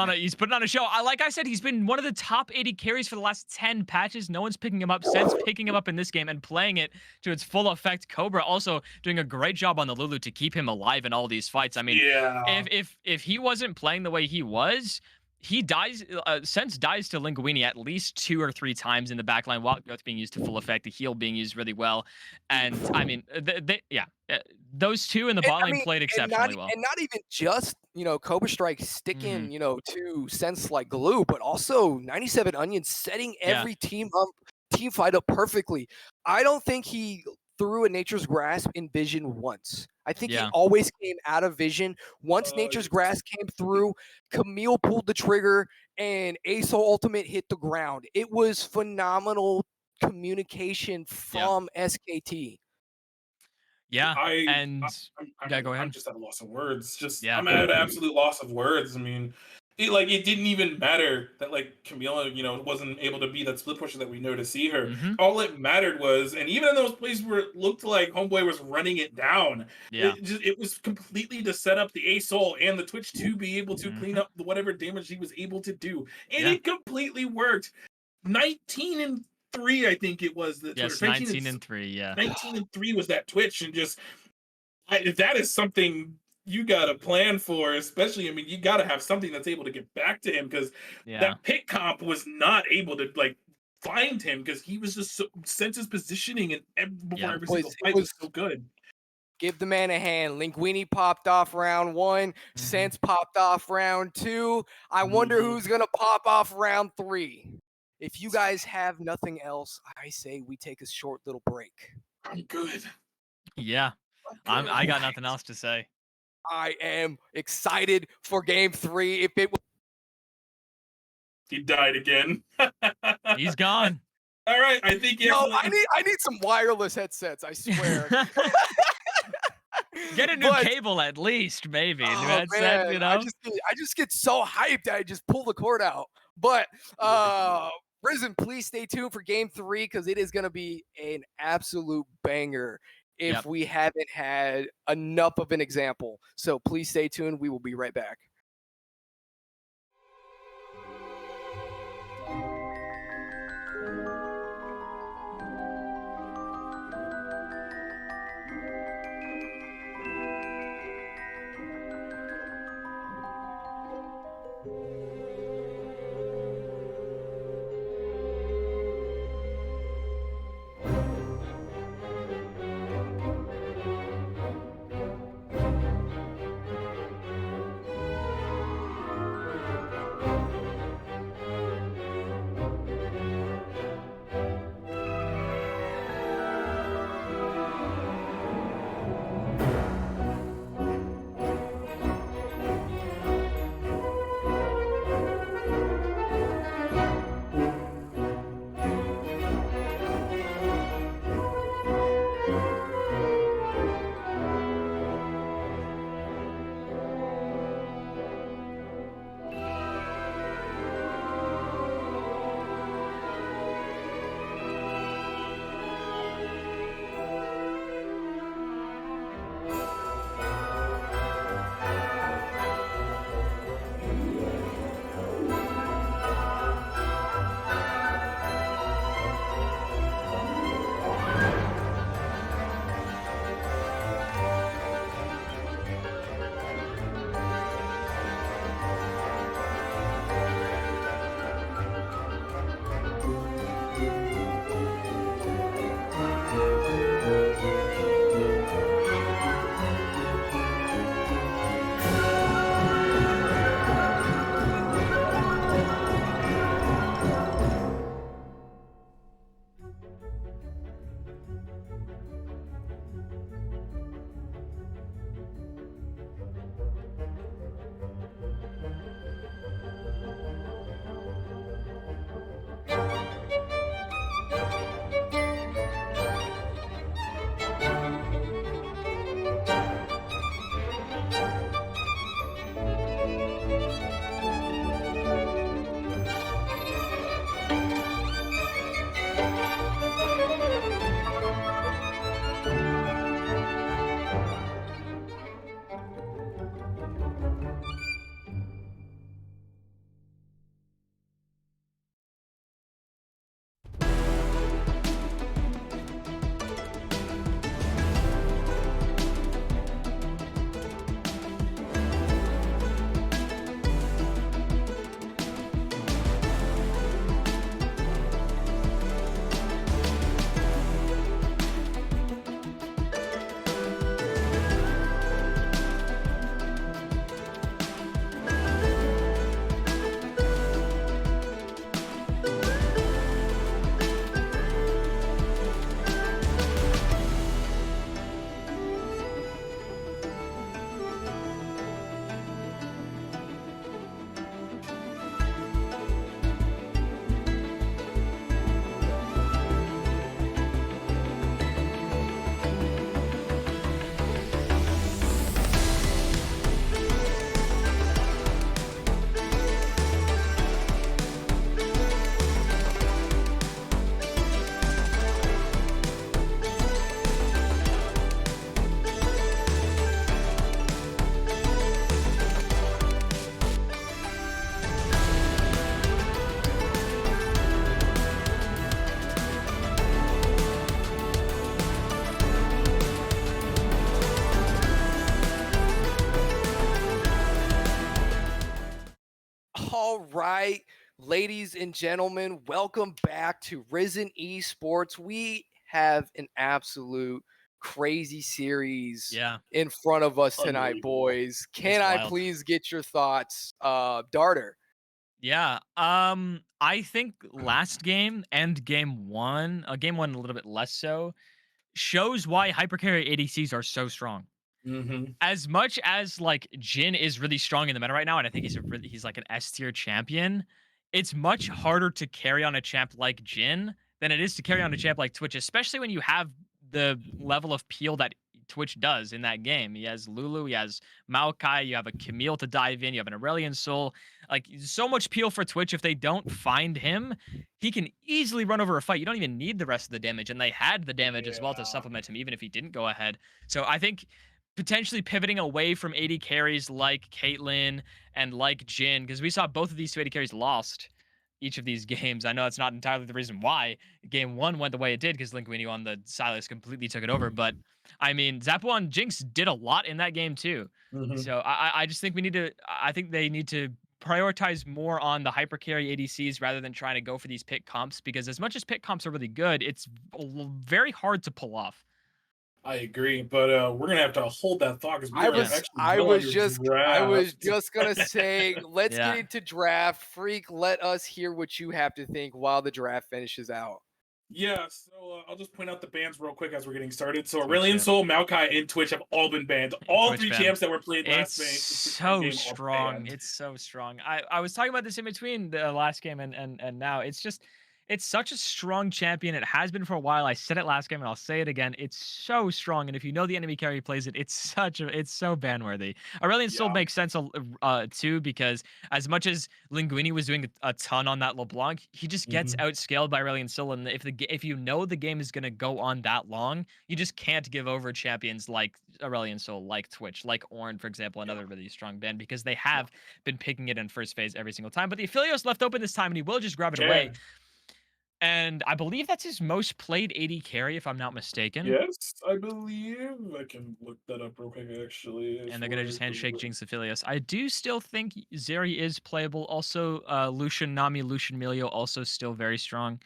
on a show. Like I said, he's been one of the top 80 carries for the last 10 patches. No one's picking him up since picking him up in this game and playing it to its full effect. Cobra also doing a great job on the Lulu to keep him alive in all these fights. I mean, if he wasn't playing the way he was, he dies. Sense dies to Linguini at least 2 or 3 times in the backline while growth being used to full effect, the heal being used really well, and I mean, those two in the bot lane played exceptionally well. And not even just Cobra Strike sticking to Sense like glue, but also 97 Onions setting every team fight up perfectly. I don't think he threw a Nature's Grasp in Vision once. I think he always came out of Vision. Once Nature's Grasp came through, Camille pulled the trigger and ASO Ultimate hit the ground. It was phenomenal communication from SKT. Yeah, go ahead. I'm just at a loss of words. I'm at an absolute loss of words. I mean, it didn't even matter that Camila, wasn't able to be that split pusher that we know to see her. All it mattered was, and even in those places where it looked like Homeboy was running it down, it was completely to set up the ASOL and the Twitch to be able to clean up whatever damage he was able to do, and it completely worked. 19-3, I think it was the Twitch. 19-3, yeah. 19-3 was that Twitch, and that is something you got to plan for, especially, I mean, you got to have something that's able to get back to him, because that pick comp was not able to find him, because he was just Sense's positioning and before every single fight was so good. Give the man a hand. Linguini popped off round 1. Sense popped off round 2. I wonder who's gonna pop off round 3. If you guys have nothing else, I say we take a short little break. I'm good. Yeah, I got nothing else to say. I am excited for game 3. If it he died again. He's gone. All right, I think I need some wireless headsets, I swear. Get a new cable at least, maybe. New headset, I just get so hyped I just pull the cord out. But Risen, please stay tuned for game 3, because it is going to be an absolute banger if we haven't had enough of an example. So please stay tuned. We will be right back. right, ladies and gentlemen, welcome back to Risen Esports. We have an absolute crazy series in front of us tonight, boys. Can I please get your thoughts, Darter? Yeah. I think last game and game one a little bit less so, shows why hypercarry ADCs are so strong. As much as like Jhin is really strong in the meta right now, and I think he's like an S tier champion, it's much harder to carry on a champ like Jhin than it is to carry on a champ like Twitch, especially when you have the level of peel that Twitch does in that game. He has Lulu, he has Maokai, you have a Camille to dive in, you have an Aurelion Soul. Like so much peel for Twitch. If they don't find him, he can easily run over a fight. You don't even need the rest of the damage, and they had the damage as well to supplement him, even if he didn't go ahead. So I think potentially pivoting away from AD carries like Caitlyn and like Jhin, because we saw both of these two AD carries lost each of these games. I know it's not entirely the reason why game one went the way it did, because Linguini on the Silas completely took it over. But I mean, Zappo and Jinx did a lot in that game too. So I just think I think they need to prioritize more on the hyper carry ADCs rather than trying to go for these pick comps, because as much as pick comps are really good, it's very hard to pull off. I agree, but we're gonna have to hold that thought because I was just gonna say, let's get into draft. Freak, let us hear what you have to think while the draft finishes out. Yeah, so I'll just point out the bans real quick as we're getting started. So Aurelion Soul, Maokai, and Twitch have all been banned. All three champs that were played last game. So strong. It's so strong. I was talking about this in between the last game and now. It's such a strong champion. It has been for a while. I said it last game and I'll say it again. It's so strong. And if you know the enemy carry plays it, it's so ban worthy. Aurelion Soul makes sense too, because as much as Linguini was doing a ton on that LeBlanc, he just gets outscaled by Aurelion Soul. And if you know the game is gonna go on that long, you just can't give over champions like Aurelion Soul, like Twitch, like Ornn, for example, another really strong ban, because they have been picking it in first phase every single time. But the Aphelios left open this time, and he will just grab it away. And I believe that's his most played AD carry, if I'm not mistaken. Yes, I believe. I can look that up real quick, actually. And they're going to just handshake Jinx Aphelios. I do still think Zeri is playable. Also, Lucian Nami, Lucian Milio, also still very strong.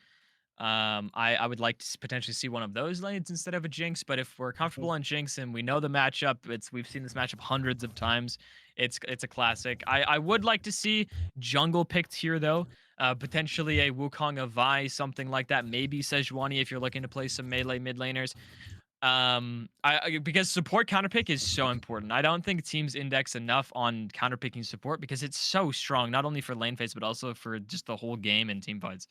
I would like to potentially see one of those lanes instead of a Jinx, but if we're comfortable on Jinx and we know the matchup, we've seen this matchup hundreds of times. It's a classic. I would like to see jungle picked here though. Potentially a Wukong, a Vi, something like that. Maybe Sejuani if you're looking to play some melee mid laners. Because support counterpick is so important. I don't think teams index enough on counterpicking support because it's so strong, not only for lane phase but also for just the whole game and team fights.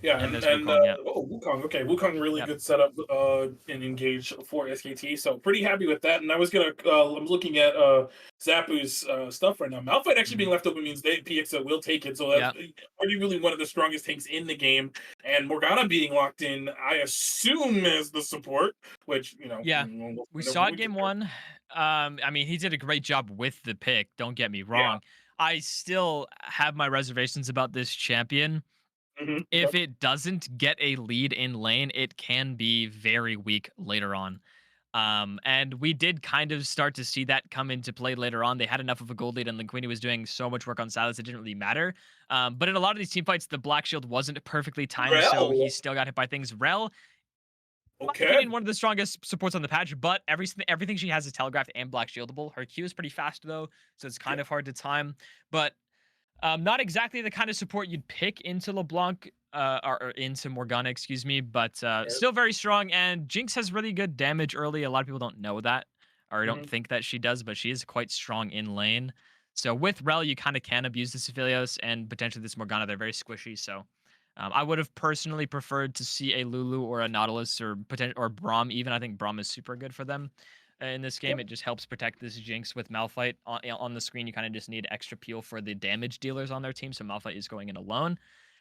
Yeah, and Wukong, Wukong. Okay, Wukong really good setup and engage for SKT. So pretty happy with that. And I was gonna I'm looking at Zappu's stuff right now. Malphite actually being left open means PX will take it. So that's really one of the strongest tanks in the game. And Morgana being locked in, I assume as the support, which we saw it game one. I mean, he did a great job with the pick. Don't get me wrong. I still have my reservations about this champion. If it doesn't get a lead in lane, it can be very weak later on. And we did kind of start to see that come into play later on. They had enough of a gold lead, and Linguini was doing so much work on Silas, it didn't really matter. But in a lot of these team fights, the Black Shield wasn't perfectly timed, so he still got hit by things. Rel, in my opinion, one of the strongest supports on the patch, but everything she has is telegraphed and Black Shieldable. Her Q is pretty fast, though, so it's kind of hard to time. But not exactly the kind of support you'd pick into LeBlanc or into Morgana, excuse me, but still very strong. And Jinx has really good damage early. A lot of people don't know that or don't think that she does, but she is quite strong in lane. So with Rel, you kind of can abuse this Aphelios and potentially this Morgana. They're very squishy. So I would have personally preferred to see a Lulu or a Nautilus or Braum even. I think Braum is super good for them. In this game, it just helps protect this Jinx with Malphite on the screen. You kind of just need extra peel for the damage dealers on their team, so Malphite is going in alone.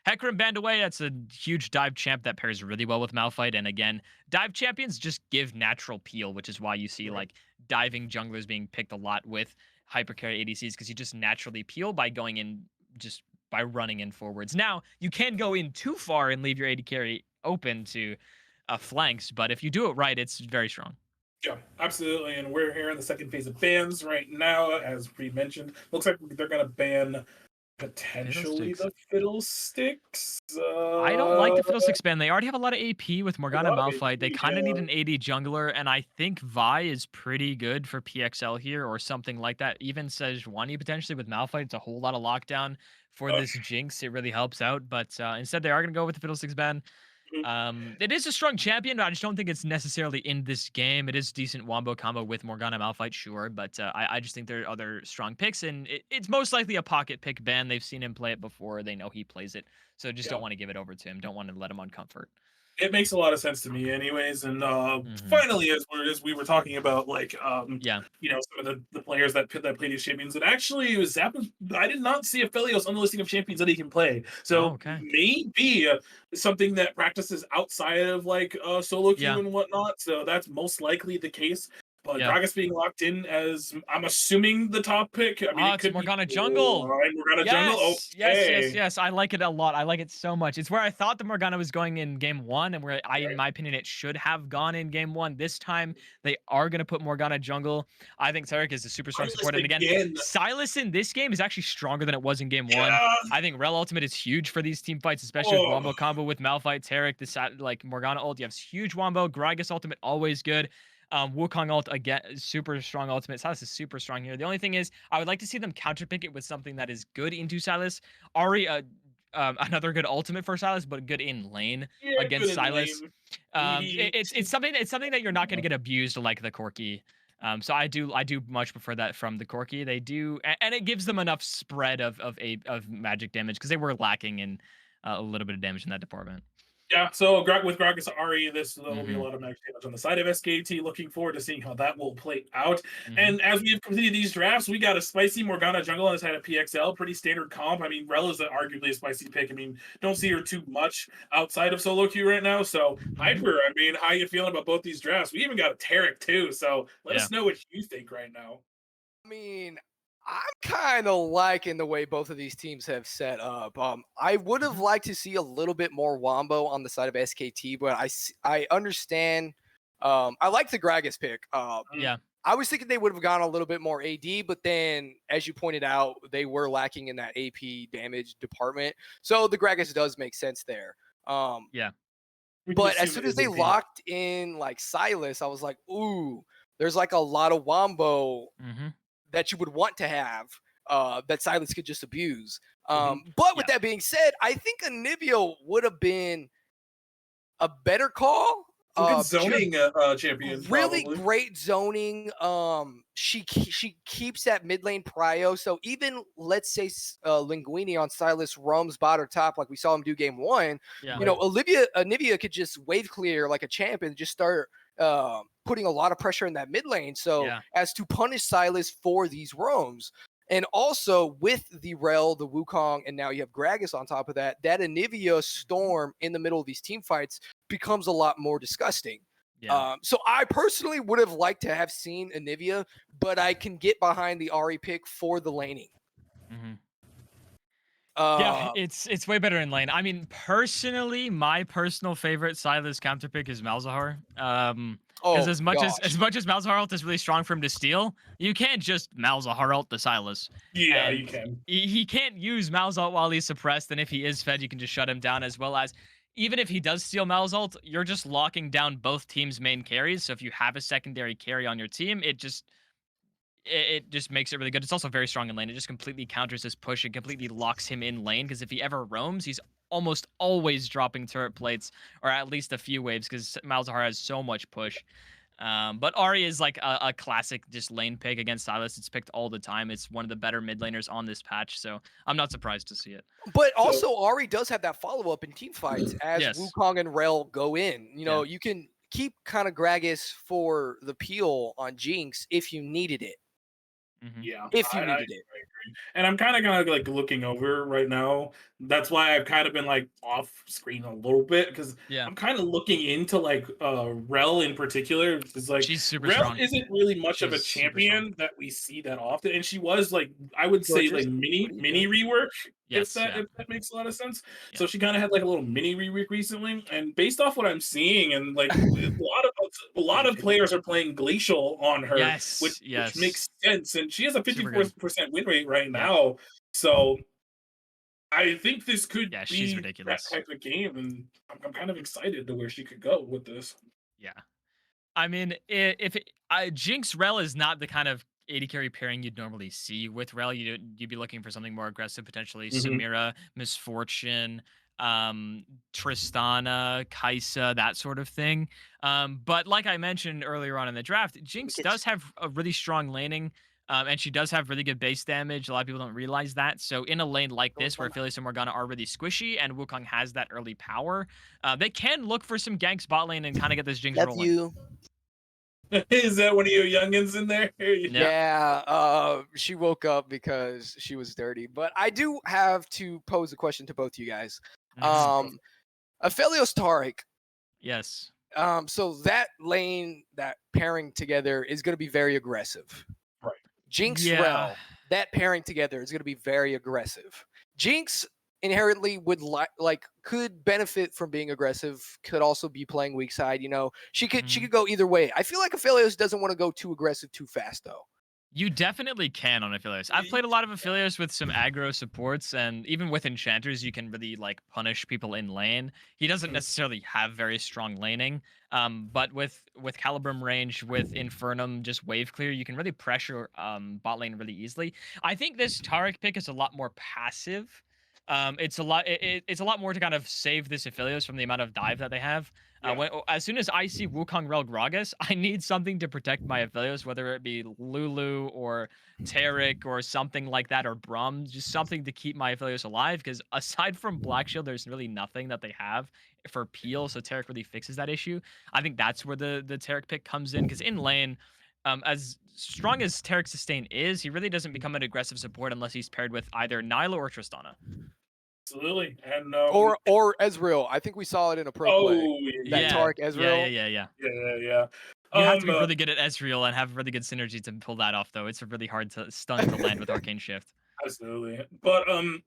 Hecarim banned away. That's a huge dive champ that pairs really well with Malphite. And again, dive champions just give natural peel, which is why you see like diving junglers being picked a lot with hypercarry ADCs, because you just naturally peel by going in, just by running in forwards. Now, you can go in too far and leave your AD carry open to flanks, but if you do it right, it's very strong. Yeah, absolutely. And we're here in the second phase of bans right now, as we mentioned. Looks like they're going to ban Potentially the Fiddlesticks. I don't like the Fiddlesticks ban. They already have a lot of AP with A Morgana lot and of Malphite. They AP, kind of need an AD jungler, and I think Vi is pretty good for PXL here or something like that. Even Sejuani potentially with Malphite. It's a whole lot of lockdown for yeah. this Jinx. It really helps out, but instead they are going to go with the Fiddlesticks ban. Mhm. It is a strong champion, but I just don't think it's necessarily in this game. It is decent wombo combo with Morgana Malphite, sure, but I just think there are other strong picks, and it's most likely a pocket pick ban. They've seen him play it before. They know he plays it, so just Yeah. don't want to give it over to him. Don't want to let him on comfort. It makes a lot of sense to me anyways. And Hmm. finally, as we were talking about, like, Yeah. some of the players that play these champions, and actually it was I did not see Aphelios on the listing of champions that he can play. Oh, So okay. maybe something that practices outside of like solo queue Yeah. and whatnot. So that's most likely the case. But Yeah. Gragas being locked in as, I'm assuming, the top pick. I mean, Oh, it it's could be Morgana cool. Jungle. All right, Morgana Jungle. Yes, yes, yes, Okay. yes. I like it a lot. I like it so much. It's where I thought the Morgana was going in game one, and where in Right. my opinion, it should have gone in game one. This time, they are going to put Morgana Jungle. I think Tarek is a super strong Unless support. And again, again. Silas in this game is actually stronger than it was in game one. Yeah. I think Rel Ultimate is huge for these team fights, especially with Oh. Wombo combo with Malphite, Tarek, like Morgana ult. You have huge Wombo. Gragas Ultimate, always good. Wukong ult again, super strong ultimate. Silas is super strong here. The only thing is, I would like to see them counterpick it with something that is good into Silas. Ari, another good ultimate for Silas, but good in lane Yeah, good against in Silas. lane. It's something that you're not going to get abused like the Corki. So I do much prefer that from the Corki. They do, and it gives them enough spread of magic damage because they were lacking in a little bit of damage in that department. Yeah, so with Gragas Ari, this will be a Hmm. lot of magic damage on the side of SKT. Looking forward to seeing how that will play out. Hmm. And as we have completed these drafts, we got a spicy Morgana Jungle on the side of PXL. Pretty standard comp. I mean, Rel is arguably a spicy pick. I mean, don't see her too much outside of solo queue right now. So, Hmm. Hyper, I mean, how you feeling about both these drafts? We even got a Tarek too. So, let Yeah. us know what you think right now. I mean, I'm kind of liking the way both of these teams have set up. I would have Hmm. liked to see a little bit more Wombo on the side of SKT, but I understand. I like the Gragas pick. Yeah. I was thinking they would have gone a little bit more AD, but then, as you pointed out, they were lacking in that AP damage department. So the Gragas does make sense there. Yeah. We can But as assume soon it as is they AD. locked in like Silas, I was like, ooh, there's like a lot of Wombo Hmm. that you would want to have that Silas could just abuse. Mhm. But with Yeah. that being said, I think Anivio would have been a better call. Some good Just zoning champion, really probably. great zoning. She keeps that mid lane prio. So even let's say Linguini on Silas roams bot or top, like we saw him do game one. Yeah. You know, Anivia could just wave clear like a champ and just start putting a lot of pressure in that mid lane. So Yeah. as to punish Silas for these roams. And also with the Rel, the Wukong, and now you have Gragas on top of that, that Anivia storm in the middle of these team fights becomes a lot more disgusting. Yeah. So I personally would have liked to have seen Anivia, but I can get behind the Ari pick for the laning. Hmm. Yeah, Uh, it's way better in lane. I mean, personally, my personal favorite Silas counter pick is Malzahar. Because oh as much as gosh, Malzahar ult is really strong for him to steal, you can't just Malzahar ult the Silas. Yeah, you And can. he can't use Mal's ult while he's suppressed, and if he is fed, you can just shut him down, as well as even if he does steal Mal's ult, you're just locking down both teams' main carries. So if you have a secondary carry on your team, it just makes it really good. It's also very strong in lane. It just completely counters his push and completely locks him in lane, because if he ever roams, he's almost always dropping turret plates or at least a few waves, because Malzahar has so much push. But Ari is like a classic just lane pick against Silas. It's picked all the time. It's one of the better mid laners on this patch, so I'm not surprised to see it. but So also Ari does have that follow up in team fights as Yes. Wukong and Rel go in. You know, Yeah. you can keep kind of Gragas for the peel on Jinx if you needed it. Hmm. yeah, If you I needed it. agree. And I'm kind of gonna like looking over right now. That's why I've kind of been like off screen a little bit, because Yeah. I'm kind of looking into like Rel in particular. Because like She's super Rel strong. isn't really much of a She's super strong. champion that we see that often, and she was like, I would say Gorgeous. like mini Pretty mini good. rework. Yes. Yeah. If that makes a lot of sense. Yeah. So she kind of had like a little mini rework recently, and based off what I'm seeing, and like a lot of players are playing Glacial on her, which Yes. makes Yes. sense. And she has a Super good. 54% win rate right Yeah. now. So I think this could Yeah, she's be that ridiculous. type of game, and I'm kind of excited to where she could go with this. Yeah. I mean, Jinx Rel is not the kind of AD carry pairing you'd normally see with Rel. You'd be looking for something more aggressive, potentially Mhm. Samira, Misfortune, Tristana, Kaisa, that sort of thing. But like I mentioned earlier on in the draft, Jinx does have a really strong laning. And she does have really good base damage. A lot of people don't realize that. So in a lane like this, where Aphelios and Morgana are really squishy, and Wukong has that early power, they can look for some ganks bot lane and kind of get this Jinx rolling. You. Is that one of your youngins in there? Yeah, she woke up because she was dirty. But I do have to pose a question to both you guys. Aphelios Taric. Yes. So that lane, that pairing together is going to be very aggressive. Right. Jinx Rel, that pairing together is going to be very aggressive. Jinx inherently would could benefit from being aggressive, could also be playing weak side, you know. She could go either way. I feel like Aphelios doesn't want to go too aggressive too fast though. You definitely can on Aphelios. I've played a lot of Aphelios with some aggro supports, and even with enchanters, you can really like punish people in lane. He doesn't necessarily have very strong laning, but with Calibrum range, with Infernum, just wave clear, you can really pressure bot lane really easily. I think this Taric pick is a lot more passive. It's a lot more to kind of save this Aphelios from the amount of dive that they have. As soon as I see Wukong Rel Gragas, I need something to protect my Aphelios, whether it be Lulu or Taric or something like that, or Brum, just something to keep my Aphelios alive. Because aside from Black Shield, there's really nothing that they have for peel, so Taric really fixes that issue. I think that's where the Taric pick comes in, because in lane, as strong as Taric Sustain is, he really doesn't become an aggressive support unless he's paired with either Nyla or Tristana. Absolutely. And or Ezreal. I think we saw it in a pro play. That Taric Ezreal. Yeah. You have to be really good at Ezreal and have really good synergy to pull that off, though. It's really hard to stun to land with Arcane Shift. Absolutely. But and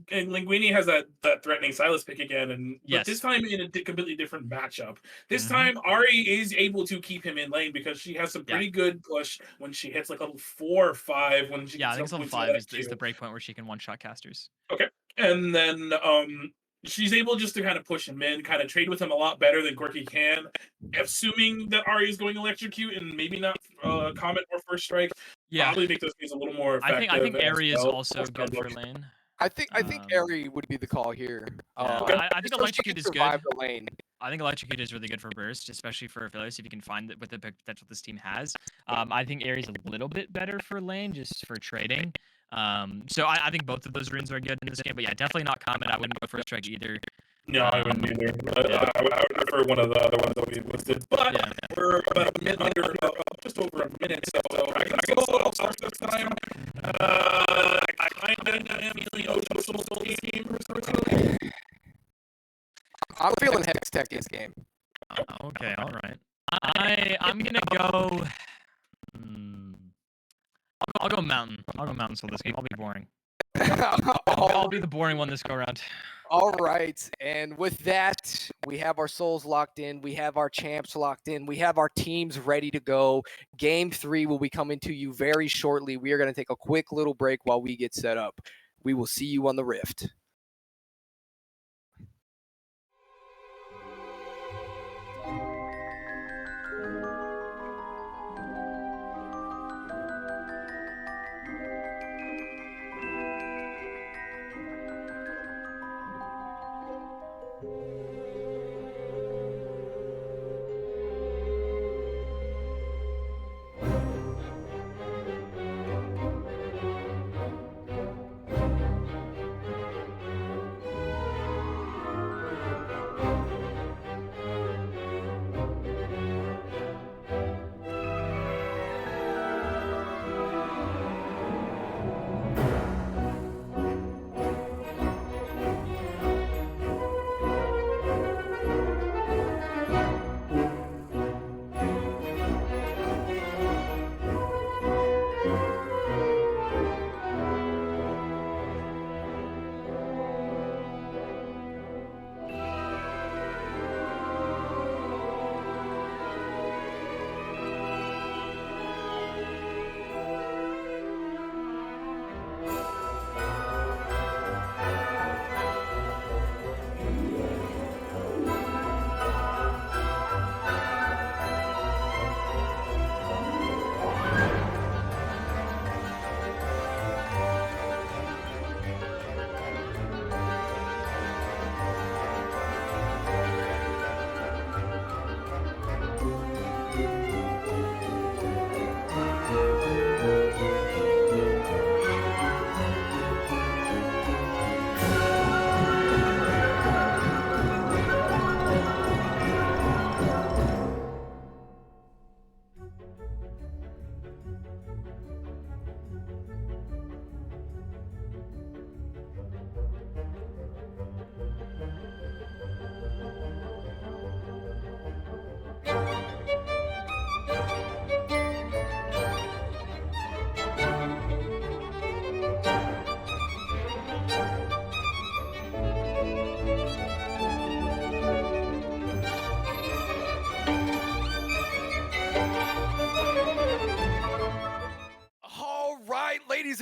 Linguini has that threatening Sylas pick again, but this time in a completely different matchup. This time Ari is able to keep him in lane because she has some pretty good push when she hits like level 4 or 5 when she I think it's level 5 is the breakpoint where she can one-shot casters. Okay. And then she's able just to kind of push him in, kind of trade with him a lot better than Corki can. Assuming that Ari is going electrocute and maybe not Comet or First Strike. Probably make those things a little more effective. I think Ari is also good for lane. I think Ari would be the call here. I think Electrocute is good. The lane. I think Electrocute is really good for burst, especially for Aphelios if you can find it with the potential this team has. I think Ari's a little bit better for lane, just for trading. So I think both of those runes are good in this game, but definitely not Comet. I wouldn't go First Strike either. No, I wouldn't either. I would prefer one of the other ones that we listed. But we're about a minute just over a minute, so I can go start this time. I kind of am feeling Ocho's game personally. I'm feeling Hex Tech this game. Okay, all right. I'm gonna go. I'll go Mountain. I'll go Mountain for this game. I'll be boring. I'll be the boring one this go around. All right, and with that, we have our souls locked in. We have our champs locked in. We have our teams ready to go. Game 3 will be coming to you very shortly. We are going to take a quick little break while we get set up. We will see you on the Rift.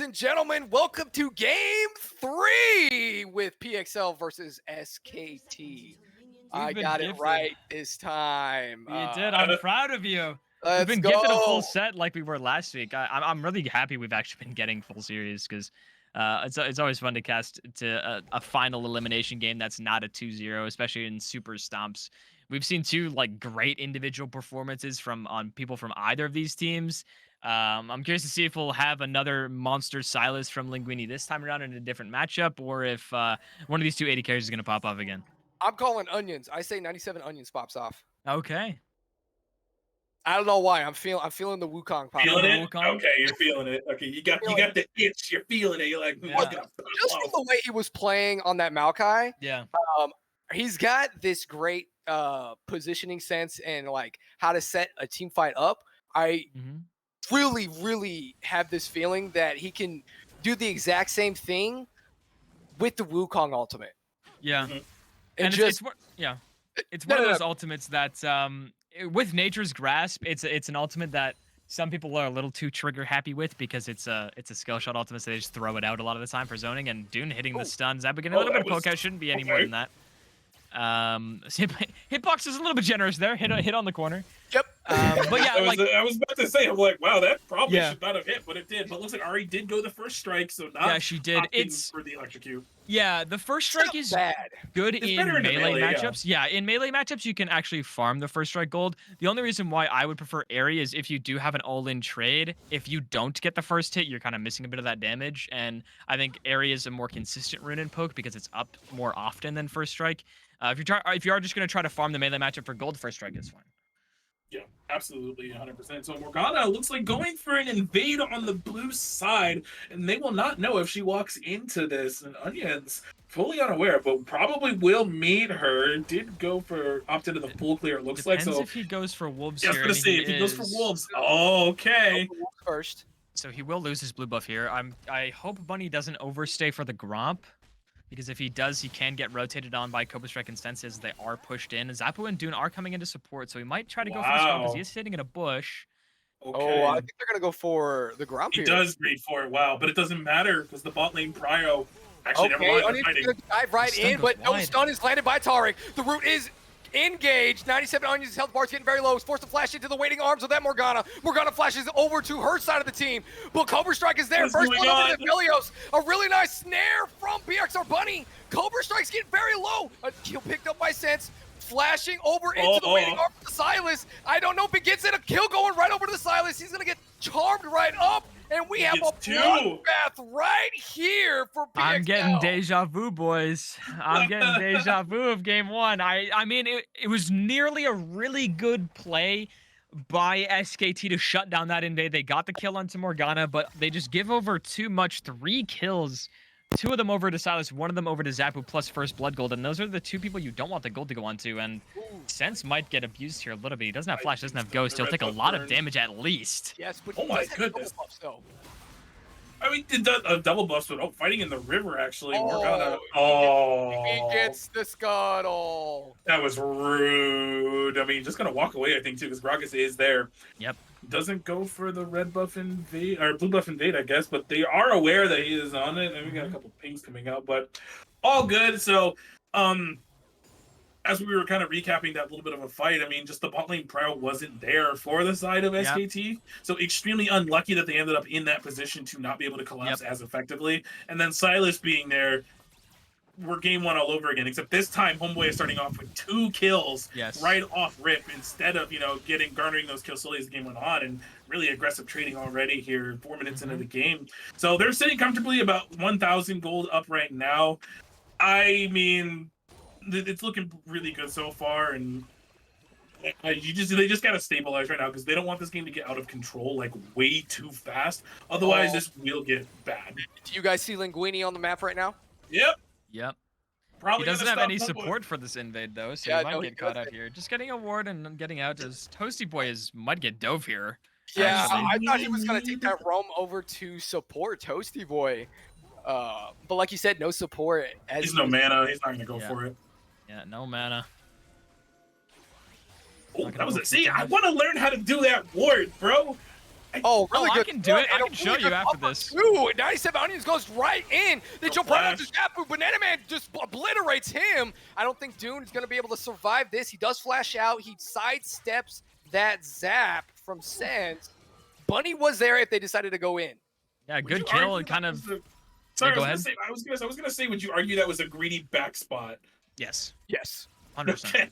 and gentlemen, welcome to Game 3 with PXL versus SKT. I got it right this time. You did. I'm proud of you. Let's We've been go. gifted a full set like we were last week. I'm really happy we've actually been getting full series because it's always fun to cast to a final elimination game that's not a 2-0, especially in super stomps. We've seen two like great individual performances on people from either of these teams. I'm curious to see if we'll have another monster Silas from Linguini this time around in a different matchup, or if one of these two AD carries is going to pop off again. I'm calling onions. I say 97 onions pops off. Okay. I don't know why. I'm feeling the Wukong pop. Feeling it? Okay, you're feeling it. Okay, you got the itch. You're feeling it. You're like, just from the way he was playing on that Maokai. Yeah. He's got this great positioning sense and like how to set a team fight up. I really have this feeling that he can do the exact same thing with the Wukong ultimate. Yeah. Mm-hmm. And it's one of those ultimates that with Nature's Grasp, it's an ultimate that some people are a little too trigger happy with because it's a skill shot ultimate, so they just throw it out a lot of the time for zoning. And Dune hitting the stuns, that getting a little bit of poke out shouldn't be any more than that. Hitbox is a little bit generous there. Hit on the corner. Yep. But yeah, I was about to say, I'm like, wow, that probably should not have hit, but it did. But looks like Ari did go the first strike, so not she did. It's for the electrocute. Yeah, the first strike is good in melee matchups. Yeah, in melee matchups, you can actually farm the first strike gold. The only reason why I would prefer Airy is if you do have an all-in trade. If you don't get the first hit, you're kind of missing a bit of that damage. And I think Airy is a more consistent rune in poke because it's up more often than first strike. If you are just going to try to farm the melee matchup for gold, first strike is fine. Yeah, absolutely, 100%. So Morgana looks like going for an invade on the blue side, and they will not know if she walks into this. And Onion's fully unaware, but probably will meet her. Did go for opt into the full clear. It looks Depends like so. If he goes for wolves here. I was gonna say if he goes for wolves. Oh, okay. First. So he will lose his blue buff here. I hope Bunny doesn't overstay for the Gromp. Because if he does, he can get rotated on by Cobra Strike and Senses. They are pushed in. Zappo and Dune are coming into support, so he might try to go for the Gromp because he is sitting in a bush. Okay. Oh, I think they're going to go for the Gromp here. He does read for it, wow. But it doesn't matter because the bot lane Prio actually never mind. He's going to dive right in, but no stun is landed by Taric. The root is engaged. 97 Onions' health bar's getting very low. He's forced to flash into the waiting arms of that Morgana. Morgana flashes over to her side of the team. But Cobra Strike is there. First one over to Velios. A really nice snare from BXR Bunny. Cobra Strike's getting very low. A kill picked up by Sense. Flashing over into the waiting arms of the Silas. I don't know if he gets it. A kill going right over to the Silas. He's going to get charmed right up. And we have a bloodbath right here for PXL. I'm getting deja vu, boys. I'm getting deja vu of game one. I mean, it was nearly a really good play by SKT to shut down that invade. They got the kill onto Morgana, but they just give over too much. 3 kills. 2 of them over to Silas, 1 of them over to Zappu plus first blood gold. And those are the 2 people you don't want the gold to go onto. And Sense might get abused here a little bit. He doesn't have flash, doesn't have ghost. He'll take a lot of damage at least. Yes, but oh my goodness. I mean, it does a double buff, but fighting in the river actually. Morgana. He gets the scuttle. That was rude. I mean, just gonna walk away, I think, too, because Gragas is there. Yep. Doesn't go for the red buff invade or blue buff invade, I guess, but they are aware that he is on it, and we got a couple pings coming out, but all good. So, as we were kind of recapping that little bit of a fight, I mean, just the bot lane Prio wasn't there for the side of SKT, so extremely unlucky that they ended up in that position to not be able to collapse as effectively. And then Silas being there, we're game one all over again, except this time Homeboy is starting off with 2 kills right off rip instead of, garnering those kills slowly as the game went on, and really aggressive trading already here 4 minutes into the game. So they're sitting comfortably about 1,000 gold up right now. I mean, it's looking really good so far, and they just gotta stabilize right now because they don't want this game to get out of control like way too fast. Otherwise, this will get bad. Do you guys see Linguini on the map right now? Yep. Probably he doesn't have any support for this invade though, so he might get caught up here. Just getting a ward and getting out as Toasty Boy might get dove here. Yeah, I thought he was gonna take that roam over to support Toasty Boy. But like you said, no support. He's no mana. He's not gonna go for it. Yeah, no mana. Oh, that was it. See, I want to learn how to do that ward, bro. Oh, really good. I can do it. I can show you after this. Ooh, 97 Onions goes right in. They jump right onto Zapu. Banana Man just obliterates him. I don't think Dune is going to be able to survive this. He does flash out. He sidesteps that zap from Sense. Bunny was there if they decided to go in. Yeah, good kill. And kind of. Sorry, go I ahead. was gonna say, would you argue that was a greedy back spot? Yes. Yes. 100%. Okay.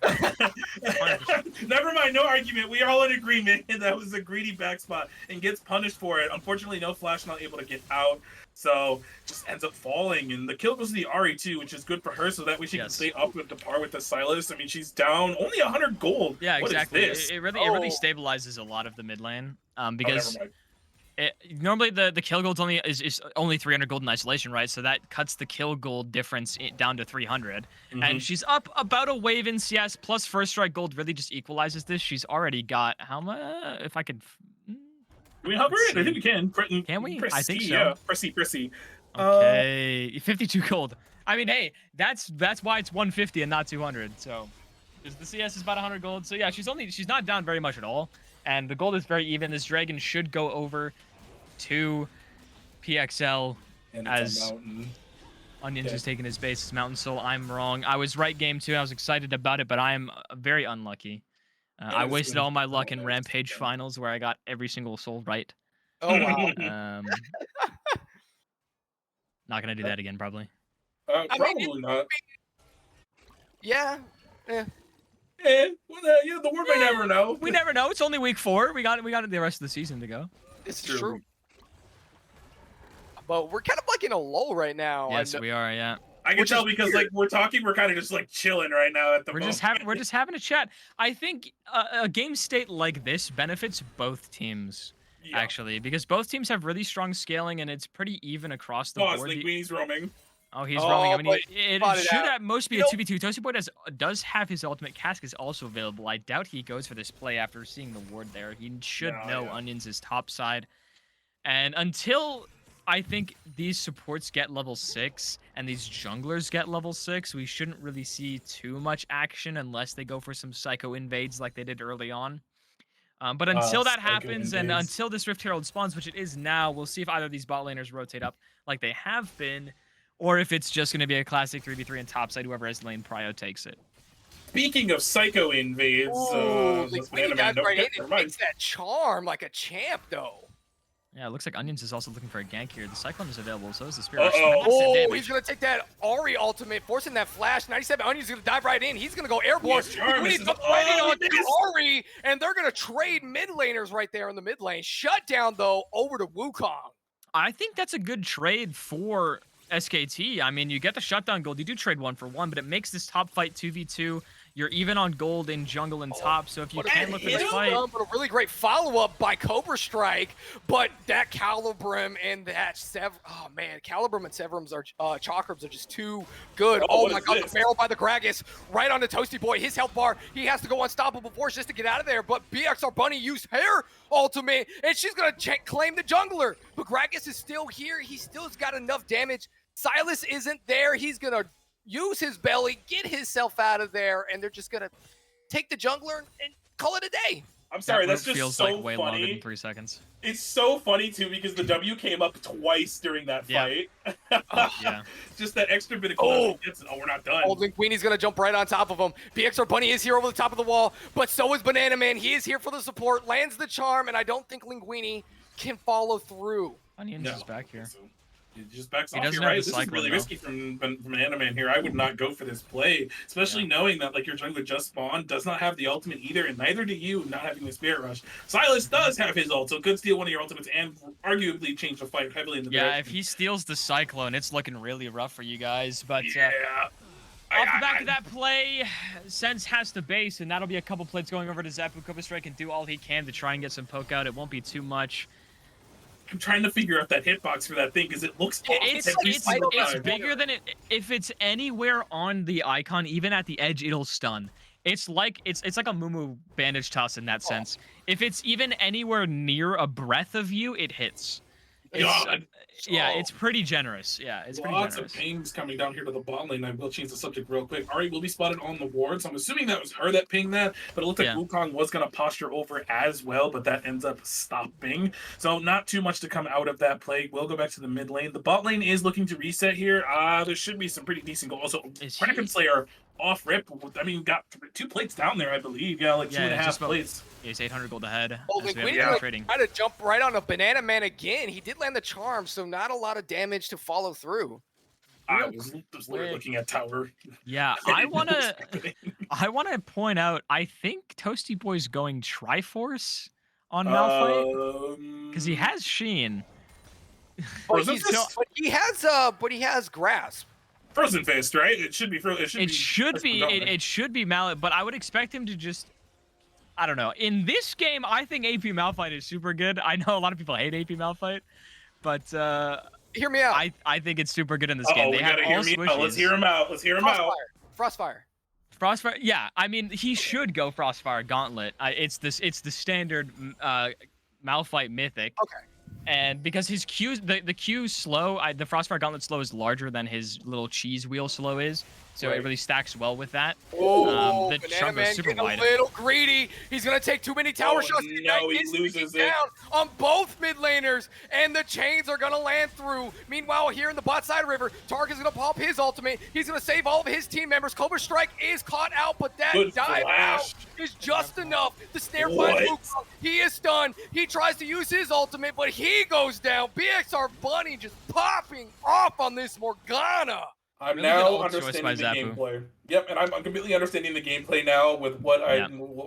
100%. Never mind, no argument. We are all in agreement that was a greedy back spot and gets punished for it. Unfortunately, no Flash, not able to get out, so just ends up falling. And the kill goes to the Ari too, which is good for her, so that way she can stay up with the par with the Silas. I mean, she's down only 100 gold. Yeah, what exactly. Is this? It really stabilizes a lot of the mid lane because. Never mind. Normally the kill gold is only 300 gold in isolation, right? So that cuts the kill gold difference down to 300. And she's up about a wave in CS plus first strike gold really just equalizes this. She's already got how much? If I could. Can we hover it? I think we can. Can we? Press I think C, so. Yeah, press C. Okay, 52 gold. I mean, hey, that's why it's 150 and not 200. So, the CS is about 100 gold. So yeah, she's not down very much at all. And the gold is very even. This dragon should go over to PXL And as Onions is taking his base as Mountain Soul. I'm wrong. I was right game 2. I was excited about it, but I am very unlucky. I wasted all my luck in Rampage finals where I got every single soul right. Oh, wow. Not going to do that again, probably. Probably not. Yeah. Well, the word may never know. We never know. It's only week 4. We got the rest of the season to go. It's true. But we're kind of like in a lull right now. Yes, we are. Yeah. I can tell because like we're talking, we're kind of just like chilling right now at the moment. We're just having a chat. I think a game state like this benefits both teams actually because both teams have really strong scaling and it's pretty even across the board. Linguini's roaming. Oh, he's roaming. I mean, it should at most be a 2v2. Toasty Boy does have his ultimate. Cask is also available. I doubt he goes for this play after seeing the ward there. He should know Onions is top side. And until I think these supports get level 6 and these junglers get level 6, we shouldn't really see too much action unless they go for some psycho invades like they did early on. But until that happens and until this Rift Herald spawns, which it is now, we'll see if either of these bot laners rotate up like they have been, or if it's just going to be a classic 3v3 and topside, whoever has lane prio takes it. Speaking of psycho invades, Banana Man takes that charm like a champ, though. Yeah, it looks like Onions is also looking for a gank here. The Cyclone is available, so is the Spirit. Oh, he's going to take that Ari ultimate, forcing that flash. 97 Onions is going to dive right in. He's going to go airborne. He's right in on Ari, and they're going to trade mid laners right there in the mid lane. Shut down, though, over to Wukong. I think that's a good trade for SKT. I mean, you get the shutdown gold. You do trade 1 for 1, but it makes this top fight 2v2. You're even on gold in jungle and top, so if you can look for this fight. But a really great follow-up by Cobra Strike, but that Calibrum and that oh man, Calibrum and Severum's Chakrams are just too good. Oh my god, the barrel by the Gragas right on the Toasty Boy. His health bar, he has to go unstoppable force just to get out of there, but BXR Bunny used her ultimate, and she's gonna claim the jungler. But Gragas is still here. He still's got enough damage. Silas isn't there. He's gonna use his belly, get himself out of there, and they're just gonna take the jungler and call it a day. I'm sorry, that's just feels so like way funny. Longer than 3 seconds. It's so funny too because the W came up twice during that fight. Yeah. Just that extra bit of we're not done. Old Linguini's gonna jump right on top of him. BXR Bunny is here over the top of the wall, but so is Banana Man. He is here for the support, lands the charm, and I don't think Linguini can follow through. Onions is back here. It just backs off here, right? This is really risky from Banana Man here. I would not go for this play, especially knowing that like your jungler just spawned, does not have the ultimate either, and neither do you, not having the Spirit Rush. Silas does have his ult, so could steal one of your ultimates and arguably change the fight heavily in the direction. If he steals the Cyclone, it's looking really rough for you guys, but off the back of that play, Sense has to base, and that'll be a couple plays going over to Zapu. Cobra Strike can do all he can to try and get some poke out. It won't be too much. I'm trying to figure out that hitbox for that thing because it looks it's bigger than it. If it's anywhere on the icon, even at the edge, it'll stun. It's like a Mumu bandage toss in that sense. If it's even anywhere near a breath of you, it hits. God. Yeah, it's pretty generous. Yeah, it's pretty generous. Lots of pings coming down here to the bot lane. I will change the subject real quick. Ari will be spotted on the ward, so I'm assuming that was her that pinged that, but it looked like Wukong was going to posture over as well, but that ends up stopping. So not too much to come out of that play. We'll go back to the mid lane. The bot lane is looking to reset here. There should be some pretty decent goals. Also, Kraken Slayer off rip. I mean, got 2 plates down there, I believe. Yeah, like 2.5 plates. He's 800 gold ahead. Oh, Linguini tried to jump right on a Banana Man again. He did land the charm, so not a lot of damage to follow through. I was literally looking at tower. Yeah, I wanna point out. I think Toasty Boy's going Triforce on Malphite because he has Sheen. But he has Grasp. Frozen Fist, right? It should be. It should be Mallet, but I would expect him to just. I don't know. In this game, I think AP Malphite is super good. I know a lot of people hate AP Malphite, but hear me out. I think it's super good in this game. They have all squishies. Let's hear him out. Frostfire. Yeah, I mean he should go Frostfire Gauntlet. It's the standard Malphite mythic. Okay. And because his Q, the Q slow, the Frostfire Gauntlet slow is larger than his little cheese wheel slow is, so it really stacks well with that. Oh, the chunk goes super wide. A little greedy. He's gonna take too many tower shots. No, he loses it down on both mid laners, and the chains are gonna land through. Meanwhile, here in the bot side river, Tark is gonna pop his ultimate. He's gonna save all of his team members. Cobra Strike is caught out, but that dive out is just enough. The snare finds Wukong. He is stunned. He tries to use his ultimate, but he goes down. BXR Bunny just popping off on this Morgana. I'm now understanding the gameplay. Yep, and I'm completely understanding the gameplay now with what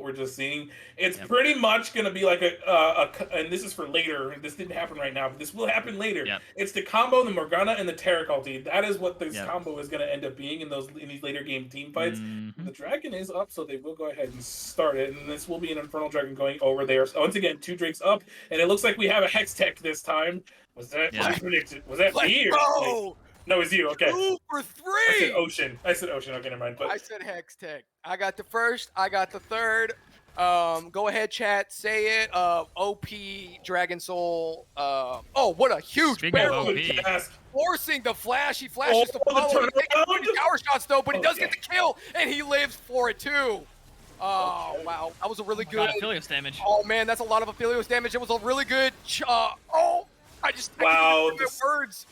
we're just seeing. It's pretty much going to be like and this is for later. This didn't happen right now, but this will happen later. Yep. It's the combo, the Morgana, and the Taric ulti. That is what this combo is going to end up being in these later game team fights. The dragon is up, so they will go ahead and start it, and this will be an Infernal Dragon going over there. So once again, 2 Drakes up, and it looks like we have a Hex Tech this time. Was that predicted? Was that me? No, it's you. Okay. 2 for 3. I said ocean. Okay, never mind. But I said Hex Tech. I got the first. I got the third. Go ahead, chat. Say it. OP Dragon Soul. Oh, what a huge barrel. Forcing the flash. He flashes the follow. He takes 20 tower shots though, but he does get the kill, and he lives for it too. Oh wow, that was a really good. Aphelios damage. Oh man, that's a lot of Aphelios damage. It was a really good. I can't find my words.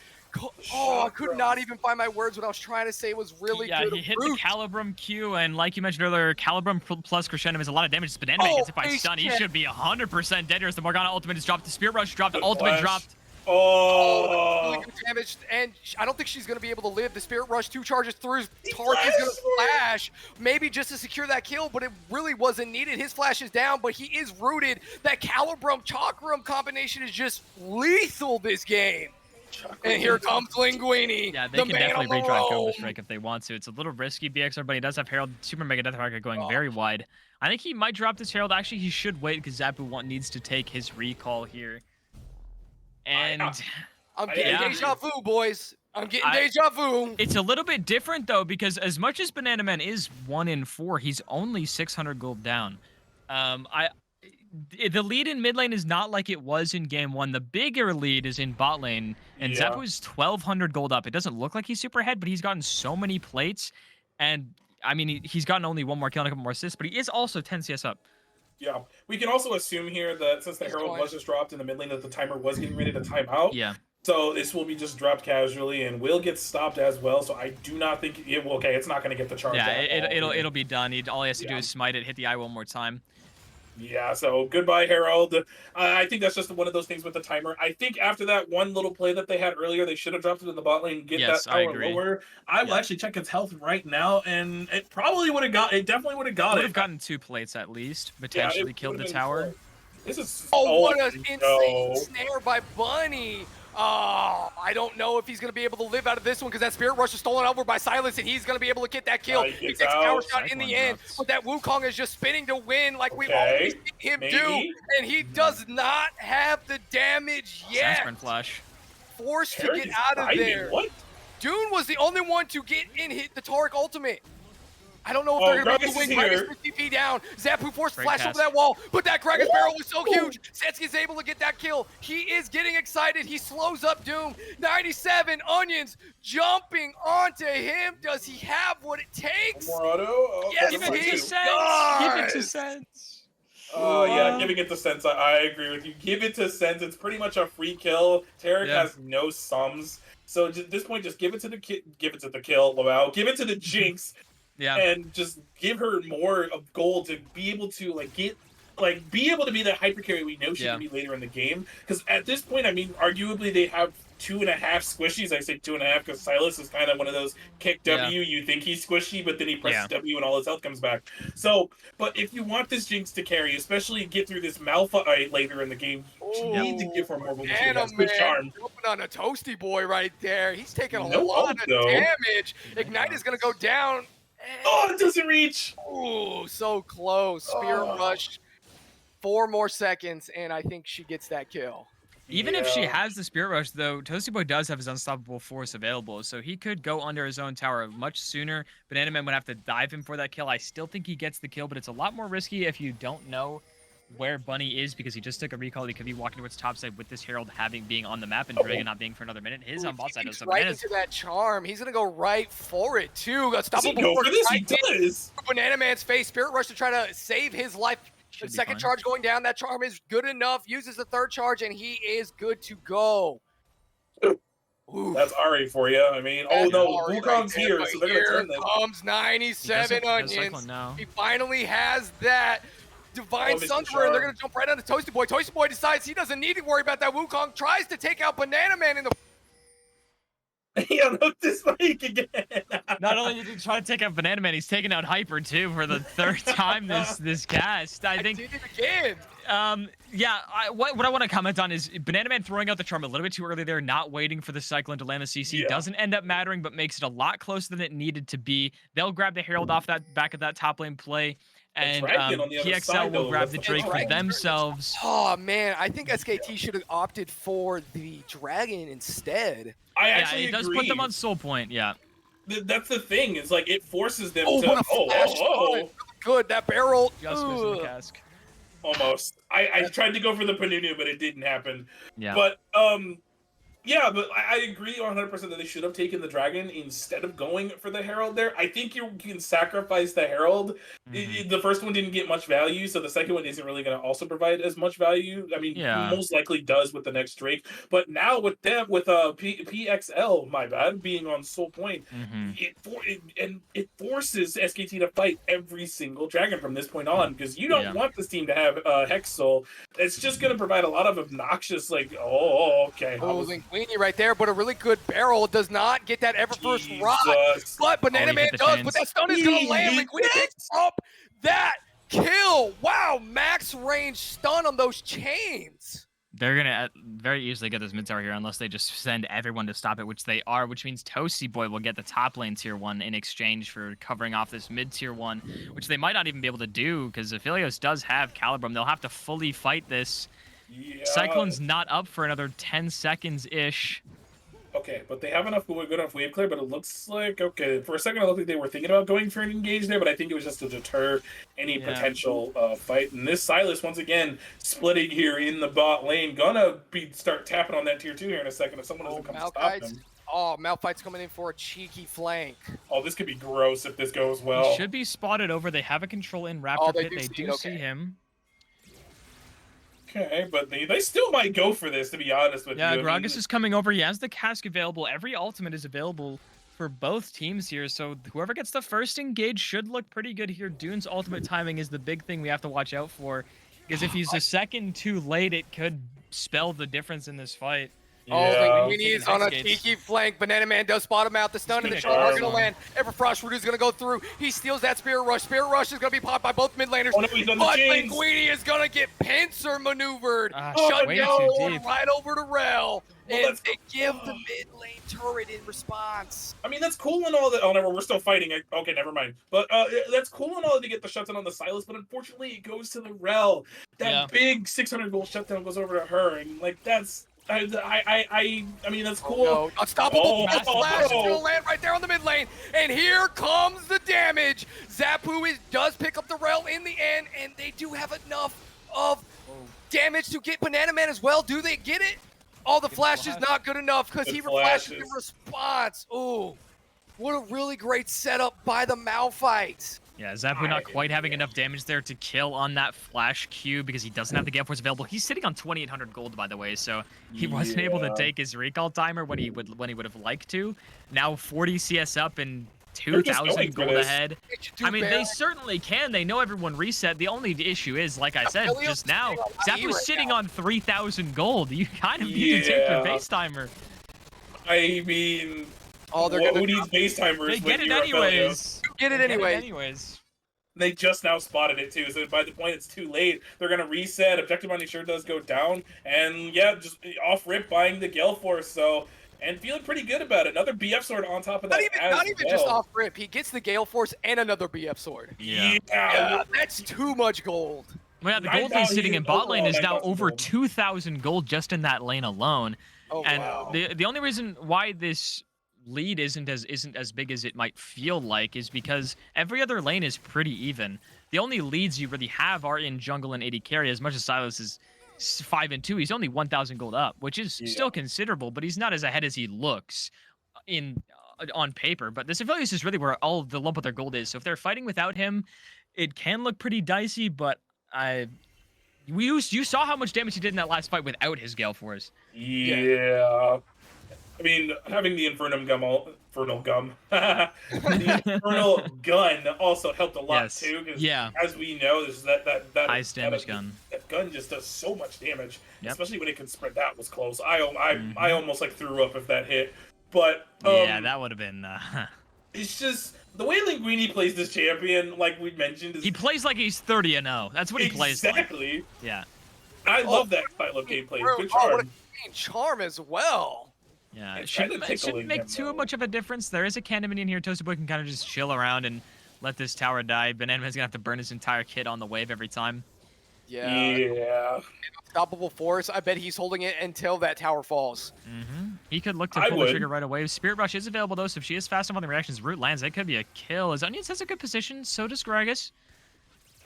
I could not even find my words. What I was trying to say was really good. Yeah, he hit the Calibrum Q, and like you mentioned earlier, Calibrum plus Crescendo is a lot of damage. Banana Man gets hit by stun. He should be 100% dead here as the Morgana ultimate is dropped. The Spirit Rush dropped. The ultimate dropped. Really good damage, and I don't think she's going to be able to live. The Spirit Rush 2 charges through. Tark is going to flash, maybe just to secure that kill, but it really wasn't needed. His flash is down, but he is rooted. That Calibrum Chakram combination is just lethal this game. And here comes Linguini. Yeah, they can definitely retry Cobra Strike if they want to. It's a little risky, BXR, but he does have Herald, Super Mega Death Market going very wide. I think he might drop this Herald. Actually, he should wait because Zapu needs to take his recall here. And I'm getting deja vu, boys. I'm getting deja vu. It's a little bit different, though, because as much as Banana Man is 1 in 4, he's only 600 gold down. The lead in mid lane is not like it was in game 1. The bigger lead is in bot lane, and Zapu's 1,200 gold up. It doesn't look like he's super ahead, but he's gotten so many plates, and I mean, he's gotten only 1 more kill and a couple more assists, but he is also 10 CS up. Yeah, we can also assume here that since the Herald was just dropped in the mid lane, that the timer was getting ready to time out. Yeah. So this will be just dropped casually and will get stopped as well. So I do not think it will. Okay, it's not going to get the charge. Yeah, it'll be done. All he has to do is smite it, hit the eye 1 more time. Yeah, so goodbye, Herald. I think that's just one of those things with the timer. I think after that one little play that they had earlier, they should have dropped it in the bot lane, get that tower lower. I will actually check his health right now, and it probably would have got. It definitely would have got it. Would have gotten 2 plates at least. Potentially killed the tower. This is what an insane snare by Bunny. I don't know if he's going to be able to live out of this one because that Spirit Rush is stolen over by Silas, and he's going to be able to get that kill. He takes a tower shot in the end, but that Wukong is just spinning to win like we've always seen him do, and he does not have the damage yet. Flash. Forced to get out of there. What? Dune was the only one to get in hit the Taric ultimate. I don't know if they're going to be able to win. Gragas 50 TP down. Zapu forced flash over that wall, but that Gragas barrel was so huge. Setsky's able to get that kill. He is getting excited. He slows up Doom. 97 Onions jumping onto him. Does he have what it takes? One more auto? Oh, yes, give it he to Sense. does. Give it to Sense. Oh, yeah, giving it to Sense. I agree with you. Give it to Sense. It's pretty much a free kill. Tarek has no sums. So at this point, just give it to the kill. Wow. Give it to the Jinx. Yeah. And just give her more of gold to be able to be able to be that hyper carry we know she can be later in the game. Because at this point, I mean, arguably they have 2.5 squishies. I say 2.5 because Silas is kind of one of those kick W. You think he's squishy, but then he presses W and all his health comes back. So, but if you want this Jinx to carry, especially get through this Malphite later in the game, you need to give her more gold. Good charm. Jumping on a Toasty Boy right there. He's taking a lot of damage. Ignite is going to go down. Oh, it doesn't reach. Ooh, so close. Spear Rush. 4 more seconds, and I think she gets that kill. Even if she has the Spirit Rush, though, Toasty Boy does have his Unstoppable Force available, so he could go under his own tower much sooner. Banana Man would have to dive him for that kill. I still think he gets the kill, but it's a lot more risky if you don't know where Bunny is, because he just took a recall. He could be walking towards top side with this Herald being on the map and Dragon not being for another minute. His on bot side is right into that charm. He's gonna go right for it too. Unstoppable Force. He does. Banana Man's face. Spirit Rush to try to save his life. The second charge going down. That charm is good enough. Uses the third charge, and he is good to go. That's Ari for you. I mean, oh no, Wukong's here, so they're gonna turn this. Comes 97 Onions. He finally has that. Divine Sunderer, and they're going to jump right onto Toasty Boy. Toasty Boy decides he doesn't need to worry about that. Wukong tries to take out Banana Man in the... He unhooked his mic again. Not only did he try to take out Banana Man, he's taking out Hyper, too, for the third time this cast. I think... did it again. What I want to comment on is Banana Man throwing out the charm a little bit too early there, not waiting for the Cyclone to land the CC. Doesn't end up mattering, but makes it a lot closer than it needed to be. They'll grab the Herald off that back of that top lane play. And PXL will grab the Drake for themselves. Oh, man. I think SKT should have opted for the Dragon instead. I actually it does put them on Soul Point, That's the thing. It's like it forces them to... What a flash. Good. That barrel... Just missing the cask. Almost. I tried to go for the Panunu, but it didn't happen. Yeah. But, but I agree 100% that they should have taken the Dragon instead of going for the Herald there. I think you can sacrifice the Herald. The first one didn't get much value, so the second one isn't really going to also provide as much value. I mean, most likely does with the next Drake. But now with them, with PXL, my bad, being on Soul Point, it forces SKT to fight every single Dragon from this point on, because you don't want this team to have Hex Soul. It's just going to provide a lot of obnoxious, Weenie right there, but a really good barrel does not get that Everfirst rod. But Banana Man does, but that stun is going to land. Linguini picks up that kill. Wow, max range stun on those chains. They're going to very easily get this mid tower here unless they just send everyone to stop it, which they are, which means Toasty Boy will get the top lane tier 1 in exchange for covering off this mid tier 1, which they might not even be able to do because Aphelios does have Calibrum. They'll have to fully fight this. Cyclone's not up for another 10 seconds-ish. Okay, but they have good enough wave clear, but it looks like, okay, for a second it looked like they were thinking about going for an engage there, but I think it was just to deter any potential fight. And this Silas, once again, splitting here in the bot lane, gonna start tapping on that tier 2 here in a second if someone doesn't come to stop him. Oh, Malphite's coming in for a cheeky flank. Oh, this could be gross if this goes well. He should be spotted over. They have a control in Raptor Pit. They do see him. Okay, but they still might go for this, to be honest with you. Yeah, Gragas is coming over. He has the cask available. Every ultimate is available for both teams here, so whoever gets the first engage should look pretty good here. Dune's ultimate timing is the big thing we have to watch out for, because if he's a second too late, it could spell the difference in this fight. Oh, Linguini is on a cheeky flank. Banana Man does spot him out. The stun and the charge are going to land. Everfrost Rude is going to go through. He steals that Spirit Rush. Spirit Rush is going to be popped by both mid laners. But Linguini is going to get pincer maneuvered. Shut down right over to Rel. And they give the mid lane turret in response. I mean, that's cool and all that. Oh, no, we're still fighting. Okay, never mind. But that's cool and all to get the shutdown on the Silas, but unfortunately it goes to the Rel. That big 600 gold shutdown goes over to her, and like that's I mean, that's cool. Oh, no. Unstoppable flash is gonna land right there on the mid lane, and here comes the damage. Zapu does pick up the rail in the end, and they do have enough of damage to get Banana Man as well. Do they get it? Oh, the flash is not good enough because he flashes in response. Ooh, what a really great setup by the Malphites. Yeah, Zapu not quite having enough damage there to kill on that flash Q because he doesn't have the Gale Force available. He's sitting on 2,800 gold, by the way, so he wasn't able to take his recall timer when he would have liked to. Now 40 CS up and 2,000 gold ahead. I mean, they certainly can. They know everyone reset. The only issue is, like I said just now, Zapu's sitting on 3,000 gold. You kind of need to take your base timer. I mean, they're who needs base timers? They get it anyways. Get it anyways. They just now spotted it too, so by the point it's too late, they're gonna reset. Objective money sure does go down, and yeah, just off rip buying the Gale Force. So and feeling pretty good about it. Another BF sword on top of that. Not even just off rip. He gets the Gale Force and another BF sword. Yeah, that's too much gold. Well, yeah, the gold he's sitting in bot lane is now over 2,000 gold just in that lane alone. The only reason why this lead isn't as big as it might feel like is because every other lane is pretty even. The only leads you really have are in jungle and AD carry. As much as Silas is 5 and 2, he's only 1,000 gold up, which is still considerable, but he's not as ahead as he looks on paper. But this Aphelios is really where all of the lump of their gold is. So if they're fighting without him, it can look pretty dicey, but you saw how much damage he did in that last fight without his Gale Force. Yeah. I mean, having the Infernal Gun also helped a lot too. Because as we know, there's that highest damage gun. That gun just does so much damage, especially when it can spread. That was close. I almost like threw up if that hit. But yeah, that would have been. It's just the way Linguini plays this champion, like we mentioned. He plays like he's 30-0. That's what he plays like. Exactly. Yeah. I love that style of gameplay. Good charm. charm. What a charm as well. Yeah, it shouldn't make too much of a difference. There is a cannon minion here. Toasty Boy can kind of just chill around and let this tower die. Banana Man's gonna have to burn his entire kit on the wave every time. Yeah. Unstoppable force. I bet he's holding it until that tower falls. He could look to pull the trigger right away. Spirit Rush is available though, so if she is fast enough on the reactions, Root lands. That could be a kill. As Onions has a good position, so does Gragas.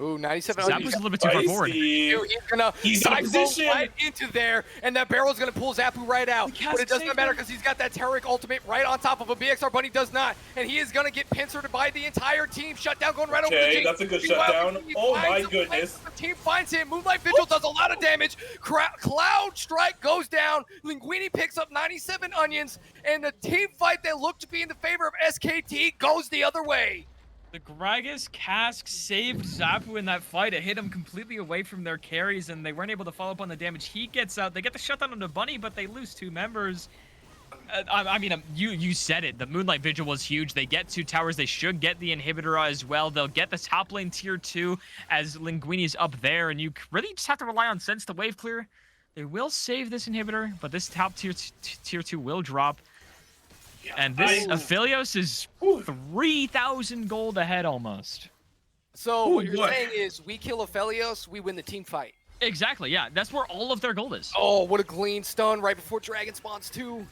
Ooh, 97. Zapu's a little bit too far forward. He's gonna cycle right into there, and that barrel's gonna pull Zapu right out. But it doesn't matter because he's got that Taric ultimate right on top of a BXR Bunny does not, and he is gonna get pincered by the entire team. Shutdown going right over the team. That's a good shutdown. Oh my goodness. The team finds him. Moonlight Vigil does a lot of damage. Cloud Strike goes down. Linguini picks up 97 onions, and the team fight that looked to be in the favor of SKT goes the other way. The Gragas cask saved Zapu in that fight. It hit him completely away from their carries, and they weren't able to follow up on the damage. He gets out. They get the shutdown on the Bunny, but they lose 2 members. I mean, you said it. The Moonlight Vigil was huge. They get 2 towers. They should get the inhibitor as well. They'll get the top lane tier 2 as Linguini's up there, and you really just have to rely on Sense to wave clear. They will save this inhibitor, but this top tier 2 will drop. And this Aphelios is 3,000 gold ahead almost. So what you're saying is we kill Aphelios, we win the team fight. Exactly, yeah. That's where all of their gold is. Oh, what a clean stun right before Dragon spawns too.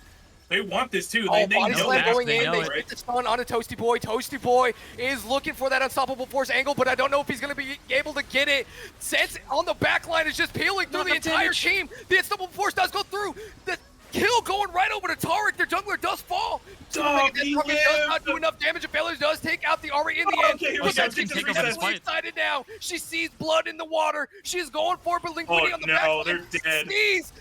They want this too. They know slam going in. They right? get the stun on a Toasty Boy. Toasty Boy is looking for that unstoppable force angle, but I don't know if he's going to be able to get it. Sense on the back line is just peeling through the entire team. The unstoppable force does go through. The kill going right over to Taric. Their jungler does fall. He does not do enough damage. Aphelios does take out the Ahri in the end. Okay, excited now. She sees blood in the water. She's going for it, but Linguini on the back line. They're dead. Sneeze.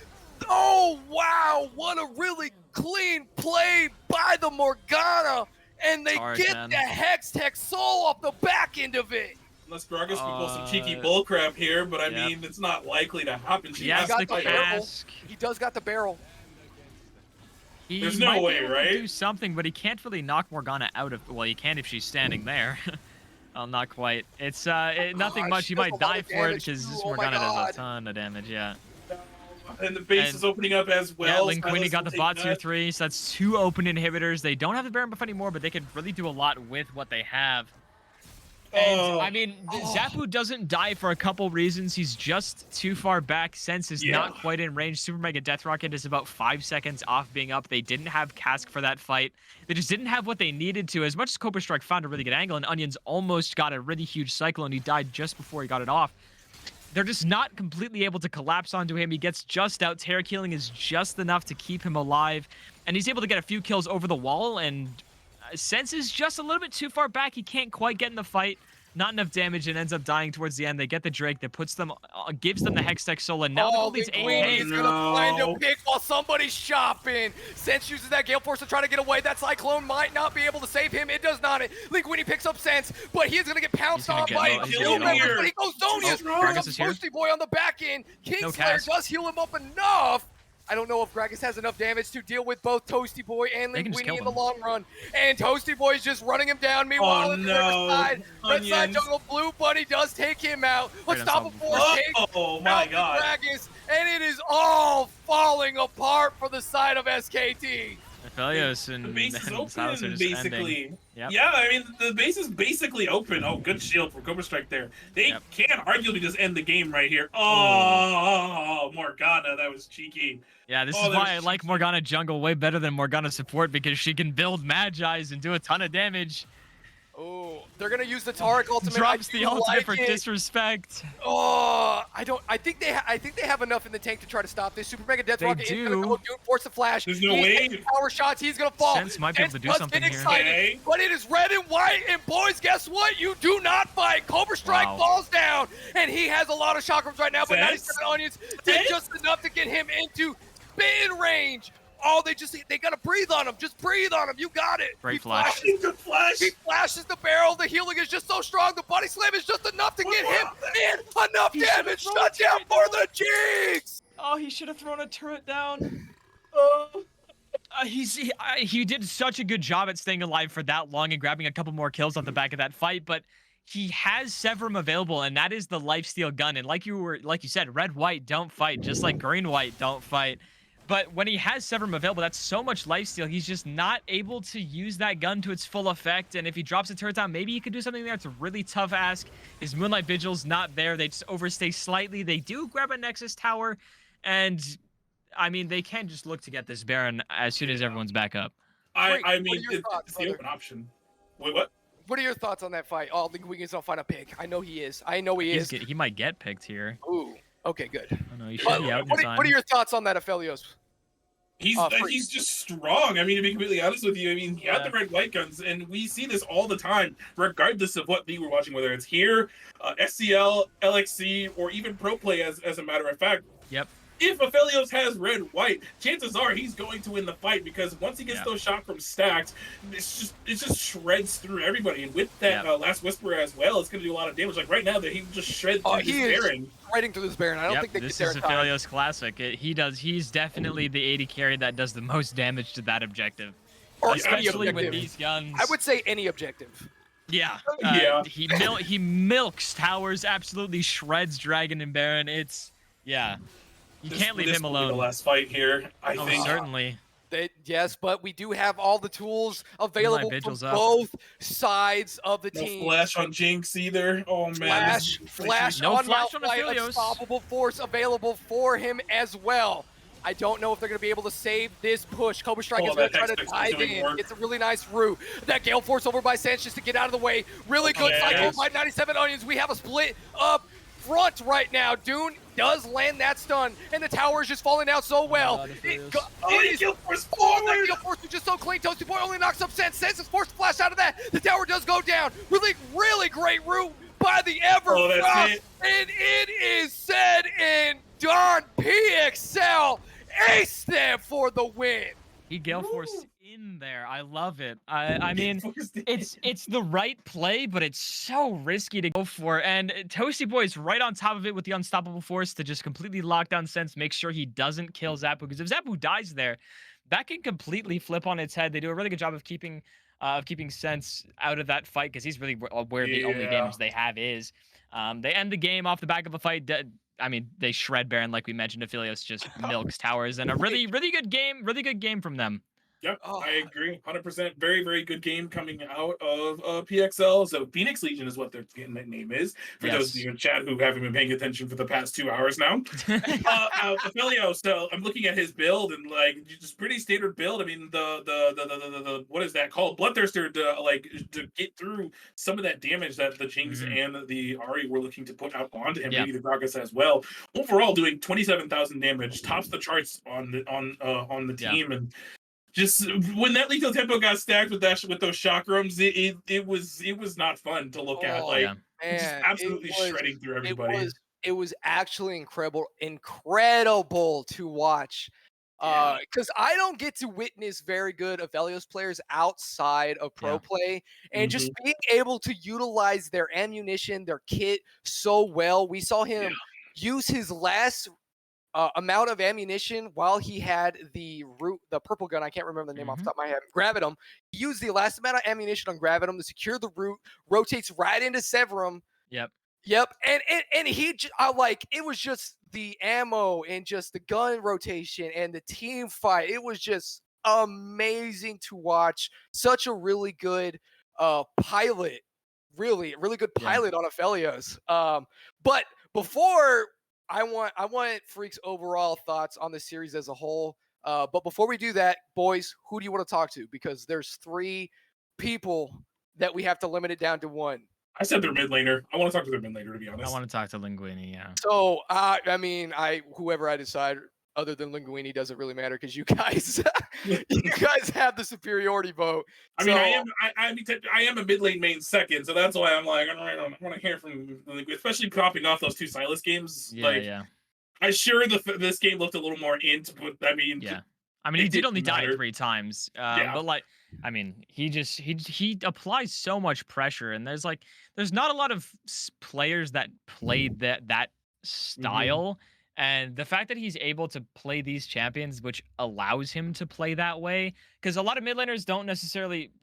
Oh, wow. What a really clean play by the Morgana. And they get the Hex Tech Soul off the back end of it. Unless Gragas can pull some cheeky bullcrap here, but I mean, it's not likely to happen. He has the barrel. He does got the barrel. There's no way, right? Do something, but he can't really knock Morgana out of. Well, he can if she's standing there. Well, not quite. It's nothing much. You might die for it because this Morgana does a ton of damage. Yeah. And the base is opening up as well. Yeah, Linguini got the bot tier 3, so that's 2 open inhibitors. They don't have the Baron buff anymore, but they could really do a lot with what they have. And I mean, Zapu doesn't die for a couple reasons. He's just too far back. Sense is not quite in range. Super Mega Death Rocket is about 5 seconds off being up. They didn't have Cask for that fight. They just didn't have what they needed to. As much as Cobra Strike found a really good angle, and Onions almost got a really huge cyclone, he died just before he got it off. They're just not completely able to collapse onto him. He gets just out. Terra Killing is just enough to keep him alive. And he's able to get a few kills over the wall, and Sense is just a little bit too far back. He can't quite get in the fight. Not enough damage, and ends up dying towards the end. They get the Drake that puts them, gives them the Hextech Soul, and now the goal leads 8K. He's gonna find a pick while somebody's shopping. Sense uses that Gale Force to try to get away. That Cyclone might not be able to save him. It does not. Linguini picks up Sense, but he is gonna get pounced on by Kill Members, but he goes Zonius. Toasty Boy on the back end. Kingslayer does heal him up enough. I don't know if Gragas has enough damage to deal with both Toasty Boy and Linguini in the long run. And Toasty Boy is just running him down. Meanwhile, on the other side, red side jungle, Blue Bunny does take him out. Let's stop him for Oh my god. Gragas, and it is all falling apart for the side of SKT. Aphelios and the base is open, basically. Yep. Yeah, I mean, the base is basically open. Oh, good shield for Cobra Strike there. They can arguably just end the game right here. Oh, Morgana, that was cheeky. Yeah, this is why I like Morgana jungle way better than Morgana support, because she can build Magi's and do a ton of damage. Oh, they're gonna use the Taric ultimate. Drops the ultimate for disrespect. Oh, I think they have enough in the tank to try to stop this. Super Mega Death Rocket is gonna go force the flash. There's no way. Power shots. He's gonna fall. Sense might be able to do something here. Excited, but it is red and white. And boys, guess what? You do not fight. Cobra Strike falls down, and he has a lot of chakrams right now. But 97 Onions did just enough to get him into spin range. Oh, they gotta breathe on him. Just breathe on him. You got it. Great flash. He flashes the barrel. The healing is just so strong. The body slam is just enough to get him in. Enough damage. Shut down for the Jinx. Oh, he should have thrown a turret down. He did such a good job at staying alive for that long and grabbing a couple more kills off the back of that fight, but he has Severum available, and that is the lifesteal gun. And like you said, red white don't fight, just like green white don't fight. But when he has Severum available, that's so much lifesteal. He's just not able to use that gun to its full effect. And if he drops a turret down, maybe he could do something there. It's a really tough ask. His Moonlight Vigil's not there. They just overstay slightly. They do grab a Nexus Tower. And, I mean, they can just look to get this Baron as soon as everyone's back up. I mean, it's the open option. Wait, what? What are your thoughts on that fight? Oh, Linguini's gonna find a pick. I know he is. He might get picked here. Ooh. Okay, good. Oh, no, he should be out in time. What are your thoughts on that, Aphelios? He's just strong. I mean, to be completely honest with you, I mean, he had the red white guns, and we see this all the time, regardless of what league we're watching, whether it's here, SCL, LXC, or even Pro Play, as a matter of fact. Yep. If Aphelios has red white, chances are he's going to win the fight, because once he gets those chakrams stacked, it just shreds through everybody. And with that Last Whisper as well, it's going to do a lot of damage. Like right now, that he just shreds through this Baron. Shredding through this Baron. I don't think they get there in time. This is Aphelios classic. He's definitely the AD carry that does the most damage to that objective, or especially with these guns. I would say any objective. Yeah. He milks towers, absolutely shreds Dragon and Baron. You can't leave him alone. The last fight here, I think. Certainly. Yes, but we do have all the tools available from both sides of the team. No flash on Jinx either. Oh man. Flash on Malphite, unstoppable force available for him as well. I don't know if they're going to be able to save this push. Cobra Strike is going to try to dive in. It's a really nice route. That Gale Force over by Sanch just to get out of the way. Really good cycle by 97 Onions. We have a split up front right now. Dune does land that stun, and the tower is just falling down so well. Gale Force forward! Gale Force is just so clean. Toasty Boy only knocks up Sense. Sense is forced to flash out of that. The tower does go down. Really, really great route by the Everfrost. And it is said and done. PXL ace them for the win. He Gale Force in there. I love it. I mean, it's the right play, but it's so risky to go for. And Toasty Boy is right on top of it with the unstoppable force to just completely lock down Sense, make sure he doesn't kill Zapu. Because if Zapu dies there, that can completely flip on its head. They do a really good job of keeping Sense out of that fight, because he's really where the only damage they have is. They end the game off the back of a fight. I mean, they shred Baron like we mentioned. Aphelios just milks towers, and a really good game from them. Yeah, Oh, I agree. 100%. Very, very good game coming out of PXL. So Phoenix Legion is what their name is. For those of Yes. you in chat who haven't been paying attention for the past 2 hours now. Ophelio, so I'm looking at his build and like just pretty standard build. I mean the what is that called? Bloodthirster to get through some of that damage that the Jinx and the Ari were looking to put out onto him, Yeah. maybe the Gragas as well. Overall doing 27,000 damage, tops the charts on the team. And just when that lethal tempo got stacked with those chakrams, it was not fun to look at. oh Like just man, absolutely shredding through it everybody. was it was actually incredible to watch. Yeah. Because I don't get to witness very good Aphelios players outside of pro play, and just being able to utilize their ammunition, their kit so well. We saw him use his last amount of ammunition while he had the purple gun. I can't remember the name off the top of my head. Gravitum. He used the last amount of ammunition on Gravitum to secure the root, rotates right into Severum. Yep. And he like, it was just the ammo and just the gun rotation and the team fight. It was just amazing to watch. Such a really good pilot. Really good pilot on Aphelios. But before I want Freak's overall thoughts on the series as a whole. But before we do that, boys, who do you want to talk to? Because there's 3 people that we have to limit it down to 1. I said their mid laner. I want to talk to their mid laner, to be honest. I want to talk to Linguini, yeah. So, I mean, whoever I decide other than Linguini doesn't really matter because you guys have the superiority vote. I mean, I am a mid lane main second, so that's why I'm like, I want to hear from, especially popping off those 2 Silas games. I'm sure this game looked a little more int, but I mean, he did only die 3 times. But like, I mean, he applies so much pressure, and there's not a lot of players that played that style. And the fact that he's able to play these champions, which allows him to play that way, because a lot of mid laners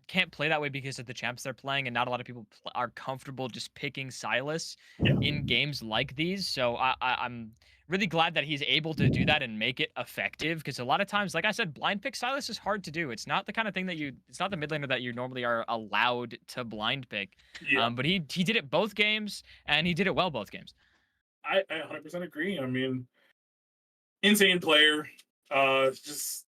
can't play that way because of the champs they're playing, and not a lot of people are comfortable just picking Silas in games like these. So I'm really glad that he's able to do that and make it effective, because a lot of times, like I said, blind pick Silas is hard to do. It's not the kind of thing it's not the mid laner that you normally are allowed to blind pick. But he did it both games, and he did it well both games. I 100% agree. I mean, insane player. Just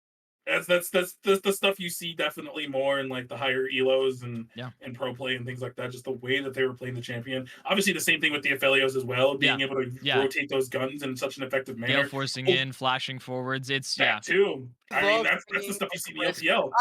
that's the stuff you see definitely more in like the higher elos and pro play and things like that. Just the way that they were playing the champion. Obviously, the same thing with the Aphelios as well. Being able to rotate those guns in such an effective manner. Gale forcing in, flashing forwards. It's that too. I mean, that's the stuff you see in the LPL.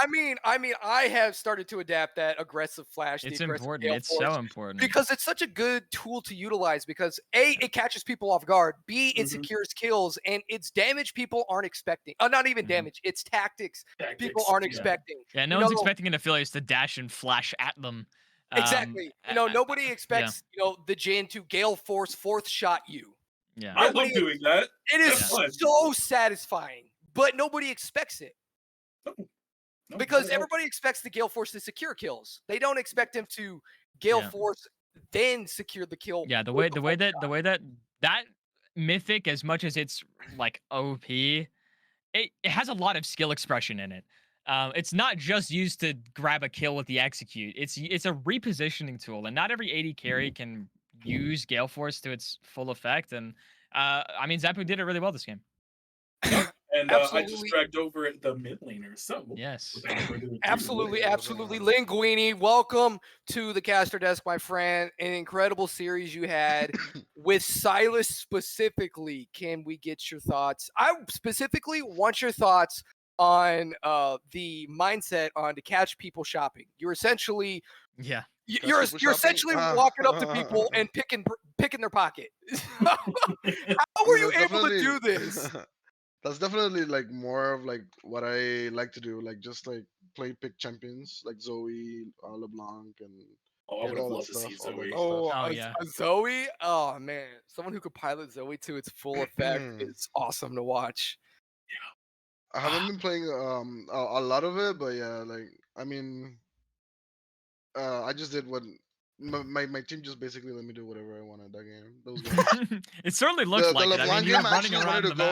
I mean, I have started to adapt that aggressive flash. It's important. It's so important because it's such a good tool to utilize. Because A, it catches people off guard. B, it secures kills, and it's damage people aren't expecting. Not even damage. It's tactics people aren't expecting. Yeah, no one's expecting an Aphelios to dash and flash at them. Exactly. Nobody expects the Jhin to Gale Force 4th shot you. Yeah, I love doing that. It is so satisfying. But nobody expects it. No, because everybody expects the Gale Force to secure kills. They don't expect him to Gale Force then secure the kill. Yeah, the way that mythic, as much as it's like OP, it has a lot of skill expression in it. It's not just used to grab a kill with the execute. It's a repositioning tool, and not every AD carry can use Gale Force to its full effect. And I mean, Zapu did it really well this game. And I just dragged over the mid laner. So yes, absolutely. Linguini, welcome to the caster desk, my friend. An incredible series you had with Silas specifically. Can we get your thoughts? I specifically want your thoughts on the mindset on to catch people shopping. You're essentially You're essentially walking up to people and picking their pocket. How were you able to do this? That's definitely like more of like what I like to do, like just like play pick champions like Zoe, LeBlanc, and I would have loved to see Zoe. Zoe. Oh man, someone who could pilot Zoe to its full effect is awesome to watch. Yeah, I haven't been playing a lot of it, but yeah, like I mean, I just did what my team just basically let me do whatever I want at that game. Those games. It certainly looks The like it. I mean, LeBlanc you were game I running actually wanted around to the go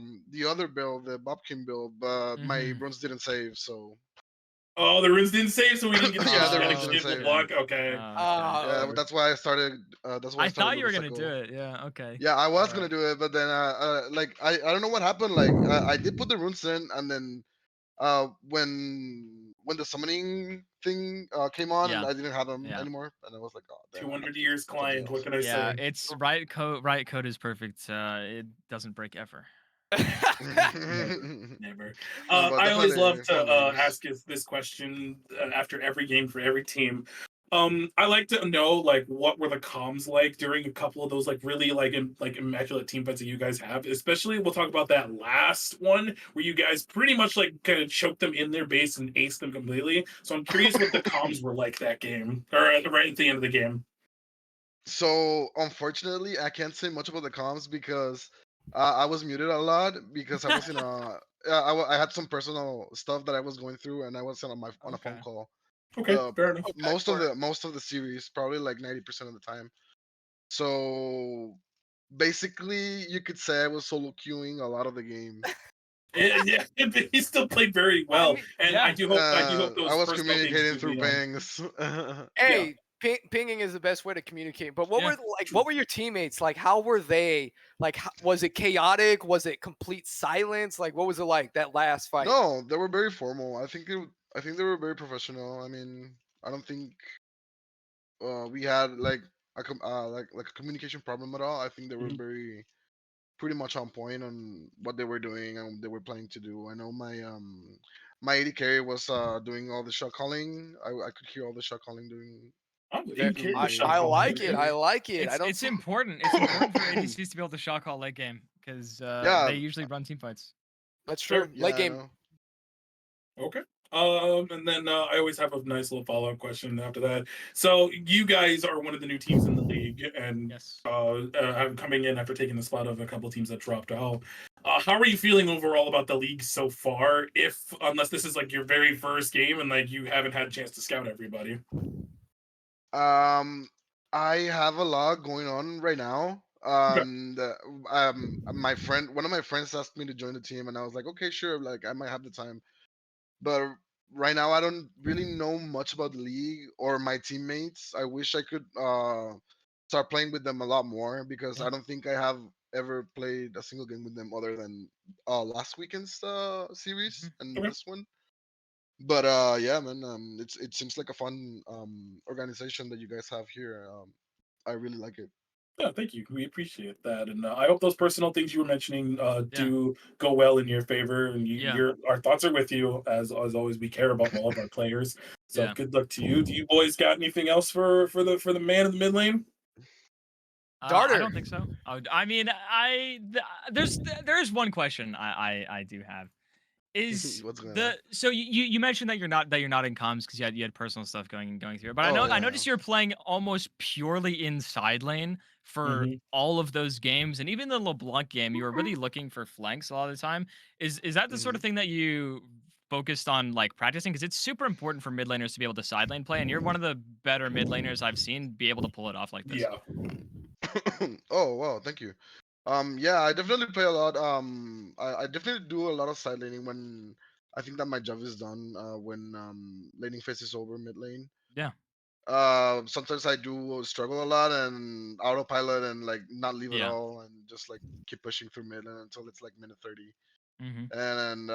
map. the other build, the Bobkin build, but my Mhm. runes didn't save, so Oh, the runes didn't save, so we didn't get the yeah, chance the to runes like didn't skip save. LeBlanc. Okay. Okay. Yeah, Oh, that's why I started. That's why I I started thought you with were the gonna do cycle. it. Yeah. Okay. Yeah, I was gonna Alright. do it, but then like I don't know what happened. Like I did put the runes in, and then when the summoning thing came on, and Yeah. I didn't have them Yeah. anymore, and I was like, oh damn, I have 200 to do years something climbed. What else. can I Yeah. say? It's right code. Right code is perfect. It doesn't break ever. Never, never. No, but I always love definitely to fun games. ask this question after every game for every team. I like to know like what were the comms like during a couple of those like really like immaculate team fights that you guys have. Especially, we'll talk about that last one where you guys pretty much like kind of choked them in their base and aced them completely. So I'm curious what the comms were like that game or right at the end of the game. So unfortunately, I can't say much about the comms because I was muted a lot because I was in a I had some personal stuff that I was going through, and I was on a phone Okay. call. Okay, fair enough. okay. Most of the series, probably like 90% of the time. So basically, you could say I was solo queuing a lot of the game. Yeah, he still played very I well, mean, and yeah. I do hope I those was personal things communicating do through the bangs. yeah. Hey, pinging is the best way to communicate. But what Yeah. were what were your teammates like? How were they? Like, was it chaotic? Was it complete silence? Like, what was it like that last fight? No, they were very formal. I think they were very professional. I mean, I don't think we had like like a communication problem at all. I think they were Mhm. very pretty much on point on what they were doing and what they were planning to do. I know my AD carry was doing all the shot calling. I could hear all the shot calling during Oh, Ve- you carried the my shot I calling. like it. Okay. I like it. I It's don't it's see. important. It's important for ADCs to be able to shot call late game because yeah they usually run team fights. That's Fair. true. yeah Late I game. know. Okay. And then I always have a nice little follow up question after that. So you guys are one of the new teams in the league, and Yes. I'm coming in after taking the spot of a couple teams that dropped out. How are you feeling overall about the league so far? If unless this is like your very first game and like you haven't had a chance to scout everybody. Um, I have a lot going on right now. Okay. One of my friends asked me to join the team, and I was like, okay, sure. Like, I might have the time, but right now I don't really know much about the league or my teammates. I wish I could start playing with them a lot more because Yeah. I don't think I have ever played a single game with them other than last weekend's series Mhm. and Okay. this one. But yeah, man, it seems like a fun organization that you guys have here. I really like it. Yeah, thank you. We appreciate that, and I hope those personal things you were mentioning Yeah. do go well in your favor. And Yeah. your our thoughts are with you as always. We care about all of our players, so Yeah. good luck to you. Do you boys got anything else for the man in the mid lane? I Darter. don't think so. I mean, there's one question I do have. Is What's going on? the so you mentioned that you're not in comms because you had personal stuff going through it. But Oh I yeah. noticed you're playing almost purely in side lane for Hmm. all of those games, and even the LeBlanc game, you were really looking for flanks a lot of the time. Is that the sort Hmm. of thing that you focused on like practicing? Because it's super important for mid laners to be able to side lane play, and you're one of the better mid laners I've seen be able to pull it off like this. Yeah. Oh wow, thank you. Yeah, I definitely play a lot. I definitely do a lot of side laning when I think that my job is done. When laning phase is over, mid lane. Yeah. Sometimes I do struggle a lot and autopilot and like not leave at Yeah. all and just like keep pushing through mid lane until it's like minute 30. Hmm. And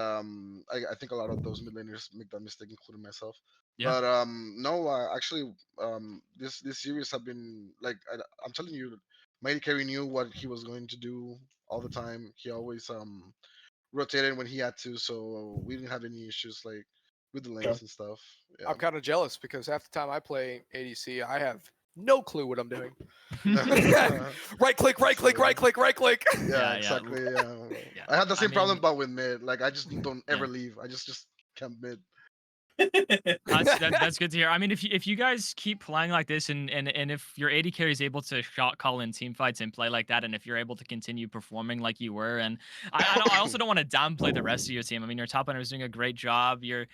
I think a lot of those mid laners make that mistake, including myself. Yeah. But no, actually, this series have been like I'm telling you, Mighty Carey knew what he was going to do all the time. He always rotated when he had to, so we didn't have any issues like with the Okay. lanes and stuff. I'm kind of jealous because half the time I play ADC, I have no clue what I'm doing. Yeah. Right click, right click, So right click, right click. yeah, Yeah. Yeah. exactly. Yeah. Yeah. I had the I same problem, mean, but with mid. Like I just don't yeah. ever leave. I just camp mid. That's good to hear. I mean, if you guys keep playing like this, and if your AD carry is able to shot call in team fights and play like that, and if you're able to continue performing like you were, and I also don't want to downplay the rest of your team. I mean, your top laner is doing a great job. Your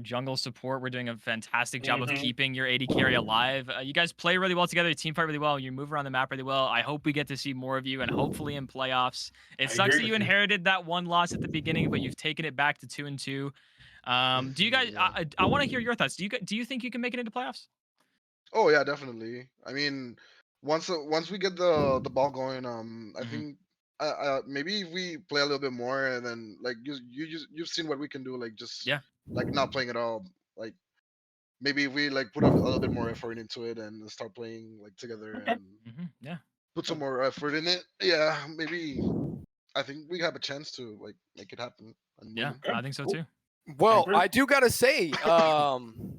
jungle support, we're doing a fantastic job of keeping your AD carry alive. You guys play really well together. You team fight really well. You move around the map really well. I hope we get to see more of you, and hopefully in playoffs. It sucks that you inherited that one loss at the beginning, but you've taken it back to 2-2. Do you guys? Yeah. I want to hear your thoughts. Do you think you can make it into playoffs? Oh yeah, definitely. I mean, once we get the ball going, I Mhm. think maybe if we play a little bit more, and then like you've seen what we can do, like just Yeah. like not playing at all. Like maybe if we like put a little bit more effort into it and start playing like together Okay. and Yeah. put some more effort in it. Yeah, maybe I think we have a chance to like make it happen and Yeah. win. Okay. I think so Cool. too. Well, agree. I do gotta say, I'm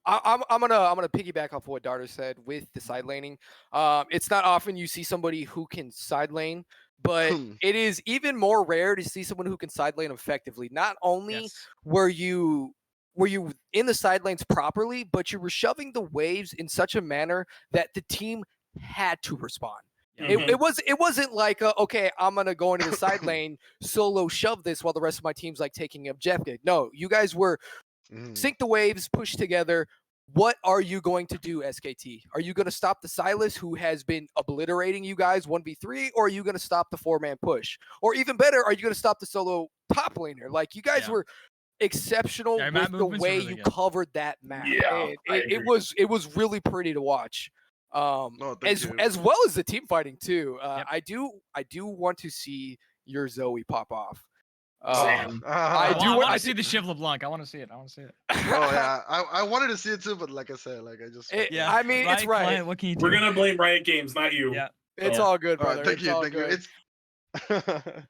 gonna piggyback off what Darter said with the side laning. It's not often you see somebody who can side lane, but it is even more rare to see someone who can side lane effectively. Not only Yes. were you in the side lanes properly, but you were shoving the waves in such a manner that the team had to respond. Yeah. It wasn't like okay, I'm gonna go into the side lane, solo shove this while the rest of my team's like taking objective. No, you guys were sync the waves, push together. What are you going to do, SKT? Are you going to stop the Silas, who has been obliterating you guys 1v3, or are you going to stop the 4-man push? Or even better, are you going to stop the solo top laner? Like, you guys Yeah. were exceptional Yeah, with map the movements are way really you good. covered that map. Yeah, It was really pretty to watch. No, thank you. As well as the team fighting too. Yep. I do want to see your Zoe pop off. Same. I do I want want I to see do, the Shiv LeBlanc. I want to see it. I want to see it. Oh yeah, I wanted to see it too, but like I said, like I just Yeah. I mean, it's right. Client, what can you do? We're gonna blame Riot Games, not you. Yeah. It's Yeah. all good, All right, brother. thank It's you, all thank you. good.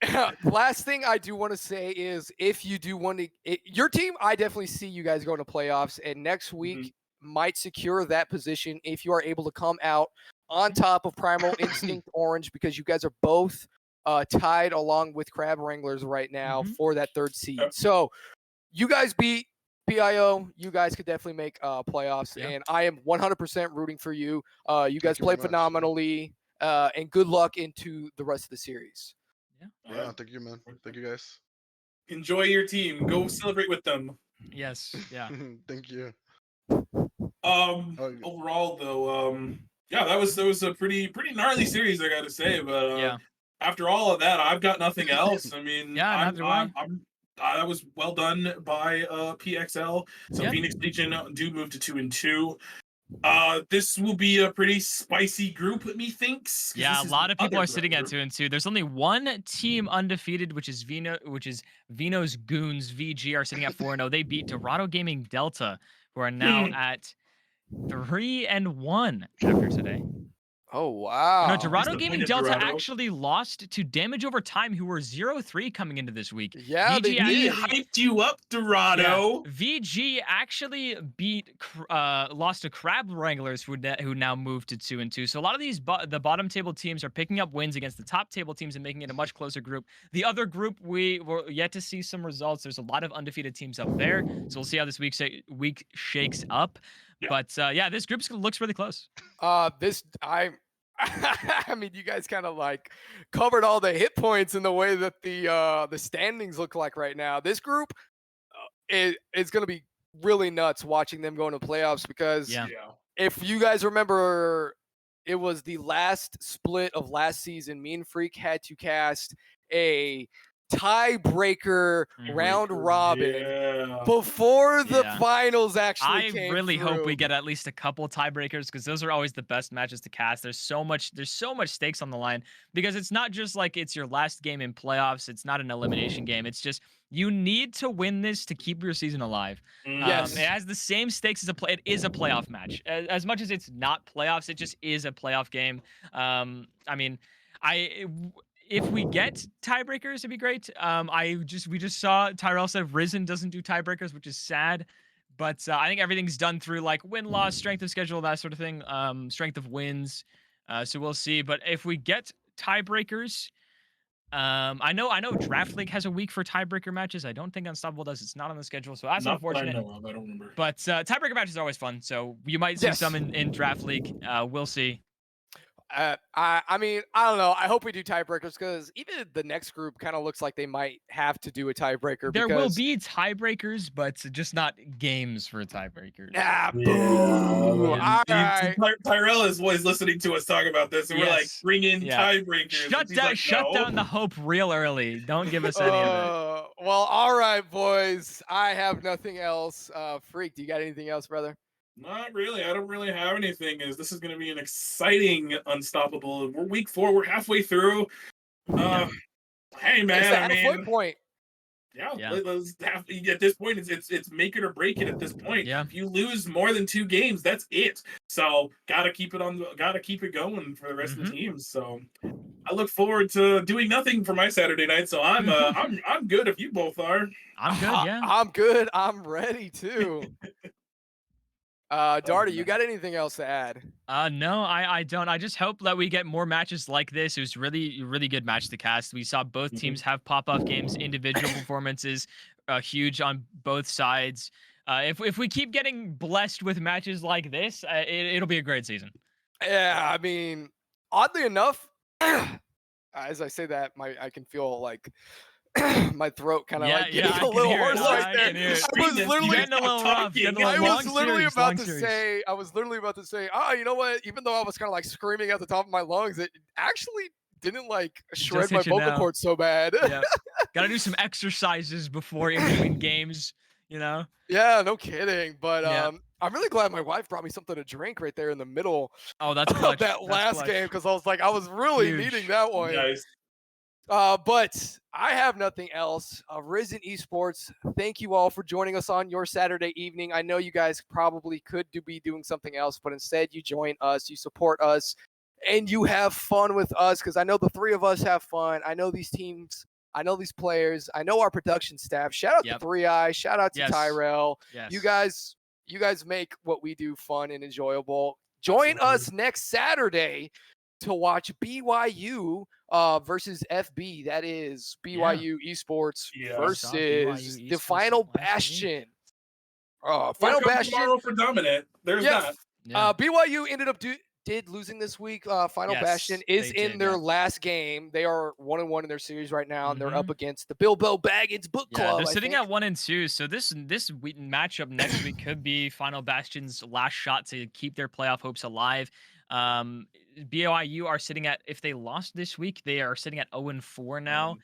It's Last thing I do want to say is if you do want to, your team, I definitely see you guys going to playoffs, and next week might secure that position if you are able to come out on top of Primal Instinct Orange, because you guys are both tied along with Crab Wranglers right now for that third seed. Yep. So you guys beat PIO. You guys could definitely make playoffs, Yeah. and I am 100% rooting for you. You guys Thank you played very much. phenomenally, and good luck into the rest of the series. Yeah, thank you, man. Thank you, guys. Enjoy your team. Go celebrate with them. Yes. Yeah. Thank you. Overall though, yeah, that was a pretty gnarly series, I gotta say. But Yeah. after all of that, I've got nothing else. I mean, Yeah, neither do I. that was well done by PXL. So Yeah. Phoenix Legion do move to 2-2. This will be a pretty spicy group, methinks. Yeah, a lot of people are sitting at 2-2. There's only one team undefeated, which is Vino's Goons. VG are sitting at 4-0. They beat Dorado Gaming Delta, who are now at 3-1 after today. Oh wow! No, Dorado Gaming Delta Dorado. actually lost to Damage Over Time, who were 0-3 coming into this week. Yeah, they He did. hyped you up, Dorado. Yeah. VG actually lost to Crab Wranglers, who now moved to 2-2. So a lot of these the bottom table teams are picking up wins against the top table teams and making it a much closer group. The other group, we were yet to see some results. There's a lot of undefeated teams up there, so we'll see how this week shakes up. Yeah. But yeah, this group looks really close. I mean, you guys kind of like covered all the hit points in the way that the standings look like right now. This group is going to be really nuts watching them go into playoffs, because if you guys remember, it was the last split of last season. Me and Freak had to cast a tiebreaker round robin before the finals actually came. I really through. hope we get at least a couple tiebreakers, because those are always the best matches to cast. There's so much stakes on the line, because it's not just like it's your last game in playoffs. It's not an elimination game. It's just you need to win this to keep your season alive. Yes. It has the same stakes as it is a playoff match. As much as it's not playoffs, it just is a playoff game. I mean, if we get tiebreakers, it'd be great. We just saw Tyrell said Risen doesn't do tiebreakers, which is sad. But I think everything's done through like win-loss, strength of schedule, that sort of thing, strength of wins. So we'll see. But if we get tiebreakers, I know Draft League has a week for tiebreaker matches. I don't think Unstoppable does. It's not on the schedule, so that's Not that I unfortunate. know of. I don't remember. But tiebreaker matches are always fun, so you might see some in Draft League. We'll see. I mean, I don't know. I hope we do tiebreakers because even the next group kind of looks like they might have to do a tiebreaker. There will be tiebreakers, but just not games for tiebreakers. Ah, boo! Yeah. All right. Tyrell is always listening to us talk about this, and we're like, bring in tiebreakers. Shut down the hope real early. Don't give us any of it. Well, all right, boys. I have nothing else. Freak, do you got anything else, brother? Not really. I don't really have anything. This is going to be an exciting Unstoppable. We're week 4. We're halfway through. Hey man, it's the halfway point. Yeah. Let's have, at this point, it's make it or break it. At this point, yeah. If you lose more than 2 games, that's it. So gotta keep it going for the rest of the teams. So I look forward to doing nothing for my Saturday night. So I'm good if you both are. I'm good. Yeah, I'm good. I'm ready too. Darty, you got anything else to add? No, I don't. I just hope that we get more matches like this. It was really good match to cast. We saw both teams have pop-up games, individual performances, huge on both sides. If we keep getting blessed with matches like this, it'll be a great season. Yeah, I mean, oddly enough, as I say that, I can feel like my throat kind of like getting a little hoarse right there. I was literally about to say, you know what? Even though I was kind of like screaming at the top of my lungs, it actually didn't like shred my vocal cords so bad. Gotta do some exercises before in between games, you know? Yeah, no kidding. But I'm really glad my wife brought me something to drink right there in the middle of that last game because I was really needing that one. Nice. But I have nothing else. Risen Esports, thank you all for joining us on your Saturday evening. I know you guys probably could be doing something else, but instead you join us, you support us, and you have fun with us because I know the 3 of us have fun. I know these teams. I know these players. I know our production staff. Shout out to 3i. Shout out to Tyrell. Yes. You guys make what we do fun and enjoyable. Join us next Saturday to watch BYU versus FB. That is BYU Esports versus BYU the Final Bastion. Final Bastion tomorrow for Dominant. There's that. BYU ended up losing this week. Final Bastion is in their last game. They are 1-1 in their series right now, and they're up against the Bilbo Baggins Book Club. They're sitting at 1-2. So this week matchup next week could be Final Bastion's last shot to keep their playoff hopes alive. BYU are sitting at, if they lost this week, they are sitting at 0-4 now.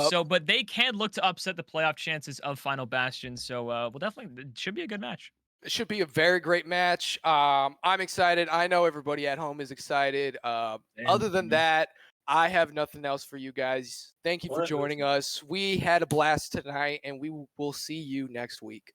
So, but they can look to upset the playoff chances of Final Bastion. So, it should be a good match. It should be a very great match. I'm excited. I know everybody at home is excited. Other than that, I have nothing else for you guys. Thank you for joining us. We had a blast tonight, and we will see you next week.